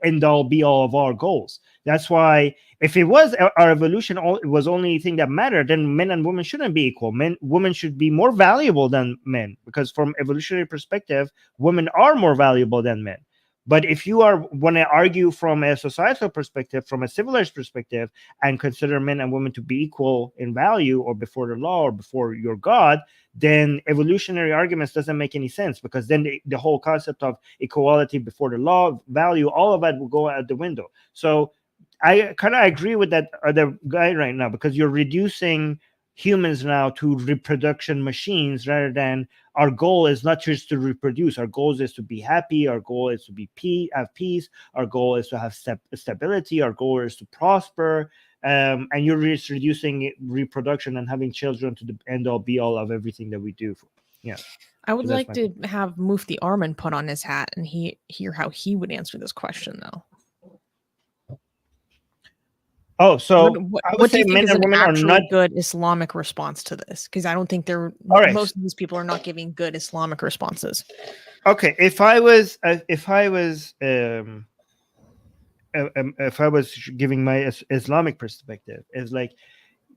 end all be all of our goals. That's why if it was our evolution, it was only thing that mattered, then men and women shouldn't be equal. Women should be more valuable than men, because from evolutionary perspective, women are more valuable than men. But if you want to argue from a societal perspective, from a civilized perspective, and consider men and women to be equal in value, or before the law, or before your God, then evolutionary arguments doesn't make any sense, because then the whole concept of equality before the law, value, all of that will go out the window. So I kind of agree with that other guy right now, because you're reducing humans now to reproduction machines, rather than our goal is not just to reproduce. Our goal is to be happy. Our goal is to be have peace. Our goal is to have stability. Our goal is to prosper. And you're just reducing reproduction and having children to the end all be all of everything that we do. Yeah. I would like to have Mufti Armin put on his hat and hear how he would answer this question, though. Oh, so what do you think is an actually good Islamic response to this? Because I don't think most of these people are not giving good Islamic responses. Okay, if I was giving my Islamic perspective, is like,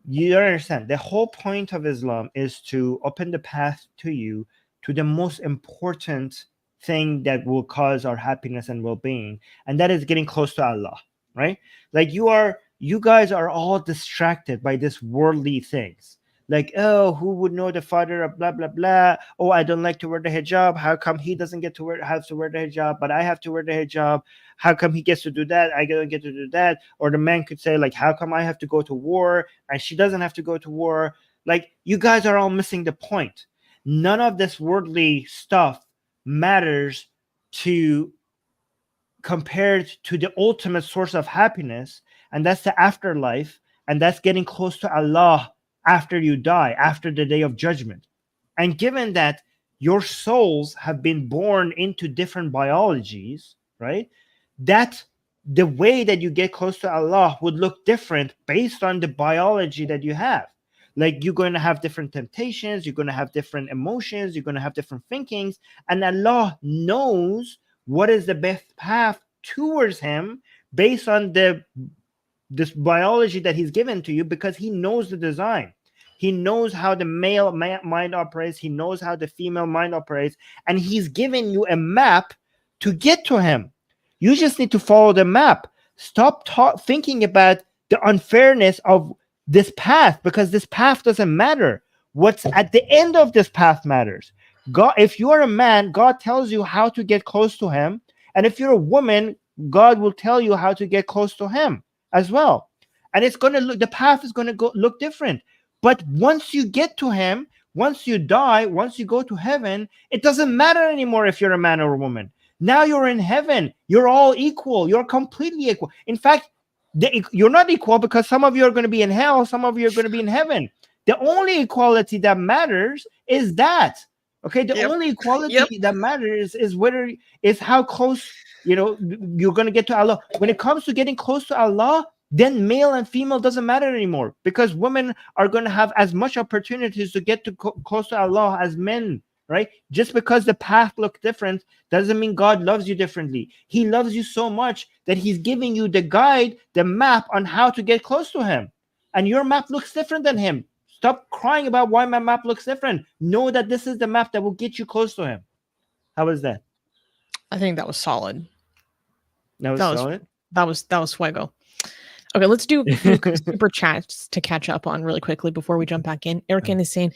you understand, the whole point of Islam is to open the path to you to the most important thing that will cause our happiness and well-being, and that is getting close to Allah, right? Like, you guys are all distracted by this worldly things. Like, oh, who would know the father of blah, blah, blah. Oh, I don't like to wear the hijab. How come he doesn't have to wear the hijab, but I have to wear the hijab? How come he gets to do that? I don't get to do that. Or the man could say, like, how come I have to go to war and she doesn't have to go to war? Like, you guys are all missing the point. None of this worldly stuff matters compared to the ultimate source of happiness, and that's the afterlife, and that's getting close to Allah after you die, after the day of judgment. And given that your souls have been born into different biologies, right, that the way that you get close to Allah would look different based on the biology that you have. Like, you're going to have different temptations, you're going to have different emotions, you're going to have different thinkings, and Allah knows what is the best path towards him based on this biology that he's given to you, because he knows the design. He knows how the male mind operates. He knows how the female mind operates. And he's given you a map to get to him. You just need to follow the map. Stop thinking about the unfairness of this path, because this path doesn't matter. What's at the end of this path matters. God, if you are a man, God tells you how to get close to him. And if you're a woman, God will tell you how to get close to him as well. And it's going to look, the path is going to look different. But once you get to him, once you die, once you go to heaven, it doesn't matter anymore if you're a man or a woman. Now you're in heaven. You're all equal. You're completely equal. In fact, you're not equal because some of you are going to be in hell. Some of you are going to be in heaven. The only equality that matters is that. Okay, the only equality that matters is how close, you know, you're going to get to Allah. When it comes to getting close to Allah, then male and female doesn't matter anymore, because women are going to have as much opportunities to get to close to Allah as men, right? Just because the path looks different doesn't mean God loves you differently. He loves you so much that he's giving you the guide, the map on how to get close to him. And your map looks different than him. Stop crying about why my map looks different. Know that this is the map that will get you close to him. How was that? I think that was solid. That was solid? That was fuego. Okay, let's do super chats to catch up on really quickly before we jump back in. Erican is saying,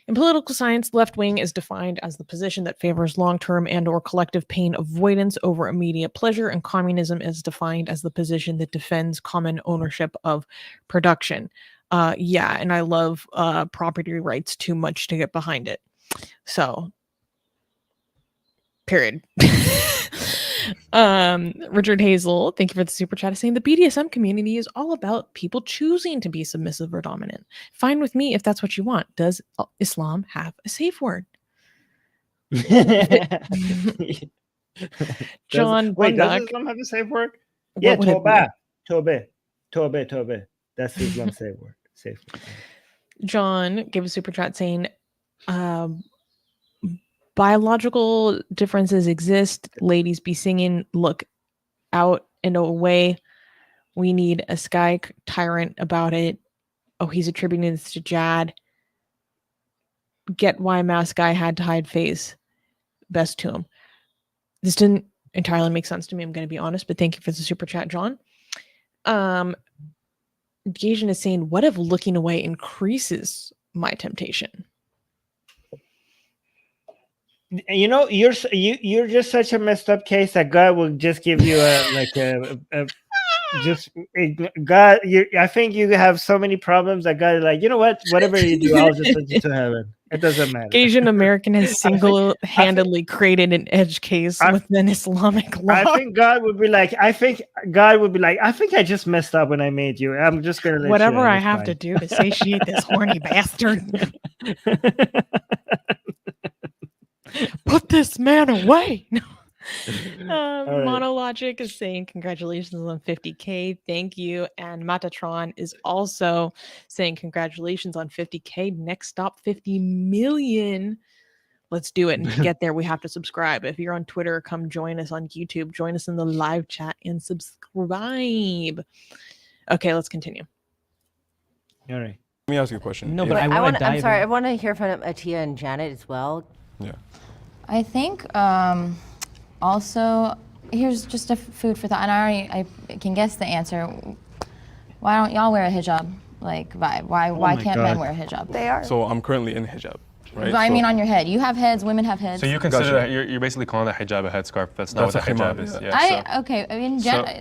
in political science, left wing is defined as the position that favors long-term and or collective pain avoidance over immediate pleasure, and communism is defined as the position that defends common ownership of production. Yeah, and I love property rights too much to get behind it. So, period. Richard Hazel, thank you for the super chat, saying the BDSM community is all about people choosing to be submissive or dominant. Fine with me if that's what you want. Does Islam have a safe word? John, wait, does Islam have a safe word? Yeah, Tawbah. That's Islam's safe word. Safe word. John gave a super chat saying, biological differences exist. Ladies be singing, look out and away. We need a sky tyrant about it. Oh, he's attributing this to Jad. Get why mask guy had to hide face. Best to him. This didn't entirely make sense to me, I'm going to be honest, but thank you for the super chat, John. Gajan is saying, what if looking away increases my temptation? You know, you're just such a messed up case that God will just give you God. I think you have so many problems that God is like, you know what? Whatever you do, I'll just send you to heaven. It doesn't matter. Asian American has single-handedly created an edge case within Islamic law. I think God would be like, I think I just messed up when I made you. I'm just gonna let whatever you I have to do to satiate this horny bastard. Put this man away. Monologic is saying congratulations on 50K. Thank you. And Matatron is also saying congratulations on 50K. Next stop 50 million. Let's do it. And to get there, we have to subscribe. If you're on Twitter, come join us on YouTube. Join us in the live chat and subscribe. Okay, let's continue. All right. Let me ask you a question. No, but I want to. I'm sorry. I want to hear from Atia and Janet as well. Yeah. I think also, here's just a food for thought, and I can guess the answer. Why don't y'all wear a hijab? Like, why can't men wear a hijab? They are. So I'm currently in hijab, right? But I mean on your head. You have heads, women have heads. So you consider that you're basically calling the hijab a headscarf. That's not what the hijab is.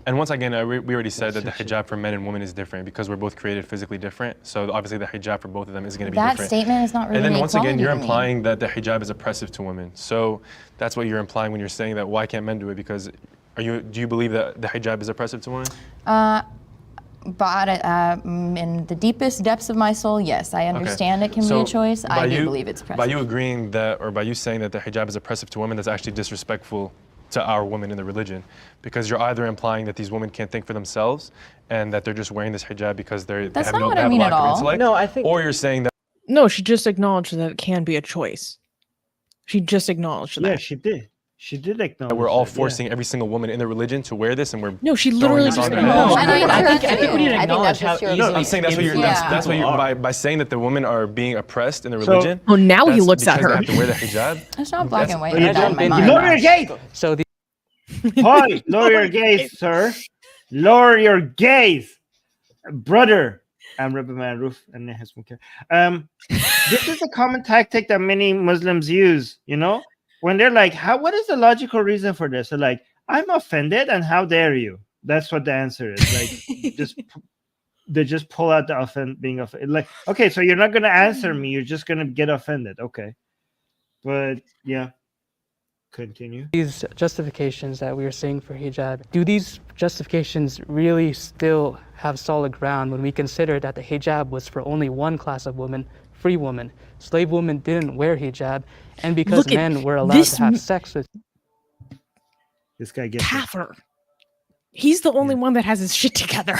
And once again, we already said that the hijab for men and women is different because we're both created physically different. So obviously the hijab for both of them is going to be different. That statement is not really. And then once again, you're implying that the hijab is oppressive to women. So that's what you're implying when you're saying that why can't men do it? Because do you believe that the hijab is oppressive to women? But in the deepest depths of my soul, yes, I understand it can be a choice. I do believe it's oppressive. By you agreeing that, or by you saying that the hijab is oppressive to women, that's actually disrespectful to our women in the religion, because you're either implying that these women can't think for themselves and that they're just wearing this hijab because they have a lack of intellect. No, I think. Or you're saying that. No, she just acknowledged that it can be a choice. She just acknowledged that. Yeah, she did. She did acknowledge that we're all forcing every single woman in the religion to wear this, and we're she literally just I think we need to acknowledge how easily. No, I'm saying that's what you're by saying that the women are being oppressed in the religion. Oh, now he looks at her. They have to wear the hijab. It's not black and white. Lower your gaze. So the Hi, lower your gaze, sir. Lower your gaze, brother. I'm Rabbi Maruf, and this is a common tactic that many Muslims use. You know. When they're like, what is the logical reason for this? They're like, I'm offended, and how dare you? That's what the answer is. Like, just they just pull out the being offended. Like, okay, so you're not gonna answer me, you're just gonna get offended. Okay. But yeah. Continue. These justifications that we are saying for hijab, do these justifications really still have solid ground when we consider that the hijab was for only one class of women, free women? Slave women didn't wear hijab, and because men were allowed to have sex with this guy gets Kafir. He's the only one that has his shit together.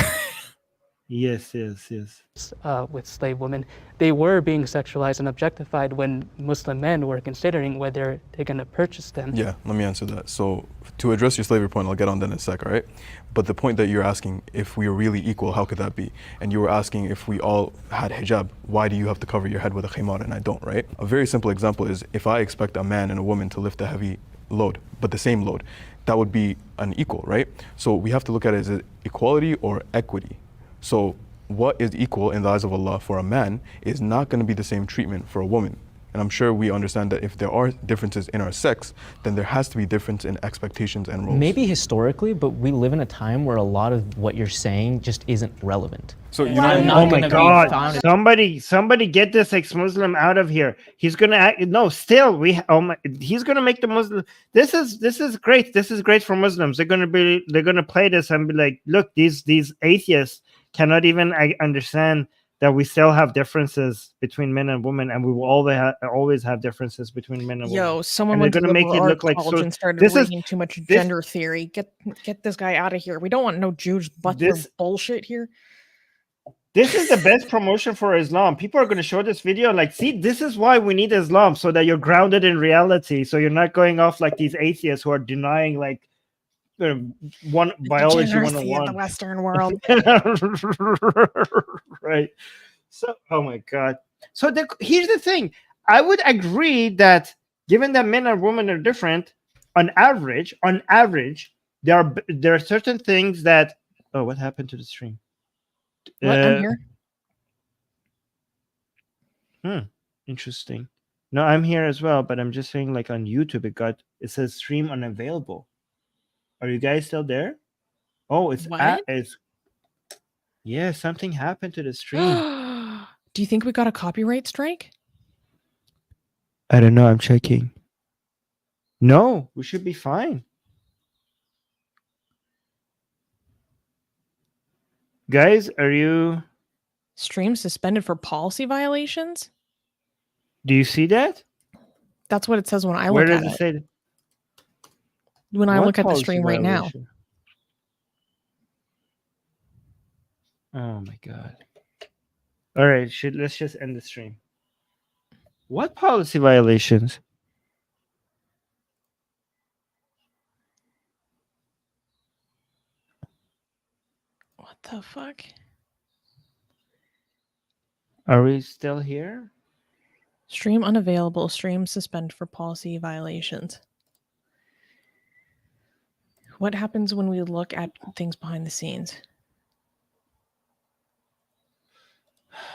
Yes. With slave women, they were being sexualized and objectified when Muslim men were considering whether they're going to purchase them. Yeah, let me answer that. So to address your slavery point, I'll get on that in a sec, all right? But the point that you're asking, if we are really equal, how could that be? And you were asking if we all had hijab, why do you have to cover your head with a khimar and I don't, right? A very simple example is if I expect a man and a woman to lift a heavy load, but the same load, that would be unequal, right? So we have to look at it as equality or equity. So what is equal in the eyes of Allah for a man is not going to be the same treatment for a woman. And I'm sure we understand that if there are differences in our sex, then there has to be difference in expectations and roles. Maybe historically, but we live in a time where a lot of what you're saying just isn't relevant. So you're not oh my God! Somebody get this ex-Muslim out of here. He's gonna act. No, still he's gonna make the Muslim. This is great. This is great for Muslims. They're gonna play this and be like, look, these atheists cannot even understand that we still have differences between men and women, and we will always have differences between men and women. Yo, someone went to the make it look like and started reading too much gender theory. Get this guy out of here. We don't want no Jews bullshit here. This is the best promotion for Islam. People are going to show this video like, see, this is why we need Islam, so that you're grounded in reality, so you're not going off like these atheists who are denying like one biology 101 of the Western world. Right. So, oh my God. So here's the thing. I would agree that given that men and women are different, on average, there are certain things that. Oh, what happened to the stream? What? I'm here. Interesting. No, I'm here as well, but I'm just saying, like on YouTube, it says stream unavailable. Are you guys still there? Oh, yeah, something happened to the stream. Do you think we got a copyright strike? I don't know. I'm checking. No, we should be fine. Guys, are you... Stream suspended for policy violations? Do you see that? That's what it says when I look at it. Where does it say? When I look at the stream right now. Oh my God. All right, let's just end the stream. What policy violations? What the fuck? Are we still here? Stream unavailable. Stream suspend for policy violations. What happens when we look at things behind the scenes?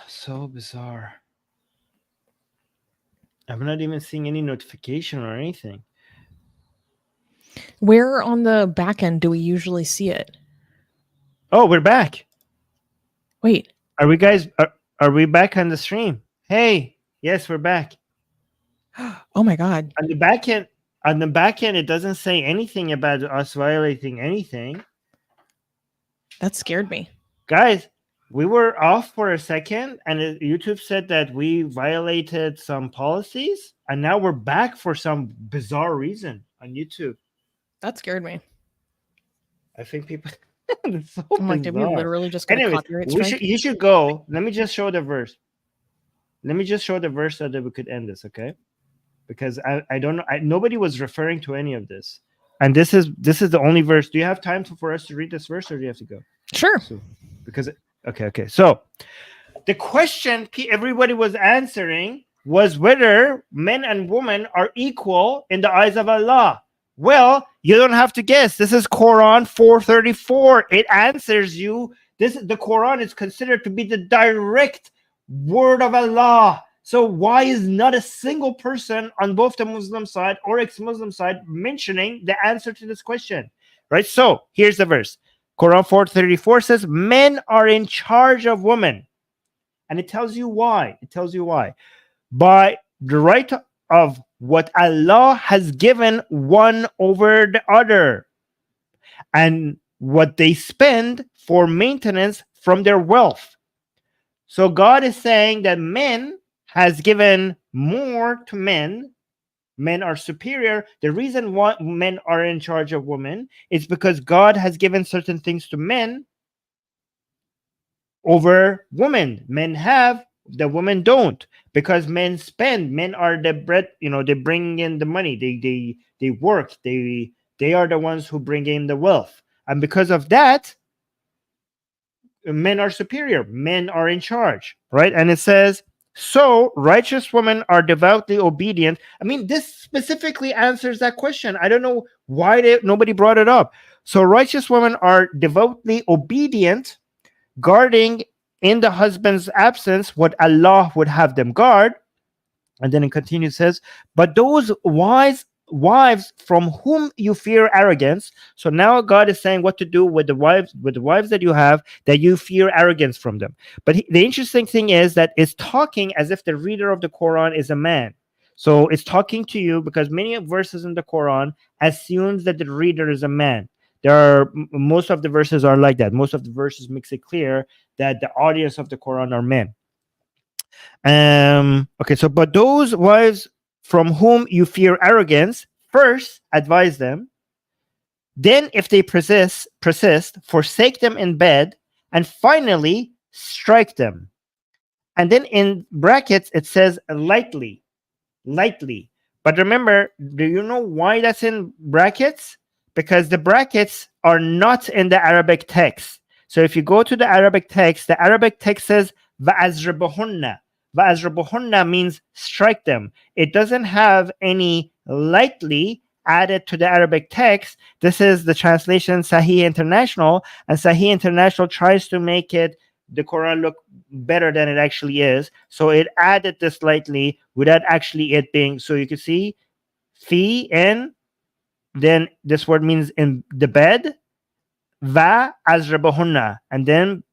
So bizarre. I'm not even seeing any notification or anything. Where on the back end do we usually see it? Oh, we're back. Wait. Are we guys are we back on the stream? Hey, yes, we're back. Oh my God. On the back end, it doesn't say anything about us violating anything. That scared me. Guys, we were off for a second, and YouTube said that we violated some policies, and now we're back for some bizarre reason on YouTube. That scared me. I think people... So I'm like, did we literally just get a copyright strike? You should go. Let me just show the verse. So that we could end this, okay? Because I don't know. Nobody was referring to any of this, and this is the only verse. Do you have time for us to read this verse, or do you have to go? Sure. Okay. So the question everybody was answering was whether men and women are equal in the eyes of Allah. Well, you don't have to guess. This is Quran 434. It answers you. The Quran is considered to be the direct word of Allah. So why is not a single person on both the Muslim side or ex-Muslim side mentioning the answer to this question? Right? So here's the verse. Quran 4:34 says men are in charge of women. And it tells you why. It tells you why. By the right of what Allah has given one over the other, and what they spend for maintenance from their wealth. So God is saying that men has given more to men. Men are superior. The reason why men are in charge of women is because God has given certain things to men over women. Men have, the women don't, because men spend. Men are the bread, they bring in the money. They work. They are the ones who bring in the wealth. And because of that, men are superior. Men are in charge, right? And it says, so righteous women are devoutly obedient. I mean, this specifically answers that question. I don't know why nobody brought it up. So righteous women are devoutly obedient, guarding in the husband's absence what Allah would have them guard. And then it continues, says, but those wives from whom you fear arrogance. So now God is saying what to do with the wives that you have, that you fear arrogance from them. But the interesting thing is that it's talking as if the reader of the Quran is a man. So it's talking to you because many verses in the Quran assumes that the reader is a man. Most of the verses are like that. Most of the verses makes it clear that the audience of the Quran are men. Okay, so but those wives from whom you fear arrogance, first advise them. Then, if they persist, forsake them in bed, and finally strike them. And then in brackets it says lightly. But remember, do you know why that's in brackets? Because the brackets are not in the Arabic text. So if you go to the Arabic text says va'azribuhunna. Va'azribuhunna means strike them. It doesn't have any lightly added to the Arabic text. This is the translation Sahih International, and Sahih International tries to make the Quran look better than it actually is. So it added this lightly without actually it being. So you can see fi, and then this word means in the bed, va azrabuhunna, and then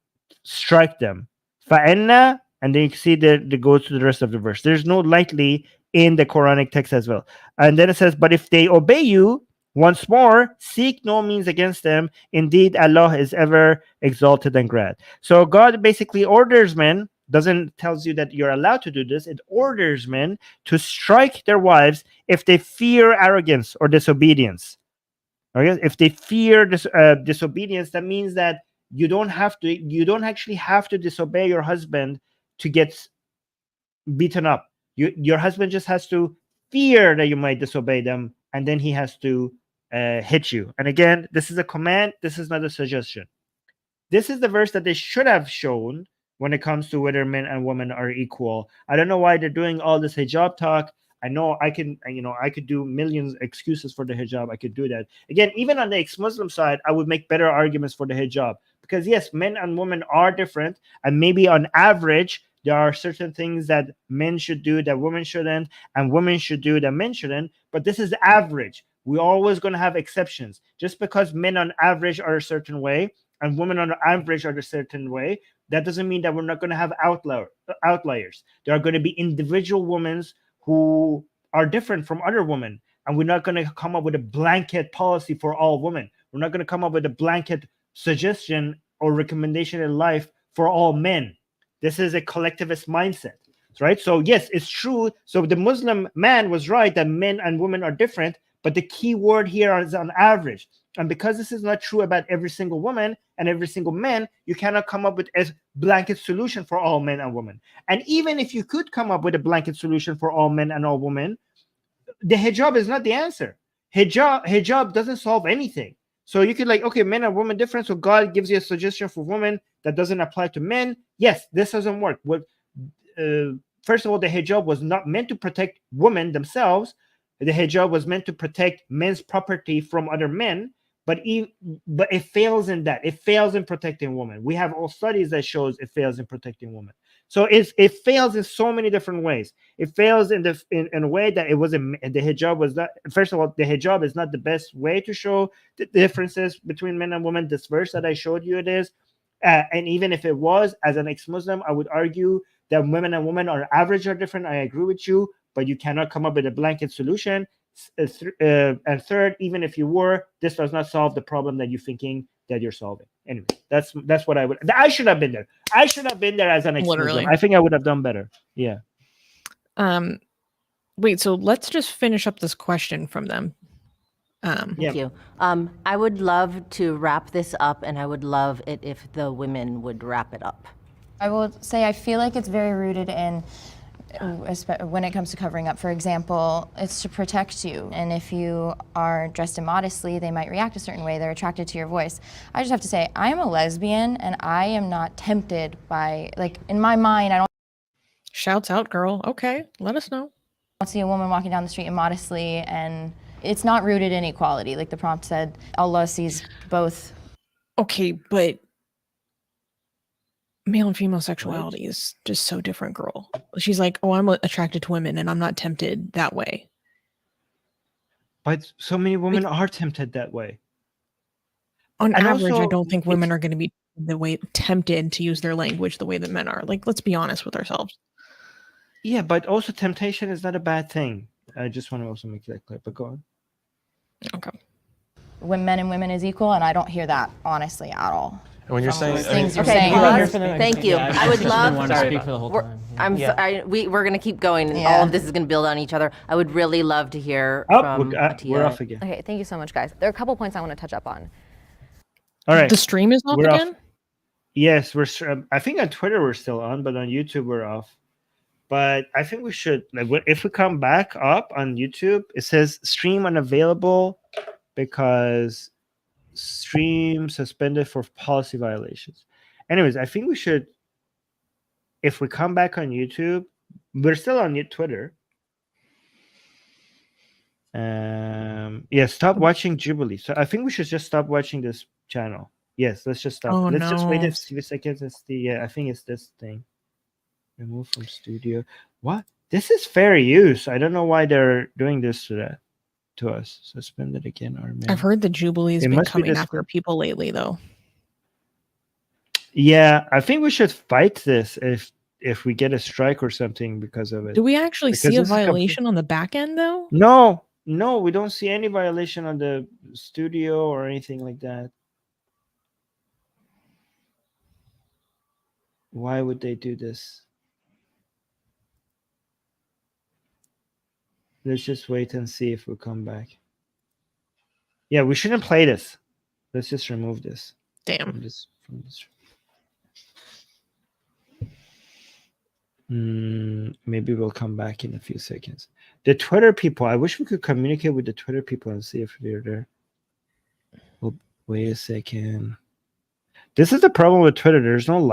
strike them. Fa'enna, and then you can see that it goes to the rest of the verse. There's no lightly in the Quranic text as well. And then it says, but if they obey you, once more, seek no means against them. Indeed, Allah is ever exalted and great. So God basically orders men, doesn't tells you that you're allowed to do this. It orders men to strike their wives if they fear arrogance or disobedience. Okay? If they fear disobedience, that means that you don't actually have to disobey your husband to get beaten up. Your husband just has to fear that you might disobey them, and then he has to hit you. And again, this is a command. This is not a suggestion. This is the verse that they should have shown when it comes to whether men and women are equal. I don't know why they're doing all this hijab talk. I know I could do millions excuses for the hijab. I could do that. Again, even on the ex-Muslim side, I would make better arguments for the hijab. Because yes, men and women are different. And maybe on average, there are certain things that men should do that women shouldn't, and women should do that men shouldn't. But this is average. We're always going to have exceptions. Just because men on average are a certain way and women on average are a certain way, that doesn't mean that we're not going to have outliers. There are going to be individual women who are different from other women. And we're not going to come up with a blanket policy for all women. We're not going to come up with a blanket suggestion or recommendation in life for all men. This is a collectivist mindset, right? So yes, it's true. So the Muslim man was right that men and women are different, but the key word here is on average. And because this is not true about every single woman and every single man, you cannot come up with a blanket solution for all men and women. And even if you could come up with a blanket solution for all men and all women, the hijab is not the answer. Hijab doesn't solve anything. So you could okay, men and women different. So God gives you a suggestion for women that doesn't apply to men. Yes, this doesn't work. First of all, the hijab was not meant to protect women themselves. The hijab was meant to protect men's property from other men. But it fails in that. It fails in protecting women. We have all studies that shows it fails in protecting women. So it fails in so many different ways. It fails in a way that it wasn't, the hijab was not, first of all, the hijab is not the best way to show the differences between men and women. This verse that I showed you, it is. And even if it was, as an ex-Muslim, I would argue that women and women are average or different. I agree with you, but you cannot come up with a blanket solution. And third, even if you were, this does not solve the problem that you're thinking that you're solving. Anyway, that's what I should have been there. I should have been there as an ex-Muslim. Literally. I think I would have done better. Yeah. Wait, so let's just finish up this question from them. Thank you. I would love to wrap this up, and I would love it if the women would wrap it up. I will say I feel like it's very rooted in when it comes to covering up. For example, it's to protect you, and if you are dressed immodestly, they might react a certain way. They're attracted to your voice. I just have to say, I am a lesbian, and I am not tempted by, like, in my mind, I don't. Shouts out, girl. Okay, let us know. I don't see a woman walking down the street immodestly, and it's not rooted in equality. Like the prompt said, Allah sees both. Okay, but male and female sexuality is just so different, girl. She's like, oh, I'm attracted to women and I'm not tempted that way. But so many women are tempted that way. On And average, I also, don't think women are going to be the way tempted to use their language the way that men are. Like, let's be honest with ourselves. Yeah, but also temptation is not a bad thing. I just want to also make that clear, but go on. Okay. When men and women is equal, and I don't hear that honestly at all. And when you're saying, Things you're Okay, saying. pause. Thank you. Yeah, I would love. want to speak for the whole time. We're going to keep going, and Yeah. all of this is going to build on each other. I would really love to hear Oh, from we're Atiya. off again. Okay, thank you so much, guys. There are a couple points I want to touch up on. All right. The stream is off We're off. again? Yes, I think on Twitter we're still on, but on YouTube we're off. But I think we should, like, if we come back up on YouTube, it says stream unavailable because stream suspended for policy violations. Anyways, I think we should, if we come back on YouTube, we're still on Twitter. Yeah, stop watching Jubilee. So I think we should just stop watching this channel. Yes, let's just stop. Oh, Let's just wait no. a few seconds. It's I think it's this thing. Remove from studio. What? This is fair use. I don't know why they're doing this to us. Suspended again, Armin. I've heard the Jubilee's It been must be coming this after people lately, though. Yeah, I think we should fight this if we get a strike or something because of it. Do we actually Because see a this is violation on the back end, though? No, we don't see any violation on the studio or anything like that. Why would they do this? Let's just wait and see if we come back. Yeah, we shouldn't play this. Let's just remove this. Damn. From this. Maybe we'll come back in a few seconds. The Twitter people, I wish we could communicate with the Twitter people and see if they're there. Oh, wait a second. This is the problem with Twitter. There's no